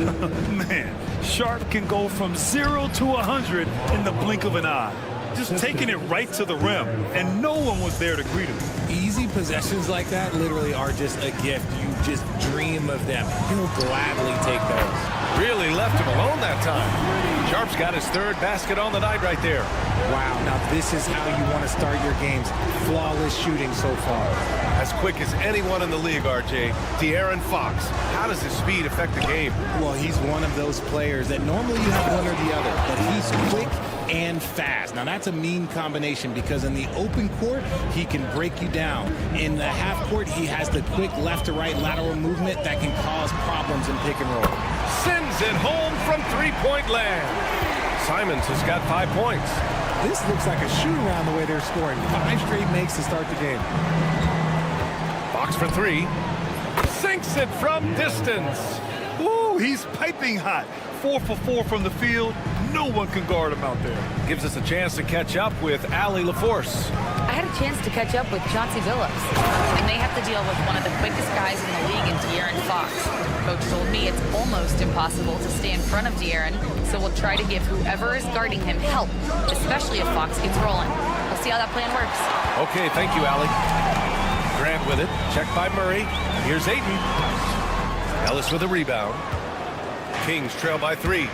Man, Sharp can go from 0 to 100 in the blink of an eye. Just taking it right to the rim, and no one was there to greet him. Easy possessions like that literally are just a gift. You just dream of them. He'll gladly take those. Really left him alone that time. Sharp's got his 3rd basket on the night right there. Wow, now this is how you want to start your games. Flawless shooting so far. As quick as anyone in the league, RJ. De'Aaron Fox. How does his speed affect the game? Well, he's one of those players that normally you have one or the other, but he's quick and fast. Now that's a mean combination because in the open court, he can break you down. In the half court, he has the quick left to right lateral movement that can cause problems in pick and roll. Sends it home from 3-point land. Simons has got 5 points. This looks like a shoot-around the way they're scoring. 5 straight makes to start the game. Fox for 3. Sinks it from distance. Ooh, he's piping hot. 4 for 4 from the field. No one can guard him out there. Gives us a chance to catch up with Allie LaForce. I had a chance to catch up with Chauncey Billups, and they have to deal with one of the quickest guys in the league in De'Aaron Fox. Coach told me it's almost impossible to stay in front of De'Aaron, so we'll try to give whoever is guarding him help, especially if Fox gets rolling. We'll see how that plan works. Okay, thank you, Allie. Grant with it. Checked by Murray. Here's Ayton. Ellis with a rebound. Kings trail by 3.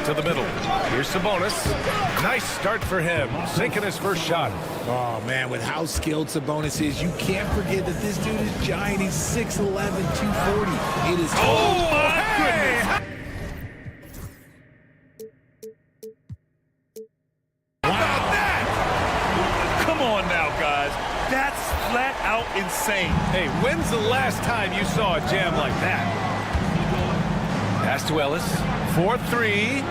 To the middle. Here's Sabonis. Nice start for him. Sinking his first shot. Oh, man, with how skilled Sabonis is, you can't forget that this dude is giant. He's 6'11", 240. It is... Oh, my goodness! Wow. That? Come on now, guys. That's flat out insane. Hey, when's the last time you saw a jam like that? Pass to Ellis. 4-3.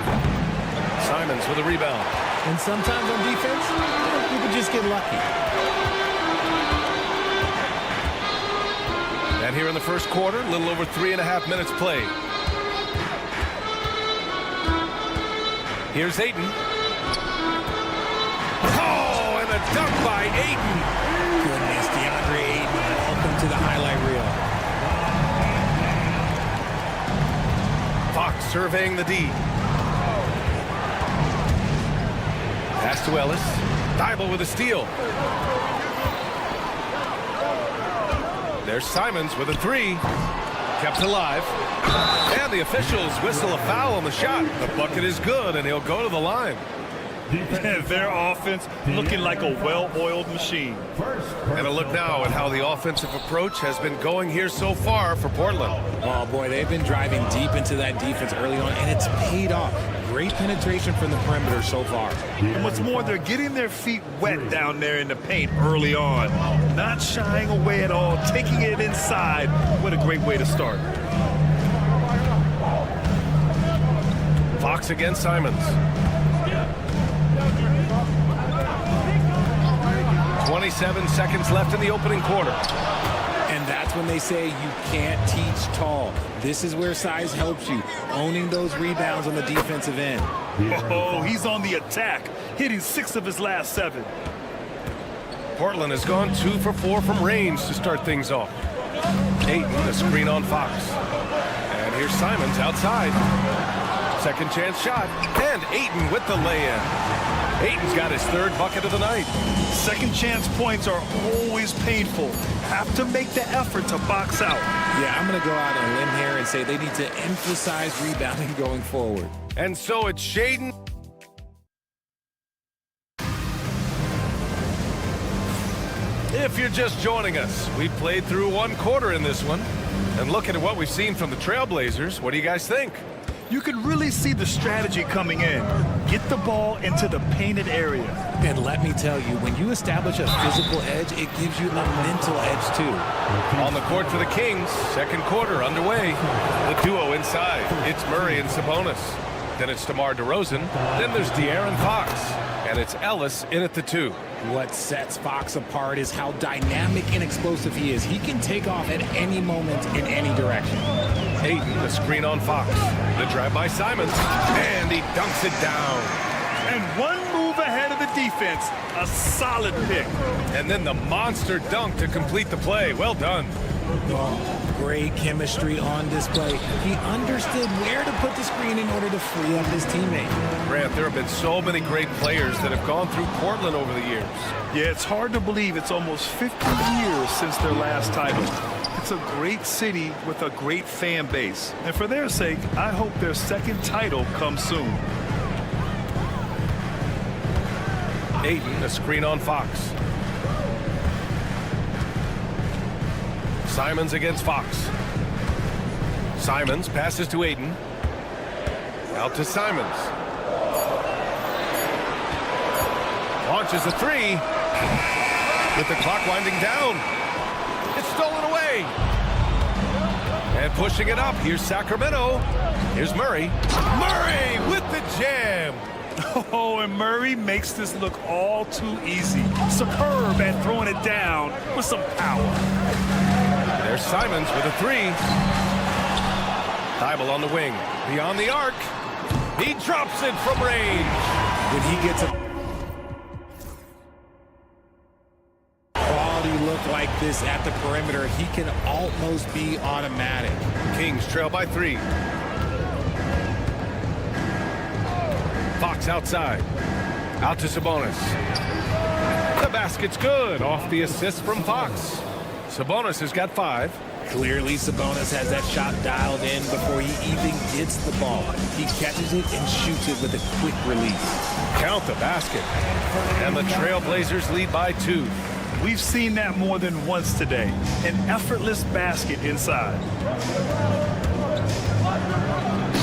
Simons with a rebound. And sometimes on defense, you can just get lucky. And here in the first quarter, a little over 3.5 minutes played. Here's Ayton. Oh, and a dunk by Ayton. Goodness, DeAndre Ayton, welcome to the highlight reel. Fox surveying the D. Pass to Ellis. Thibault with a steal. There's Simons with a 3. Kept alive. And the officials whistle a foul on the shot. The bucket is good, and he'll go to the line. Their offense looking like a well-oiled machine. And a look now at how the offensive approach has been going here so far for Portland. Oh, boy, they've been driving deep into that defense early on, and it's paid off. Great penetration from the perimeter so far. And what's more, they're getting their feet wet down there in the paint early on. Not shying away at all, taking it inside. What a great way to start. Fox against Simons. 27 seconds left in the opening quarter. And that's when they say you can't teach tall. This is where size helps you, owning those rebounds on the defensive end. Oh, he's on the attack, hitting 6 of his last 7. Portland has gone 2 for 4 from range to start things off. Ayton, the screen on Fox. And here's Simons outside. Second chance shot. And Ayton with the lay-in. Ayton's got his 3rd bucket of the night. Second chance points are always painful. Have to make the effort to box out. Yeah, I'm going to go out on a limb here and say they need to emphasize rebounding going forward. And so it's Shaden. If you're just joining us, we played through 1 quarter in this one. And looking at what we've seen from the Trailblazers, what do you guys think? You can really see the strategy coming in. Get the ball into the painted area. And let me tell you, when you establish a physical edge, it gives you a mental edge too. On the court for the Kings, second quarter underway. The duo inside. It's Murray and Sabonis. Then it's DeMar DeRozan. Then there's De'Aaron Fox. And it's Ellis in at the 2. What sets Fox apart is how dynamic and explosive he is. He can take off at any moment in any direction. Ayton, the screen on Fox. The drive by Simons. And he dunks it down. And 1 move ahead of the defense. A solid pick. And then the monster dunk to complete the play. Well done. Oh, great chemistry on display. He understood where to put the screen in order to free up his teammate. Grant, there have been so many great players that have gone through Portland over the years. Yeah, it's hard to believe it's almost 50 years since their last title. It's a great city with a great fan base. And for their sake, I hope their second title comes soon. Ayton, a screen on Fox. Simons against Fox. Simons passes to Ayton. Out to Simons. Launches a 3. With the clock winding down. It's stolen away. And pushing it up. Here's Sacramento. Here's Murray. Murray with the jam. Oh, and Murray makes this look all too easy. Superb at throwing it down with some power. There's Simons with a 3. Thibault on the wing. Beyond the arc. He drops it from range. When he gets a quality look like this at the perimeter, he can almost be automatic. Kings trail by 3. Fox outside. Out to Sabonis. The basket's good. Off the assist from Fox. Sabonis has got 5. Clearly, Sabonis has that shot dialed in before he even gets the ball. He catches it and shoots it with a quick release. Count the basket. And the Trailblazers lead by 2. We've seen that more than once today. An effortless basket inside.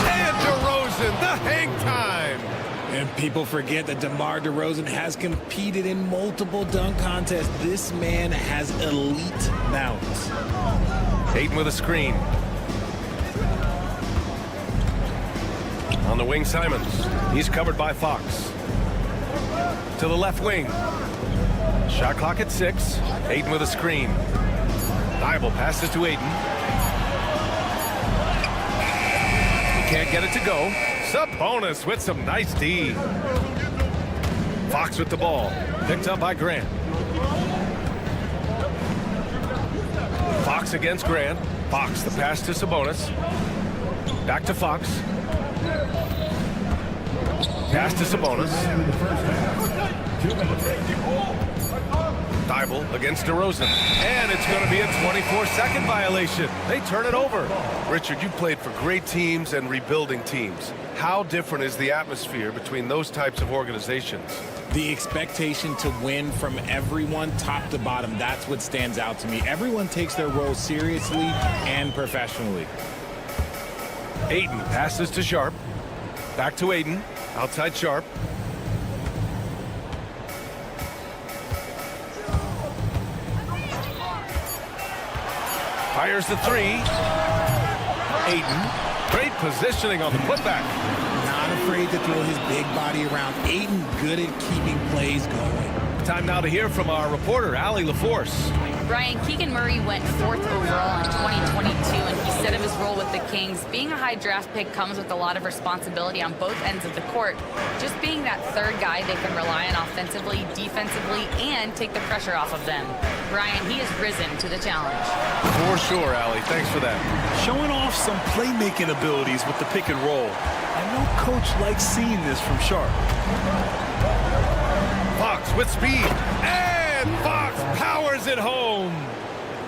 And DeRozan, the hang time. And people forget that DeMar DeRozan has competed in multiple dunk contests. This man has elite bounce. Ayton with a screen. On the wing, Simons. He's covered by Fox. To the left wing. Shot clock at 6. Ayton with a screen. Thibault passes to Ayton. He can't get it to go. Sabonis with some nice D. Fox with the ball. Picked up by Grant. Fox against Grant. Fox, the pass to Sabonis. Back to Fox. Pass to Sabonis. Thibault against DeRozan. And it's going to be a 24-second violation. They turn it over. Richard, you played for great teams and rebuilding teams. How different is the atmosphere between those types of organizations? The expectation to win from everyone, top to bottom, that's what stands out to me. Everyone takes their role seriously and professionally. Ayton passes to Sharp. Back to Ayton. Outside Sharp. Fires the 3. Ayton. Great positioning on the putback. Not afraid to throw his big body around. Ayton good at keeping plays going. Time now to hear from our reporter, Allie LaForce. Brian, Keegan Murray went 4th overall in 2022, and he said of his role with the Kings, being a high draft pick comes with a lot of responsibility on both ends of the court. Just being that third guy they can rely on offensively, defensively, and take the pressure off of them. Brian, he has risen to the challenge. For sure, Allie. Thanks for that. Showing off some playmaking abilities with the pick and roll. I know Coach likes seeing this from Sharp. Fox with speed, and Fox powers it home.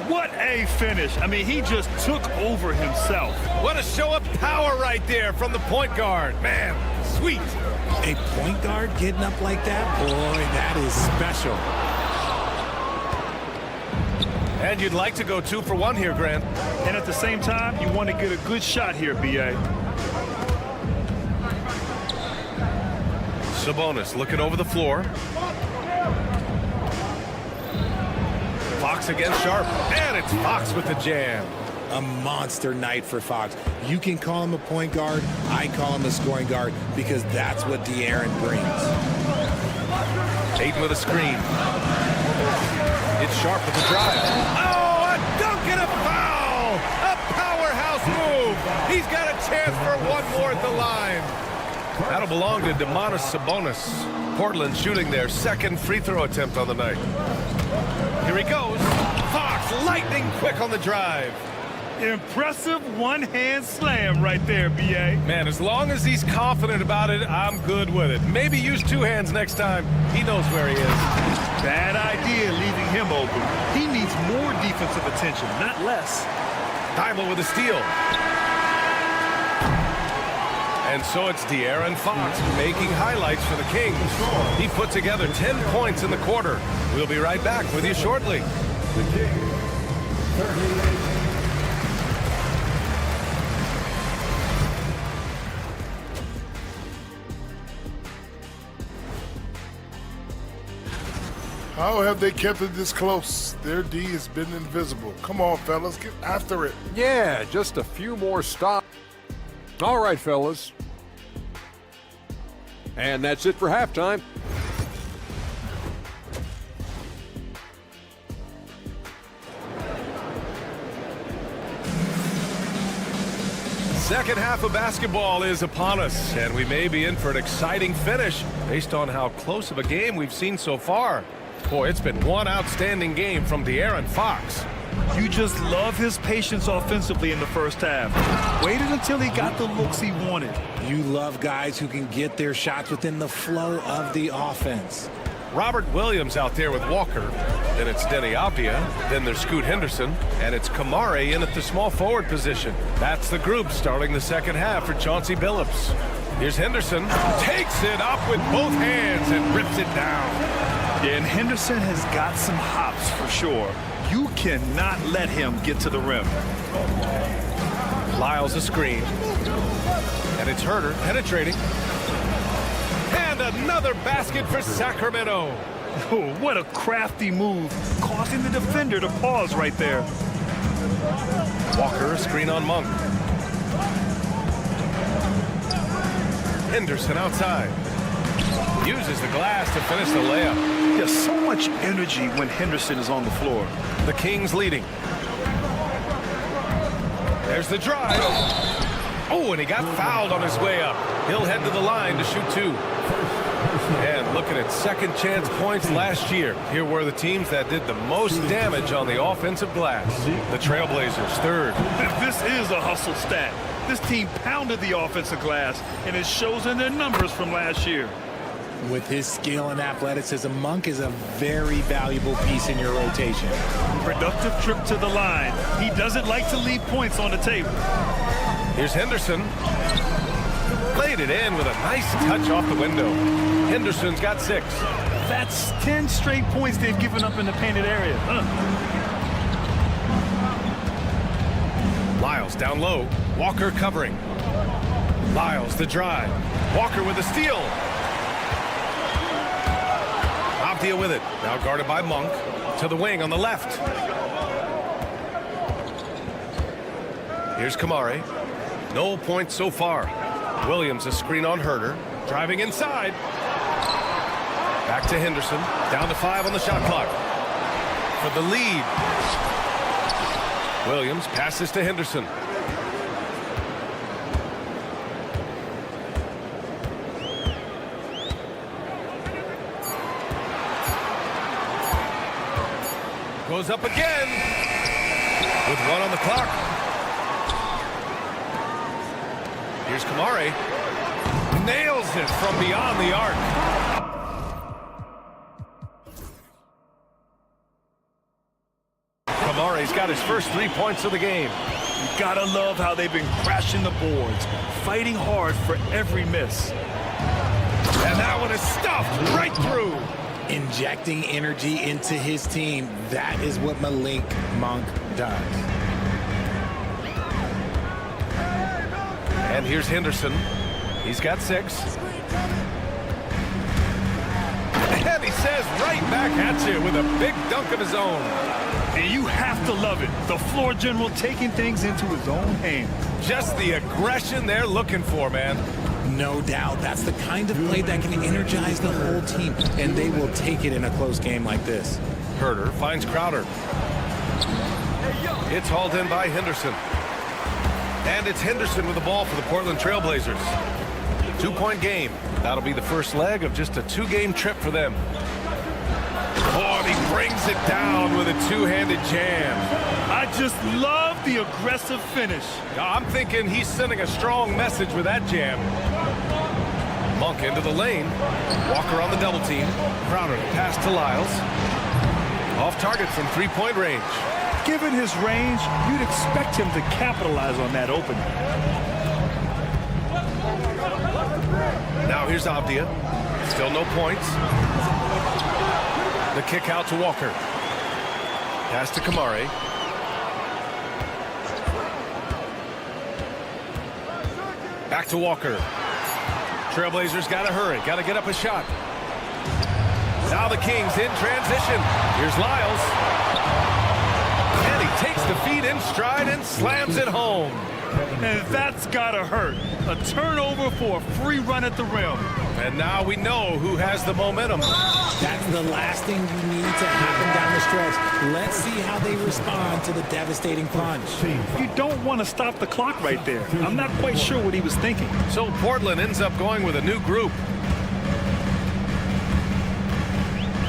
What a finish. I mean, he just took over himself. What a show of power right there from the point guard. Man, sweet. A point guard getting up like that? Boy, that is special. And you'd like to go 2 for 1 here, Grant. And at the same time, you want to get a good shot here, B.A. Sabonis looking over the floor. Fox against Sharp, and it's Fox with the jam. A monster night for Fox. You can call him a point guard. I call him a scoring guard because that's what De'Aaron brings. Ayton with a screen. It's Sharp with the drive. Oh, a dunk and a foul! A powerhouse move. He's got a chance for one more at the line. That'll belong to Domantas Sabonis. Portland shooting their 2nd free throw attempt on the night. Here he goes. Fox lightning quick on the drive. Impressive one-hand slam right there, B.A. Man, as long as he's confident about it, I'm good with it. Maybe use 2 hands next time. He knows where he is. Bad idea leaving him open. He needs more defensive attention, not less. Thybulle with a steal. And so it's De'Aaron Fox making highlights for the Kings. He put together 10 points in the quarter. We'll be right back with you shortly. How have they kept it this close? Their D has been invisible. Come on, fellas, get after it. Yeah, just a few more stops. All right, fellas. And that's it for halftime. Second half of basketball is upon us, and we may be in for an exciting finish based on how close of a game we've seen so far. Boy, it's been one outstanding game from De'Aaron Fox. You just love his patience offensively in the first half. Waited until he got the looks he wanted. You love guys who can get their shots within the flow of the offense. Robert Williams out there with Walker. Then it's Denny Avdia. Then there's Scoot Henderson. And it's Kamare in at the small forward position. That's the group starting the second half for Chauncey Billups. Here's Henderson. Takes it up with both hands and rips it down. Yeah, and Henderson has got some hops for sure. You cannot let him get to the rim. Lyles a screen. And it's Herter penetrating. And another basket for Sacramento. Oh, what a crafty move, causing the defender to pause right there. Walker a screen on Monk. Henderson outside. Uses the glass to finish the layup. There's so much energy when Henderson is on the floor. The Kings leading. There's the drive. Oh, and he got fouled on his way up. He'll head to the line to shoot 2. And looking at second chance points last year, here were the teams that did the most damage on the offensive glass. The Trailblazers third. This is a hustle stat. This team pounded the offensive glass, and it shows in their numbers from last year. With his skill and athleticism, Monk is a very valuable piece in your rotation. Productive trip to the line. He doesn't like to leave points on the table. Here's Henderson. Played it in with a nice touch off the window. Henderson's got 6. That's 10 straight points they've given up in the painted area. Lyles down low. Walker covering. Lyles the drive. Walker with a steal. Avdia with it. Now guarded by Monk. To the wing on the left. Here's Kamare. No points so far. Williams a screen on Herter. Driving inside. Back to Henderson. Down to 5 on the shot clock. For the lead. Williams passes to Henderson. Goes up again. With 1 on the clock. Here's Kamari. Nails it from beyond the arc. Kamari's got his first 3 points of the game. You gotta love how they've been crashing the boards, fighting hard for every miss. And that one is stuffed right through. Injecting energy into his team. That is what Malik Monk does. And here's Henderson. He's got 6. And he says right back at you with a big dunk of his own. And you have to love it. The floor general taking things into his own hands. Just the aggression they're looking for, man. No doubt. That's the kind of play that can energize the whole team, and they will take it in a close game like this. Herter finds Crowder. It's hauled in by Henderson. And it's Henderson with the ball for the Portland Trailblazers. 2-point game. That'll be the first leg of just a 2-game trip for them. Oh, and he brings it down with a 2-handed jam. I just love the aggressive finish. I'm thinking he's sending a strong message with that jam. Monk into the lane. Walker on the double team. Crowder pass to Lyles. Off target from 3-point range. Given his range, you'd expect him to capitalize on that opening. Now here's Abdia. Still no points. The kick out to Walker. Pass to Kamari. Back to Walker. Trailblazers got to hurry. Got to get up a shot. Now the Kings in transition. Here's Lyles. And he takes the feed in stride and slams it home. And that's got to hurt. A turnover for a free run at the rim. And now we know who has the momentum. That's the last thing you need to happen down the stretch. Let's see how they respond to the devastating plunge. You don't want to stop the clock right there. I'm not quite sure what he was thinking. So Portland ends up going with a new group.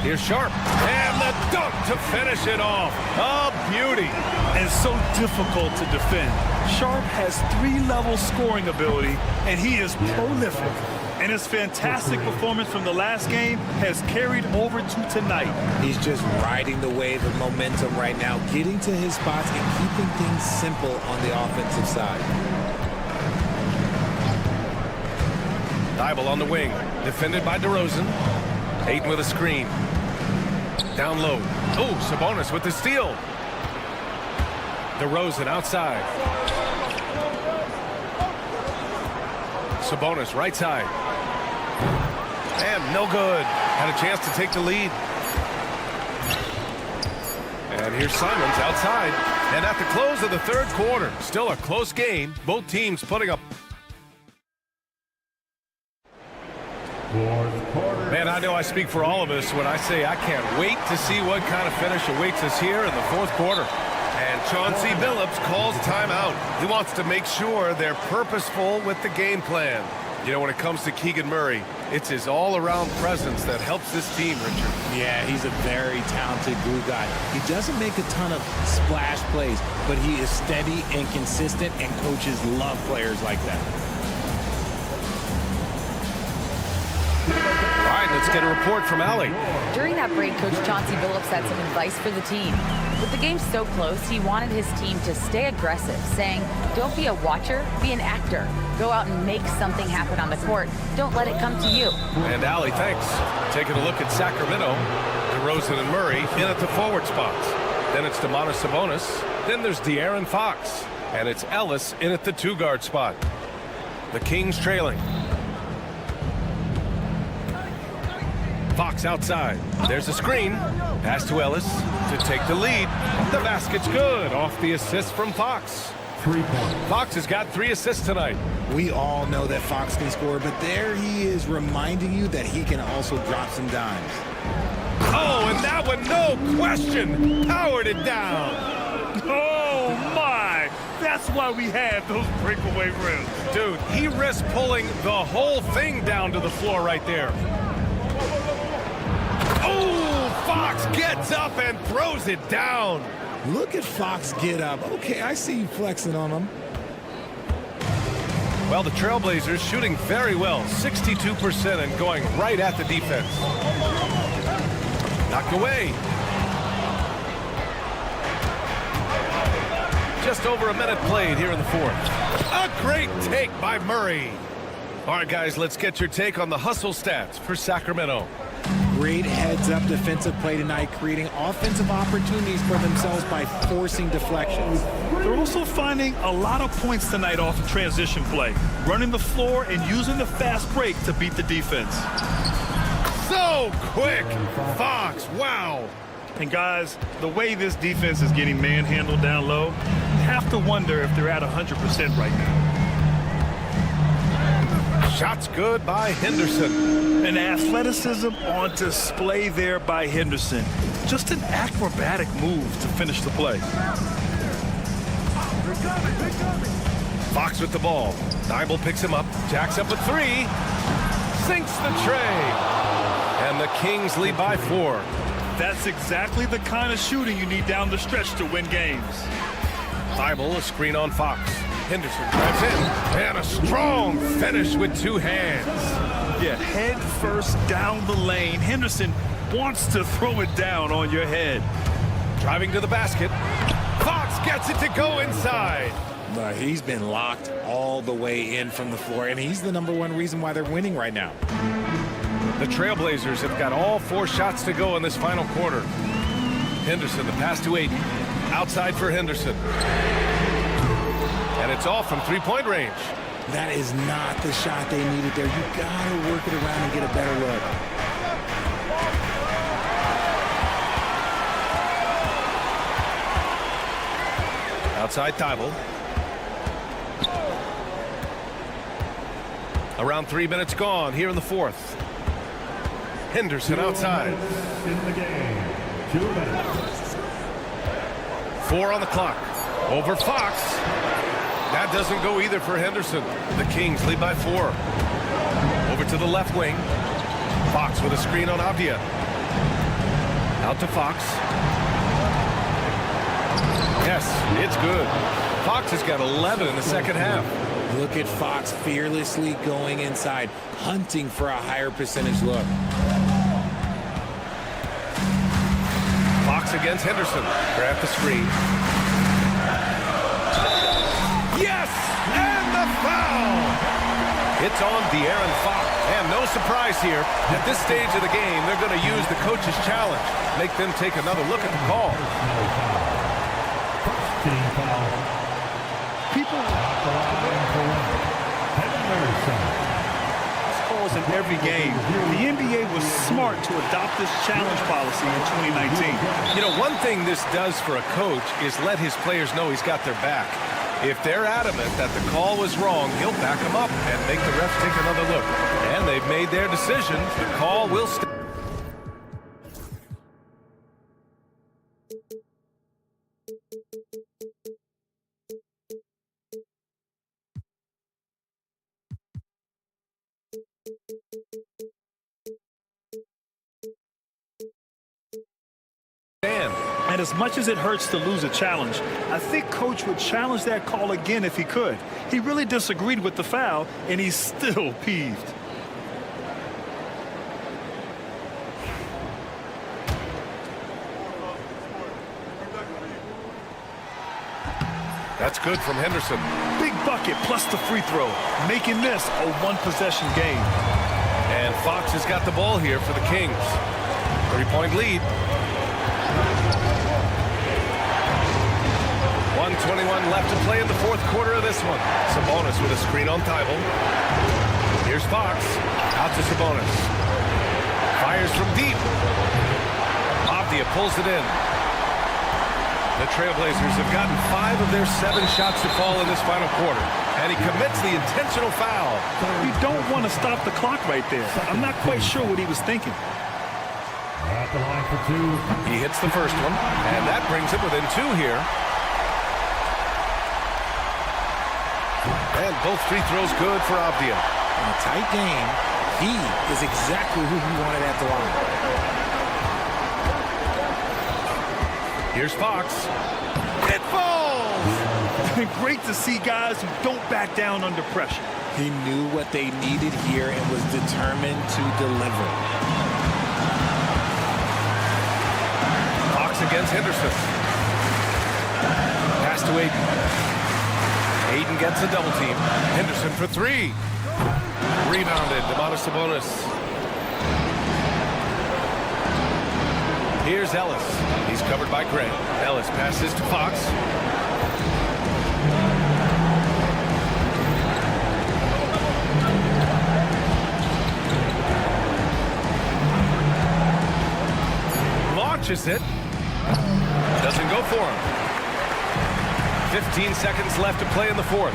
Here's Sharp. And the dunk to finish it off. A beauty. And so difficult to defend. Sharp has 3-level scoring ability, and he is prolific. And his fantastic performance from the last game has carried over to tonight. He's just riding the wave of momentum right now, getting to his spots and keeping things simple on the offensive side. Thibault on the wing. Defended by DeRozan. Ayton with a screen. Down low. Oh, Sabonis with the steal. DeRozan outside. Sabonis right side. And no good. Had a chance to take the lead. And here's Simons outside. And at the close of the third quarter, still a close game. Both teams putting up. Man, I know I speak for all of us when I say I can't wait to see what kind of finish awaits us here in the fourth quarter. And Chauncey Billups calls timeout. He wants to make sure they're purposeful with the game plan. You know, when it comes to Keegan Murray, it's his all-around presence that helps this team, Richard. Yeah, he's a very talented glue guy. He doesn't make a ton of splash plays, but he is steady and consistent, and coaches love players like that. All right, let's get a report from Allie. During that break, Coach Chauncey Billups had some advice for the team. With the game so close, he wanted his team to stay aggressive, saying, don't be a watcher, be an actor. Go out and make something happen on the court. Don't let it come to you. And Allie, thanks. Taking a look at Sacramento, DeRozan and Murray in at the forward spots. Then it's Domantas Sabonis. Then there's De'Aaron Fox. And it's Ellis in at the 2-guard spot. The Kings trailing. Fox outside. There's a screen. Pass to Ellis to take the lead. The basket's good off the assist from Fox. 3 points. Fox has got 3 assists tonight. We all know that Fox can score, but there he is reminding you that he can also drop some dimes. Oh, and that one, no question, powered it down. Oh, my. That's why we have those breakaway rims. Dude, he risked pulling the whole thing down to the floor right there. Oh, Fox gets up and throws it down. Look at Fox get up. Okay, I see you flexing on him. Well, the Trailblazers shooting very well, 62% and going right at the defense. Knocked away. Just over a minute played here in the fourth. A great take by Murray. All right, guys, let's get your take on the hustle stats for Sacramento. Great heads-up defensive play tonight, creating offensive opportunities for themselves by forcing deflections. They're also finding a lot of points tonight off of transition play, running the floor and using the fast break to beat the defense. So quick. Fox, wow. And guys, the way this defense is getting manhandled down low, you have to wonder if they're at 100% right now. Shots good by Henderson. And athleticism on display there by Henderson. Just an acrobatic move to finish the play. Fox with the ball. Dybel picks him up. Jacks up with 3. Sinks the tray. And the Kings lead by 4. That's exactly the kind of shooting you need down the stretch to win games. Dybel, a screen on Fox. Henderson drives in, and a strong finish with 2 hands. Yeah, head first down the lane. Henderson wants to throw it down on your head. Driving to the basket. Fox gets it to go inside. He's been locked all the way in from the floor, and he's the #1 reason why they're winning right now. The Trailblazers have got all 4 shots to go in this final quarter. Henderson, the pass to Ayton. Outside for Henderson. And it's off from 3-point range. That is not the shot they needed there. You gotta work it around and get a better look. Outside Dybel. Around 3 minutes gone here in the fourth. Henderson outside. In the game. 2 minutes. 4 on the clock. Over Fox. That doesn't go either for Henderson. The Kings lead by 4. Over to the left wing. Fox with a screen on Avdia. Out to Fox. Yes, it's good. Fox has got 11 in the second half. Look at Fox fearlessly going inside, hunting for a higher percentage look. Fox against Henderson. Grab the screen. Yes! And the foul! It's on De'Aaron Fox. And no surprise here. At this stage of the game, they're going to use the coach's challenge. Make them take another look at the call. Team foul. People calls in every game. The NBA was smart to adopt this challenge policy in 2019. You know, one thing this does for a coach is let his players know he's got their back. If they're adamant that the call was wrong, he'll back them up and make the ref take another look. And they've made their decision. The call will stay. And as much as it hurts to lose a challenge, I think Coach would challenge that call again if he could. He really disagreed with the foul, and he's still peeved. That's good from Henderson. Big bucket plus the free throw, making this a one-possession game. And Fox has got the ball here for the Kings. 3-point lead. 1:21 left to play in the fourth quarter of this one. Sabonis with a screen on Dybel. Here's Fox. Out to Sabonis. Fires from deep. Avdia pulls it in. The Trailblazers have gotten 5 of their 7 shots to fall in this final quarter, and he commits the intentional foul. You don't want to stop the clock right there. I'm not quite sure what he was thinking. At the line for 2. He hits the first one, and that brings him within 2 here. And both free throws good for Avdia. In a tight game, he is exactly who he wanted at the line. Here's Fox. It falls! Great to see guys who don't back down under pressure. He knew what they needed here and was determined to deliver. Fox against Henderson. Pass to Aiden. Aiden gets a double team. Henderson for 3. Rebounded. Domantas Sabonis. Here's Ellis. He's covered by Grant. Ellis passes to Fox. Launches it. Doesn't go for him. 15 seconds left to play in the 4th.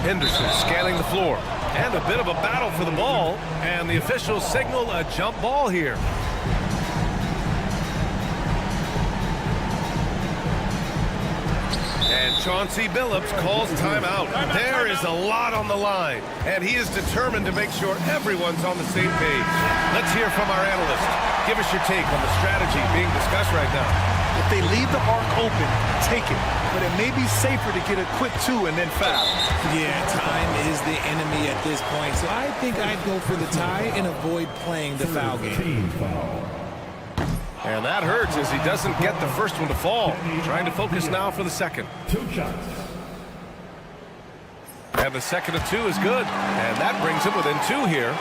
Henderson scanning the floor. And a bit of a battle for the ball. And the officials signal a jump ball here. And Chauncey Billups calls timeout. There is a lot on the line. And he is determined to make sure everyone's on the same page. Let's hear from our analyst. Give us your take on the strategy being discussed right now. If they leave the arc open, take it. But it may be safer to get a quick 2 and then foul. Yeah, time is the enemy at this point. So I think I'd go for the tie and avoid playing the foul game. And that hurts as he doesn't get the first one to fall. Trying to focus now for the second. 2 shots. And the second of 2 is good. And that brings him within 2 here.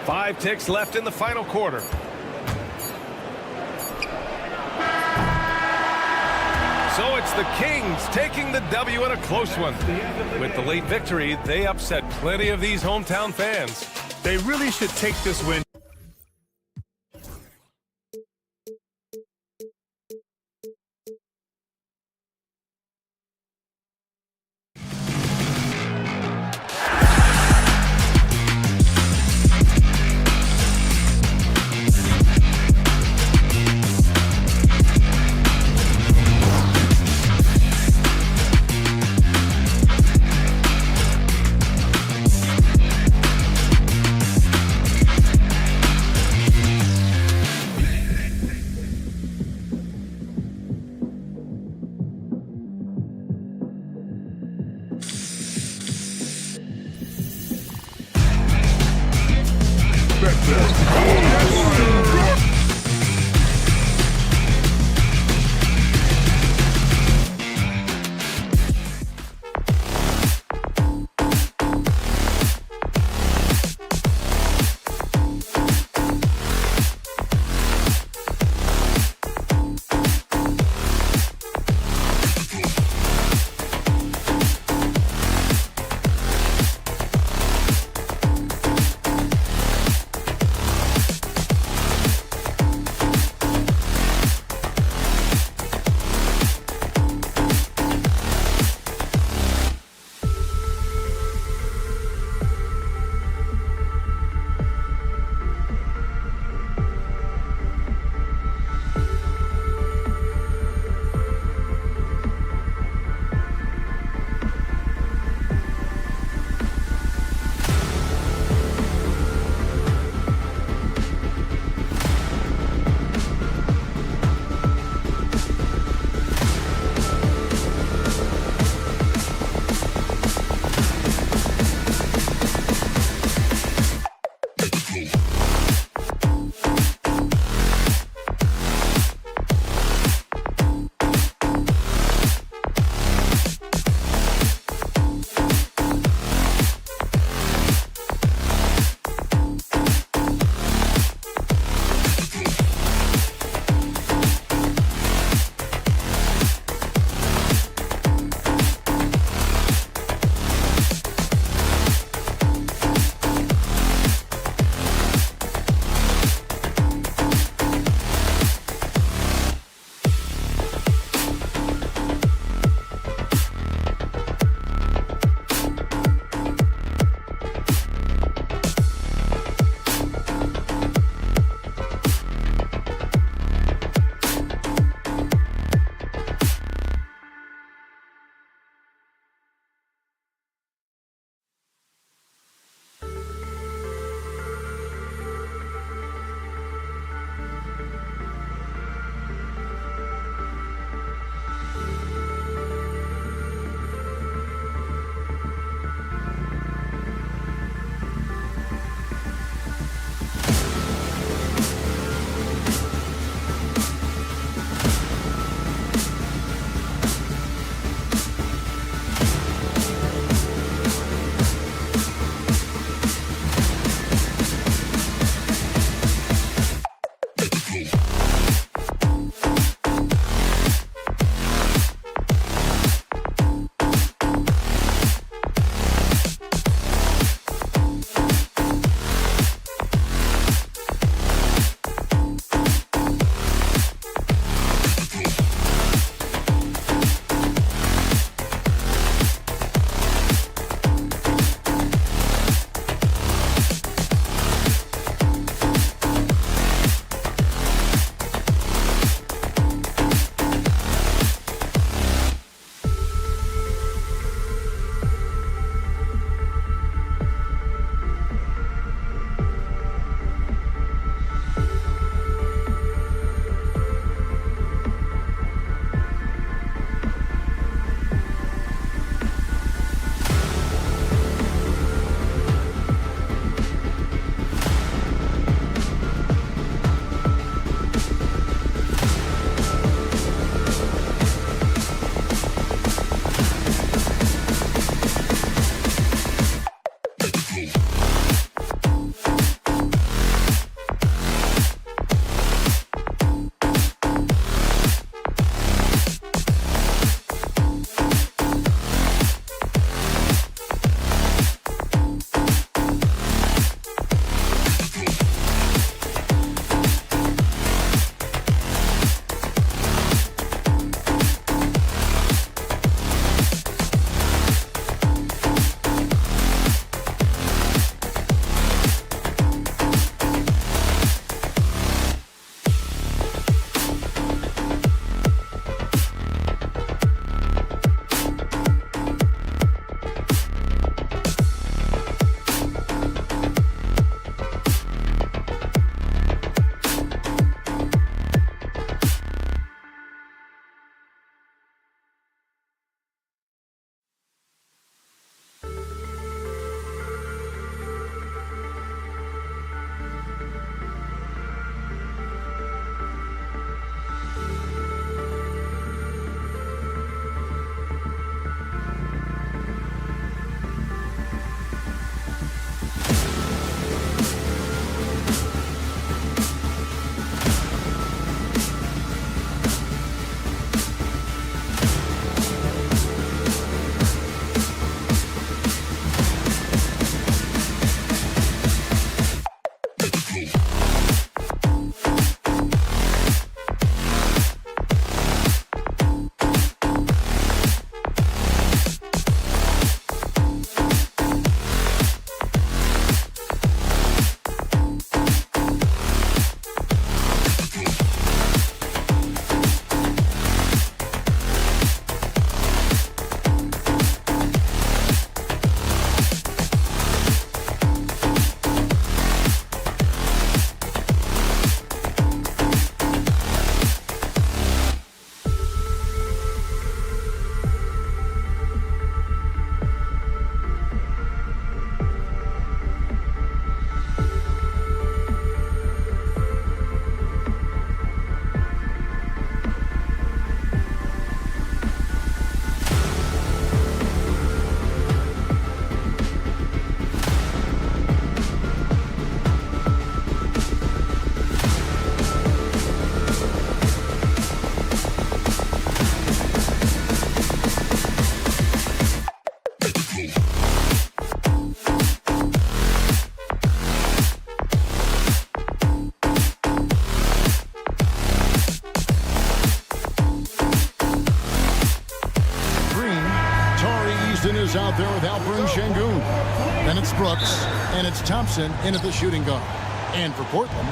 5 ticks left in the final quarter. So it's the Kings taking the W in a close one. With the late victory, they upset plenty of these hometown fans. They really should take this win. Easton is out there with Alperin Şengün. Then it's Brooks, and it's Thompson in at the shooting guard. And for Portland,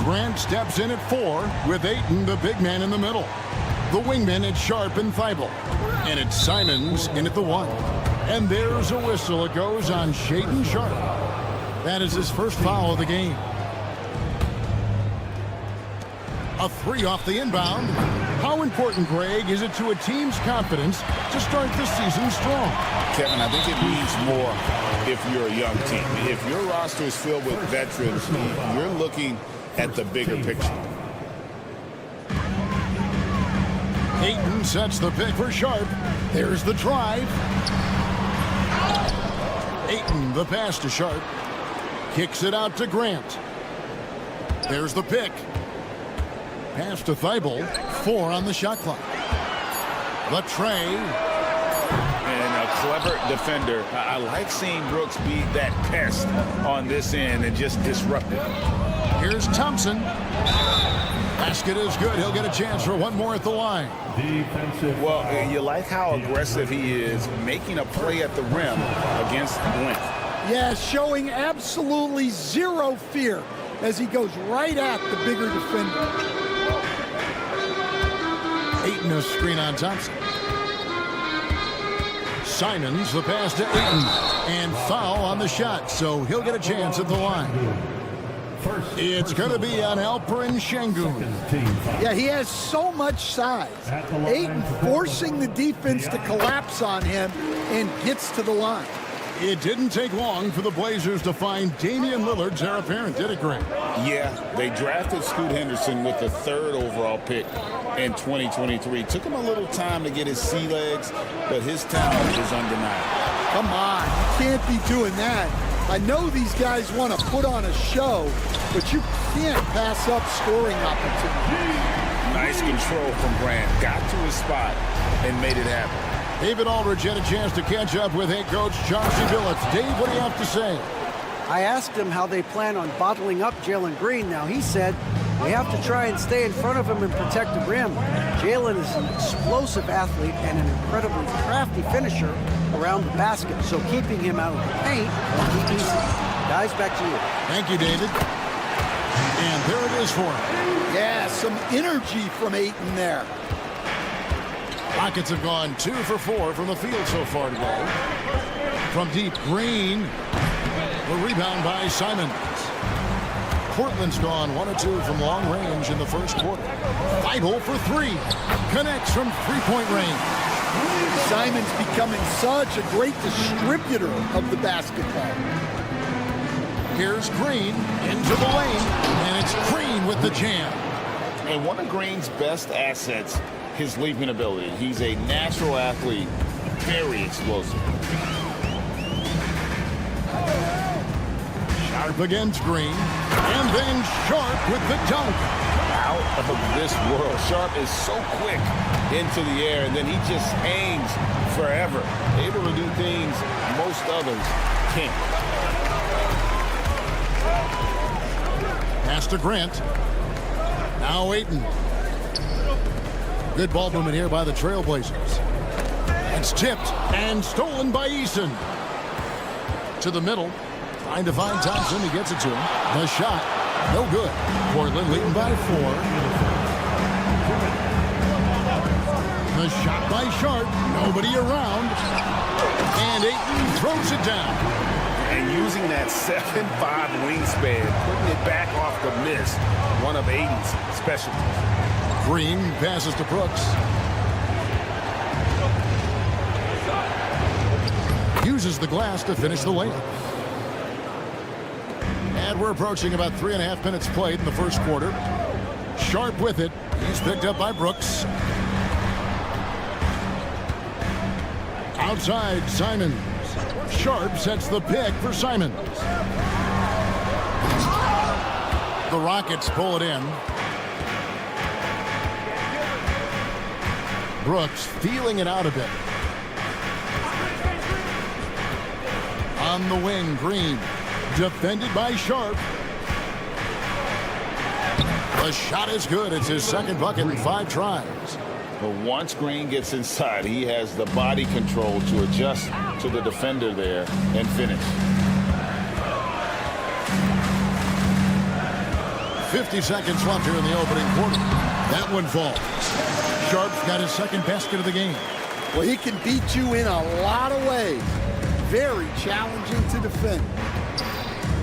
Grant steps in at 4 with Ayton, the big man, in the middle. The wingmen, it's Sharp and Thibault. And it's Simons in at the 1. And there's a whistle. It goes on Shaedon Sharpe. That is his first foul of the game. A 3 off the inbound. How important, Greg, is it to a team's confidence to start the season strong? Kevin, I think it means more if you're a young team. If your roster is filled with veterans, you're looking at the bigger picture. Ayton sets the pick for Sharpe. There's the drive. Ayton, the pass to Sharpe. Kicks it out to Grant. There's the pick. Pass to Thibault. 4 on the shot clock. The tray. And a clever defender. I like seeing Brooks be that pest on this end and just disrupt it. Here's Thompson. Basket is good. He'll get a chance for one more at the line. Defensive. Well, you like how aggressive he is making a play at the rim against length. Yeah, showing absolutely zero fear as he goes right at the bigger defender. Ayton, a screen on Thompson. Simons, the pass to Ayton. And foul on the shot, so he'll get a chance at the line. It's going to be on Alperin Şengün. Yeah, he has so much size. Ayton forcing the defense to collapse on him and gets to the line. It didn't take long for the Blazers to find Damian Lillard's heir apparent, did it, Greg? Yeah, they drafted Scoot Henderson with the 3rd overall pick in 2023. Took him a little time to get his sea legs, but his talent is undeniable. Come on, you can't be doing that. I know these guys want to put on a show, but you can't pass up scoring opportunities. Nice control from Grant. Got to his spot and made it happen. David Aldridge had a chance to catch up with head coach Chauncey Billups. Dave, what do you have to say? I asked him how they plan on bottling up Jalen Green. Now, he said we have to try and stay in front of him and protect the rim. Jalen is an explosive athlete and an incredibly crafty finisher around the basket, so keeping him out of the paint will be easy. Guys, back to you. Thank you, David. And there it is for him. Yeah, some energy from Ayton there. Rockets have gone 2 for 4 from the field so far today. From deep, Green. The rebound by Simons. Portland's gone 1 of 2 from long range in the first quarter. Thibault for 3. Connects from three-point range. Simons becoming such a great distributor of the basketball. Here's Green into the lane, and it's Green with the jam. And one of Green's best assets, his leaping ability. He's a natural athlete, very explosive. Sharpe against Green, and then Sharpe with the dunk. Out of this world. Sharpe is so quick into the air, and then he just hangs forever. Able to do things most others can't. Pass to Grant. Now Ayton. Good ball movement here by the Trailblazers. It's tipped and stolen by Eason. To the middle. Trying to find Thompson. He gets it to him. The shot. No good. Portland leading by 4. The shot by Sharpe. Nobody around. And Ayton throws it down. And using that 7'5" wingspan, putting it back off the miss. One of Ayton's specialties. Green passes to Brooks. Uses the glass to finish the layup. And we're approaching about 3.5 minutes played in the first quarter. Sharpe with it. He's picked up by Brooks. Outside, Simons. Sharpe sets the pick for Simons. The Rockets pull it in. Brooks feeling it out a bit. On the wing, Green. Defended by Sharpe. The shot is good. It's his second bucket in 5 tries. But once Green gets inside, he has the body control to adjust to the defender there and finish. 50 seconds left here in the opening quarter. That one falls. Sharp's got his second basket of the game. Well, he can beat you in a lot of ways. Very challenging to defend.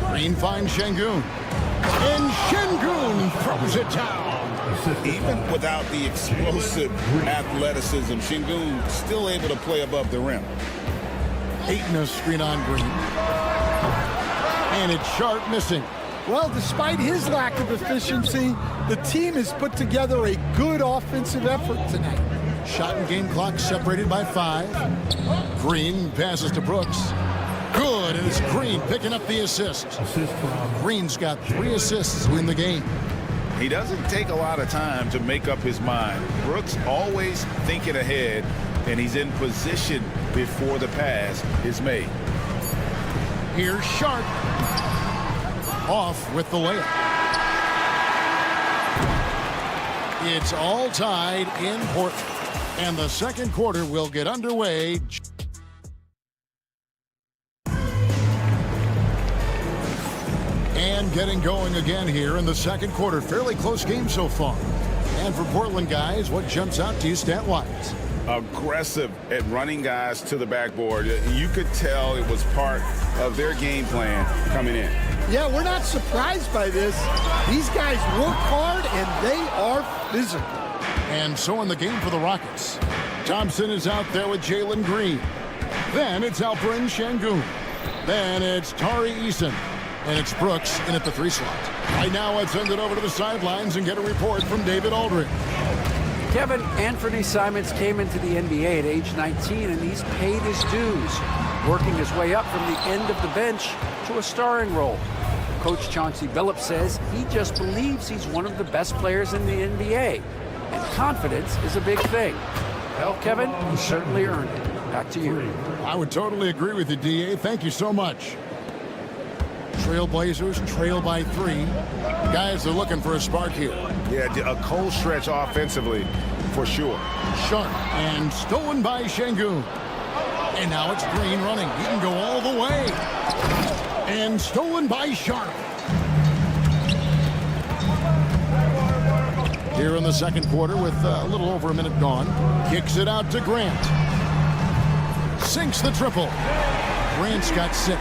Green finds Şengün. And Şengün throws it down. Even without the explosive athleticism, Şengün still able to play above the rim. Ayton a screen on Green. And it's Sharp missing. Well, despite his lack of efficiency, the team has put together a good offensive effort tonight. Shot and game clock separated by 5. Green passes to Brooks. Good, and it's Green picking up the assist. Green's got 3 assists in the game. He doesn't take a lot of time to make up his mind. Brooks always thinking ahead, and he's in position before the pass is made. Here's Sharp. Off with the layup. It's all tied in Portland. And the second quarter will get underway. And getting going again here in the second quarter. Fairly close game so far. And for Portland guys, what jumps out to you stat-wise? Aggressive at running guys to the backboard. You could tell it was part of their game plan coming in. Yeah, we're not surprised by this. These guys work hard and they are physical. And so in the game for the Rockets. Thompson is out there with Jalen Green. Then it's Alperen Şengün. Then it's Tari Eason. And it's Brooks in at the 3 slot. Right now, let's send it over to the sidelines and get a report from David Aldridge. Kevin, Anthony Simons came into the NBA at age 19, and he's paid his dues, working his way up from the end of the bench to a starring role. Coach Chauncey Billups says he just believes he's one of the best players in the NBA, and confidence is a big thing. Well, Kevin, he certainly earned it. Back to you. I would totally agree with you, D.A. Thank you so much. Trailblazers trail by 3. Guys are looking for a spark here. Yeah, a cold stretch offensively, for sure. Sharp and stolen by Şengün. And now it's Green running. He can go all the way. And stolen by Sharp. Here in the second quarter with a little over a minute gone. Kicks it out to Grant. Sinks the triple. Grant's got 6.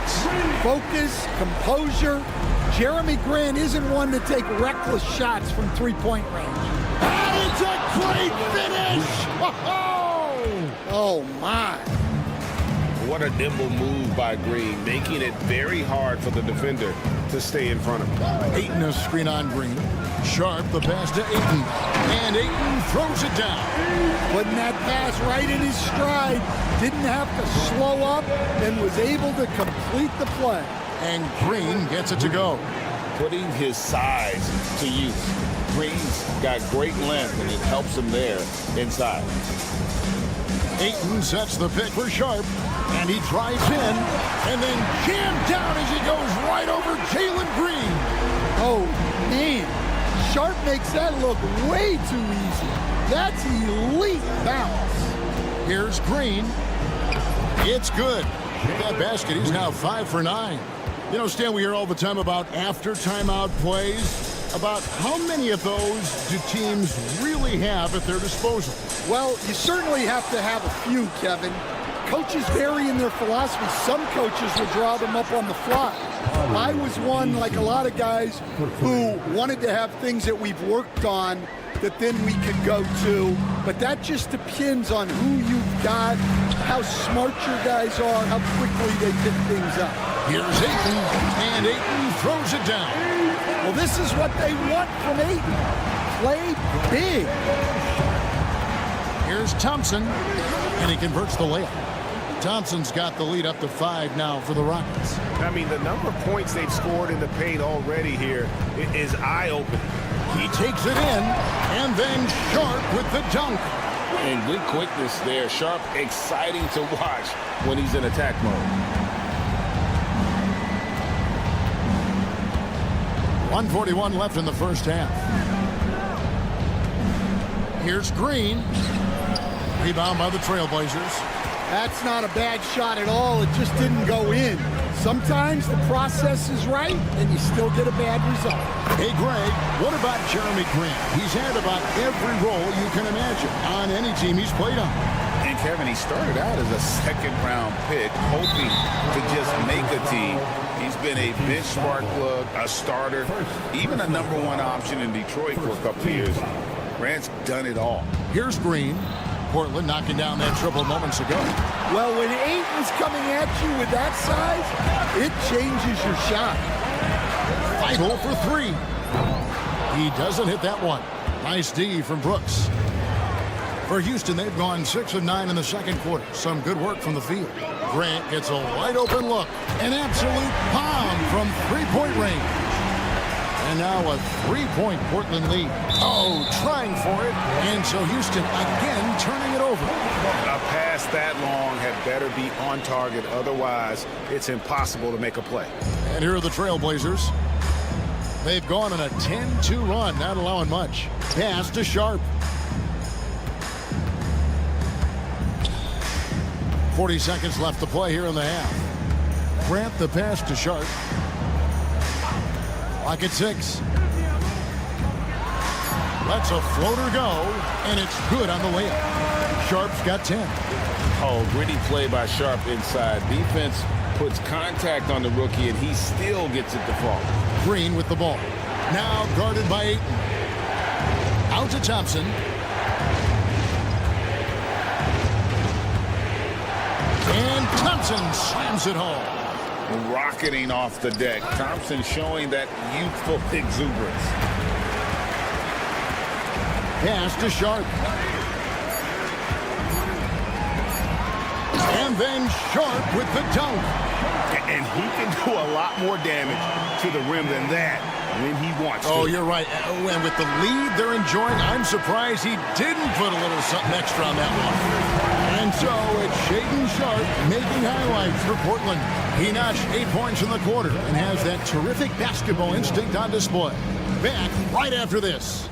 Focus, composure. Jeremy Grant isn't one to take reckless shots from three-point range. And it's a great finish! Oh, my. What a nimble move by Green, making it very hard for the defender to stay in front of him. Ayton a screen on Green. Sharp the pass to Ayton. And Ayton throws it down. Putting that pass right in his stride. Didn't have to slow up and was able to complete the play. And Green gets it to go. Putting his size to use. Green's got great length, and it helps him there inside. Ayton sets the pick for Sharp. And he drives in. And then jammed down as he goes right over Jalen Green. Oh, man. Sharp makes that look way too easy. That's elite bounce. Here's Green. It's good. With that basket, he's now 5 for 9. You know, Stan, we hear all the time about after timeout plays. About how many of those do teams really have at their disposal? Well, you certainly have to have a few, Kevin. Coaches vary in their philosophy. Some coaches will draw them up on the fly. I was one, like a lot of guys, who wanted to have things that we've worked on that then we could go to. But that just depends on who you've got, how smart your guys are, how quickly they pick things up. Here's Ayton, and Ayton throws it down. Well, this is what they want from Ayton. Play big. Here's Thompson, and he converts the layup. Thompson's got the lead up to 5 now for the Rockets. I mean, the number of points they've scored in the paint already here is eye-opening. He takes it in, and then Sharp with the dunk. And good quickness there. Sharp, exciting to watch when he's in attack mode. 1:41 left in the first half. Here's Green. Rebound by the Trailblazers. That's not a bad shot at all. It just didn't go in. Sometimes the process is right, and you still get a bad result. Hey, Greg, what about Jeremy Grant? He's had about every role you can imagine on any team he's played on. And Kevin, he started out as a second-round pick, hoping to just make a team. He's been a bench spark plug, a starter, even a #1 option in Detroit for a couple of years. Grant's done it all. Here's Green. Portland knocking down that triple moments ago. Well, when Ayton's coming at you with that size, it changes your shot. Vital for 3. He doesn't hit that one. Nice D from Brooks. For Houston, they've gone 6 of 9 in the second quarter. Some good work from the field. Grant gets a wide open look. An absolute bomb from three-point range. And now a 3-point Portland lead. Oh, trying for it. And so Houston again turning it over. A pass that long had better be on target. Otherwise, it's impossible to make a play. And here are the Trailblazers. They've gone on a 10-2 run, not allowing much. Pass to Sharp. 40 seconds left to play here in the half. Grant the pass to Sharp. Clock at 6. Lets a floater go, and it's good on the layup. Sharp's got 10. Oh, gritty play by Sharp inside. Defense puts contact on the rookie, and he still gets it to fall. Green with the ball. Now guarded by Ayton. Out to Thompson. And Thompson slams it home. Rocketing off the deck. Thompson showing that youthful exuberance. Pass to Sharp. And then Sharp with the dunk. And he can do a lot more damage to the rim than that when he wants to. Oh, you're right. And with the lead they're enjoying, I'm surprised he didn't put a little something extra on that one. And so it's Shaedon Sharp making highlights for Portland. He notched 8 points in the quarter and has that terrific basketball instinct on display. Back right after this.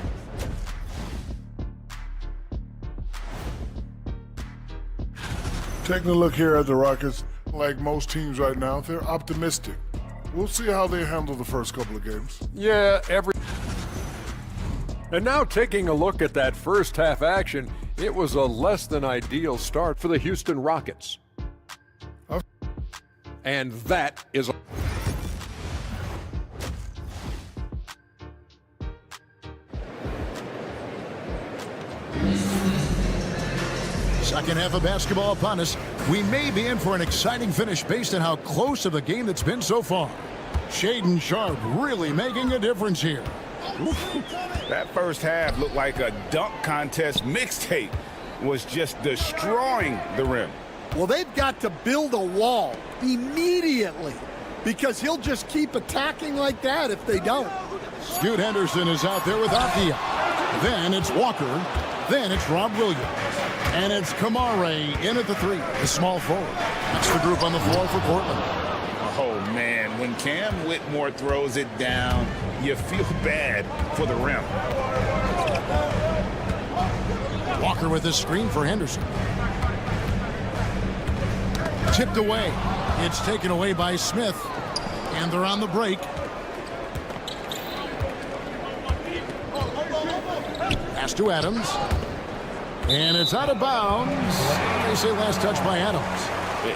Taking a look here at the Rockets, like most teams right now, they're optimistic. We'll see how they handle the first couple of games. Yeah, And now taking a look at that first half action, it was a less than ideal start for the Houston Rockets. And that is a second half of basketball upon us. We may be in for an exciting finish based on how close of a game that's been so far. Shaedon Sharp really making a difference here. That first half looked like a dunk contest mixtape. Was just destroying the rim. Well, they've got to build a wall immediately because he'll just keep attacking like that if they don't. Scoot Henderson is out there with Akia. Then it's Walker. Then it's Rob Williams. And it's Kamare in at the 3, the small forward. That's the group on the floor for Portland. Oh, man, when Cam Whitmore throws it down, you feel bad for the rim. Walker with his screen for Henderson. Tipped away. It's taken away by Smith. And they're on the break. Pass to Adams. And it's out of bounds. They say last touch by Adams.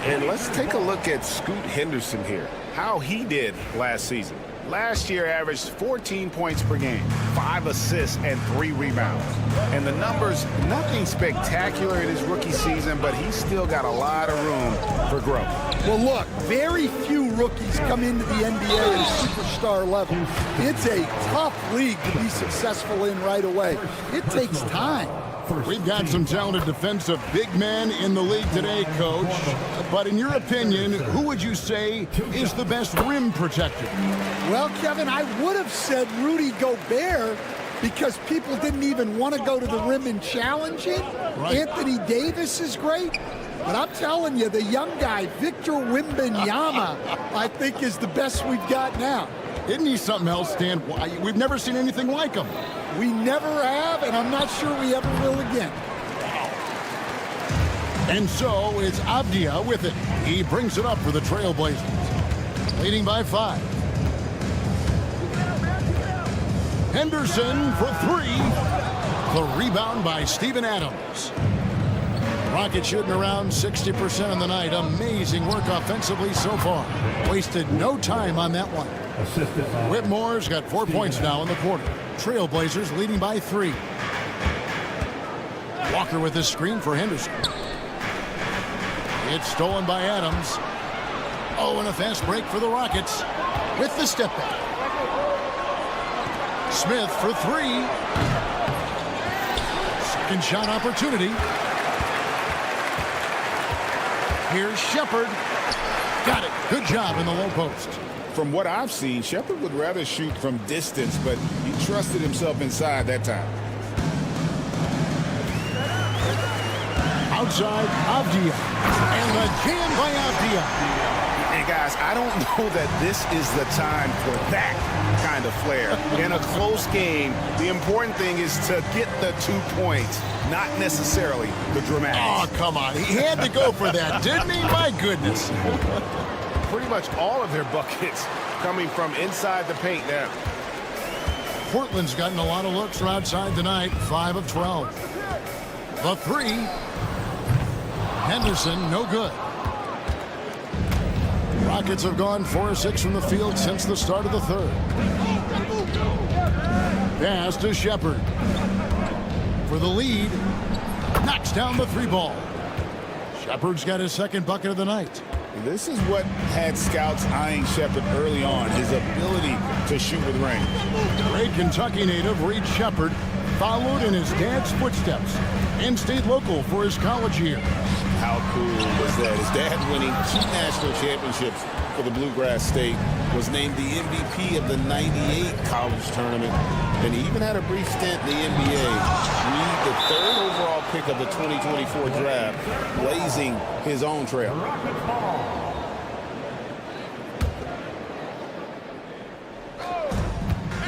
And let's take a look at Scoot Henderson here. How he did last season. Last year averaged 14 points per game, 5 assists, and 3 rebounds. And the numbers, nothing spectacular in his rookie season, but he's still got a lot of room for growth. Well, look, very few rookies come into the NBA at a superstar level. It's a tough league to be successful in right away. It takes time. We've got some talented defensive big men in the league today, Coach. But in your opinion, who would you say is the best rim protector? Well, Kevin, I would have said Rudy Gobert because people didn't even want to go to the rim and challenge him. Right. Anthony Davis is great. But I'm telling you, the young guy, Victor Wembanyama, I think is the best we've got now. Isn't he something else, Stan? We've never seen anything like him. We never have, and I'm not sure we ever will again. And so it's Avdia with it. He brings it up for the Trailblazers, leading by 5. Henderson for 3. The rebound by Steven Adams. Rockets shooting around 60% of the night. Amazing work offensively so far. Wasted no time on that one. Whitmore's got 4 points now in the quarter. Trailblazers leading by 3. Walker with his screen for Henderson. It's stolen by Adams. Oh, and a fast break for the Rockets with the step back. Smith for 3. Second shot opportunity. Here's Shepherd. Got it. Good job in the low post. From what I've seen, Shepherd would rather shoot from distance, but he trusted himself inside that time. Outside, Avdia. And the jam by Avdia. And guys, I don't know that this is the time for that kind of flair. In a close game, the important thing is to get the 2 points, not necessarily the dramatics. Oh, come on. He had to go for that, didn't he? My goodness. Pretty much all of their buckets coming from inside the paint now. Portland's gotten a lot of looks from outside tonight. 5 of 12. The 3. Henderson, no good. Rockets have gone 4 of 6 from the field since the start of the third. Pass to Shepherd. For the lead. Knocks down the 3 ball. Shepherd's got his second bucket of the night. This is what had scouts eyeing Shepherd early on, his ability to shoot with range. Great Kentucky native Reed Shepherd followed in his dad's footsteps and stayed local for his college year. How cool was that? His dad winning 2 national championships for the Bluegrass State, was named the MVP of the '98 college tournament, and he even had a brief stint in the NBA. Reed, the 3rd overall pick of the 2024 draft, blazing his own trail.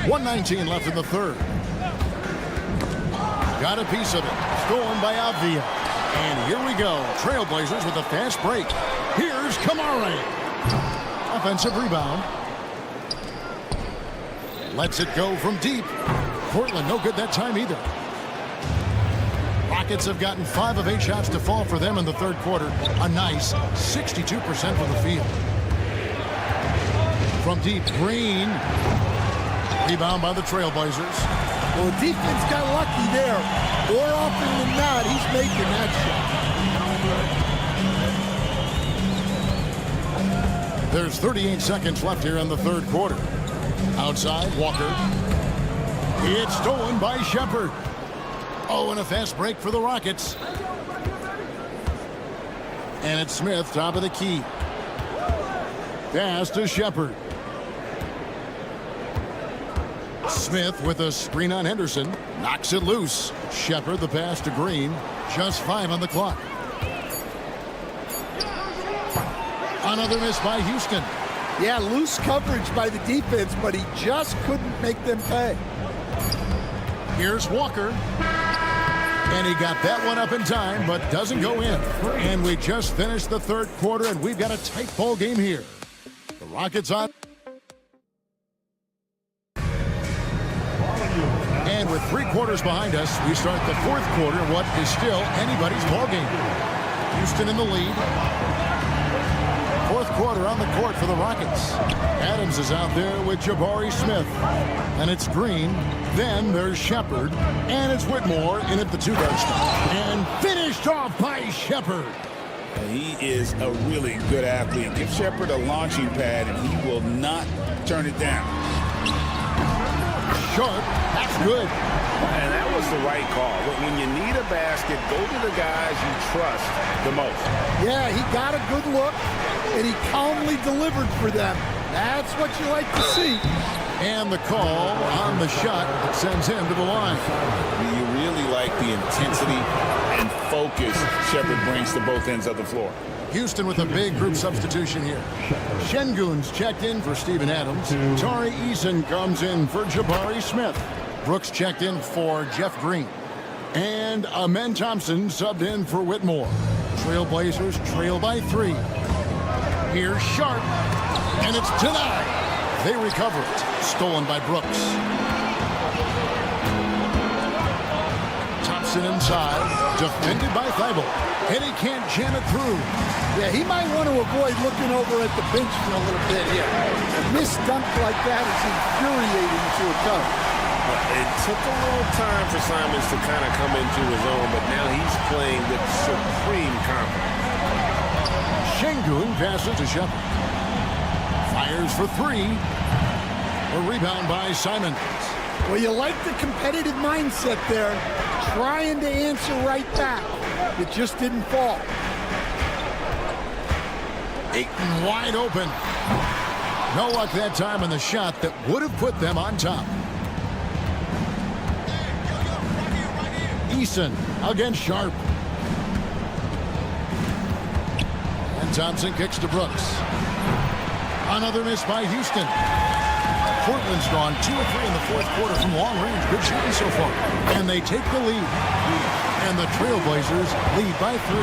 1:19 left in the third. Got a piece of it. Stolen by Avdia. And here we go. Trailblazers with a fast break. Here's Kamare. Offensive rebound. Lets it go from deep. Portland no good that time either. Rockets have gotten 5 of 8 shots to fall for them in the third quarter. A nice 62% from the field. From deep, Green. Rebound by the Trailblazers. Well, the defense got lucky there. More often than not, he's making that shot. There's 38 seconds left here in the third quarter. Outside, Walker. It's stolen by Shepherd. Oh, and a fast break for the Rockets. And it's Smith, top of the key. Pass to Shepherd. Smith with a screen on Henderson. Knocks it loose. Shepherd the pass to Green. Just 5 on the clock. Another miss by Houston. Yeah, loose coverage by the defense, but he just couldn't make them pay. Here's Walker. And he got that one up in time, but doesn't go in. And we just finished the third quarter, and we've got a tight ball game here. The Rockets on. And with 3 quarters behind us, we start the fourth quarter, what is still anybody's ball game. Houston in the lead. Fourth quarter on the court for the Rockets. Adams is out there with Jabari Smith. And it's Green. Then there's Shepherd. And it's Whitmore in at the 2-guard spot. And finished off by Shepherd. He is a really good athlete. Give Shepherd a launching pad, and he will not turn it down. Sharp. That's good. And that was the right call. When you need a basket, go to the guys you trust the most. Yeah, he got a good look, and he calmly delivered for them. That's what you like to see. And the call on the shot sends him to the line. You really like the intensity and focus Shepherd brings to both ends of the floor. Houston with a big group substitution here. Şengün's checked in for Steven Adams. Tari Eason comes in for Jabari Smith. Brooks checked in for Jeff Green. And Amen Thompson subbed in for Whitmore. Trailblazers trail by 3. Here's Sharp, and it's denied. They recover it. Stolen by Brooks. Thompson inside, defended by Thibault. And he can't jam it through. Yeah, he might want to avoid looking over at the bench for a little bit here. A missed dunk like that is infuriating to a coach. It took a little time for Simons to kind of come into his own, but now he's playing with supreme confidence. Şengün passes to Shepard. Fires for 3. A rebound by Simons. Well, you like the competitive mindset there, trying to answer right back. It just didn't fall. Ayton wide open. No luck that time on the shot that would have put them on top. Eason against Sharp. And Thompson kicks to Brooks. Another miss by Houston. Portland's gone 2 of 3 in the fourth quarter from long range. Good shooting so far. And they take the lead. And the Trailblazers lead by 3.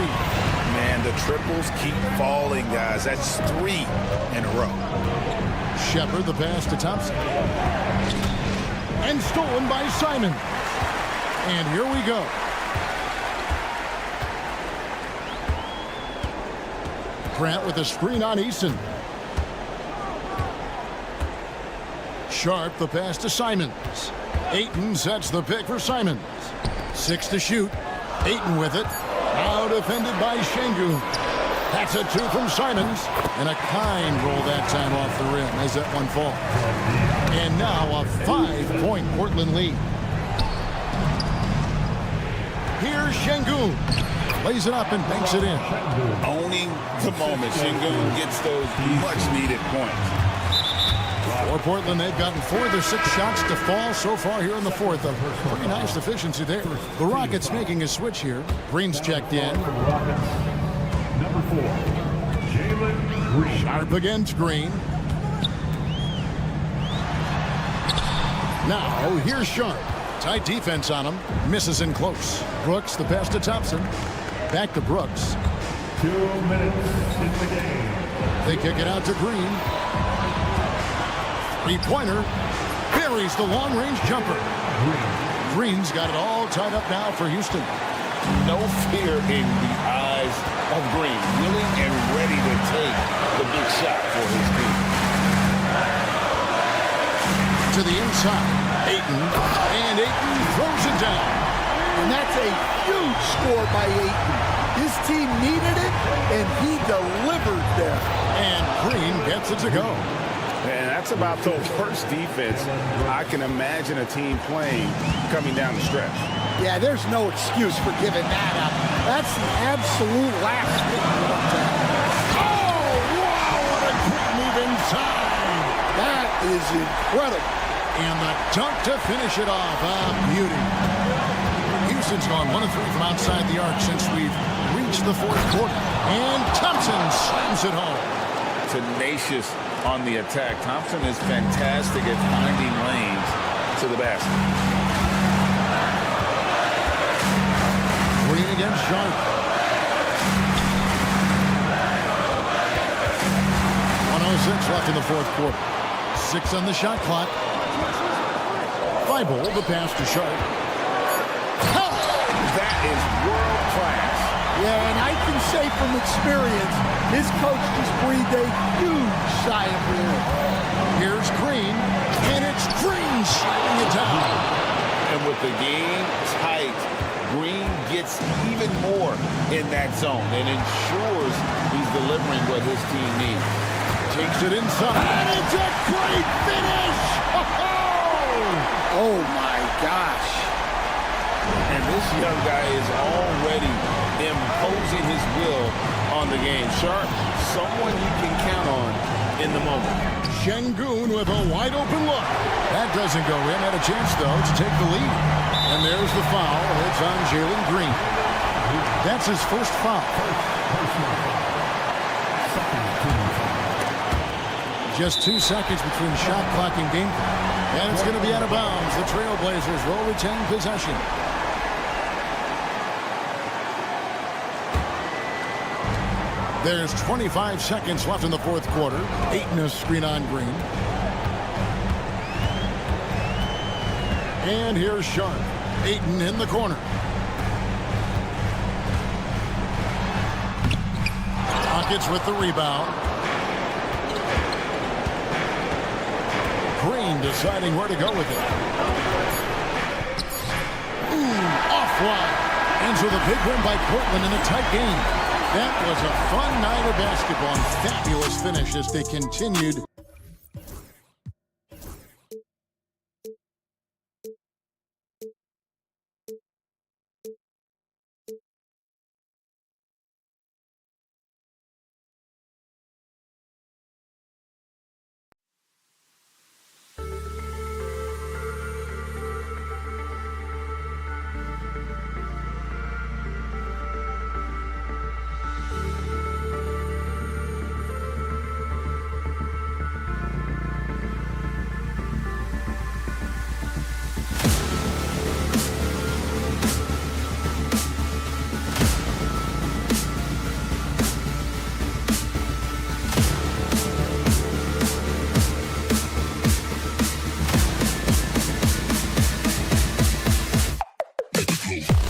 Man, the triples keep falling, guys. That's 3 in a row. Shepard the pass to Thompson. And stolen by Simon. And here we go. Grant with a screen on Eason. Sharp the pass to Simons. Ayton sets the pick for Simons. 6 to shoot. Ayton with it. Now defended by Şengün. That's a 2 from Simons. And a kind roll that time off the rim as that one falls. And now a 5-point Portland lead. Here's Şengün. Lays it up and banks it in. Owning the moment. Şengün gets those much-needed points. For Portland, they've gotten 4 of their 6 shots to fall so far here in the fourth. A pretty nice efficiency there. The Rockets making a switch here. Green's checked in. Number 4, Jalen Green. Sharp against Green. Now, here's Sharp. Tight defense on him. Misses in close. Brooks, the pass to Thompson. Back to Brooks. 2 minutes in the game. They kick it out to Green. 3-pointer. Buries the long-range jumper. Green's got it all tied up now for Houston. No fear in the eyes of Green. Willing and ready to take the big shot for his team. To the inside. Ayton. And Ayton throws it down. And that's a huge score by Ayton. His team needed it, and he delivered there. And Green gets it to go. And that's about the worst defense I can imagine a team playing coming down the stretch. Yeah, there's no excuse for giving that up. That's the absolute last thing you want to have. Oh, wow, what a quick move inside. That is incredible. And the dunk to finish it off. Beauty. Houston's gone 1 of 3 from outside the arc since we've reached the fourth quarter. And Thompson slams it home. Tenacious on the attack. Thompson is fantastic at finding lanes to the basket. Green against Sharp. 1:06 left in the fourth quarter. 6 on the shot clock. Thibault the pass to Sharp. That is world class. Yeah, and I can say from experience, his coach just breathed a huge sigh of relief. Here's Green, and it's Green shutting it down. And with the game tight, Green gets even more in that zone and ensures he's delivering what his team needs. Takes it inside, and it's a great finish! Oh my gosh. And this young guy is already imposing his will on the game. Sharp, someone you can count on in the moment. Şengün with a wide open look. That doesn't go in. Had a chance, though, to take the lead. And there's the foul. It's on Jalen Green. That's his first foul. Just 2 seconds between shot clock and game clock. And it's going to be out of bounds. The Trailblazers will retain possession. There's 25 seconds left in the fourth quarter. Ayton is screen on Green. And here's Sharp. Ayton in the corner. Rockets with the rebound. Green deciding where to go with it. Offline. Ends with a big win by Portland in a tight game. That was a fun night of basketball and fabulous finish as they continued. Go.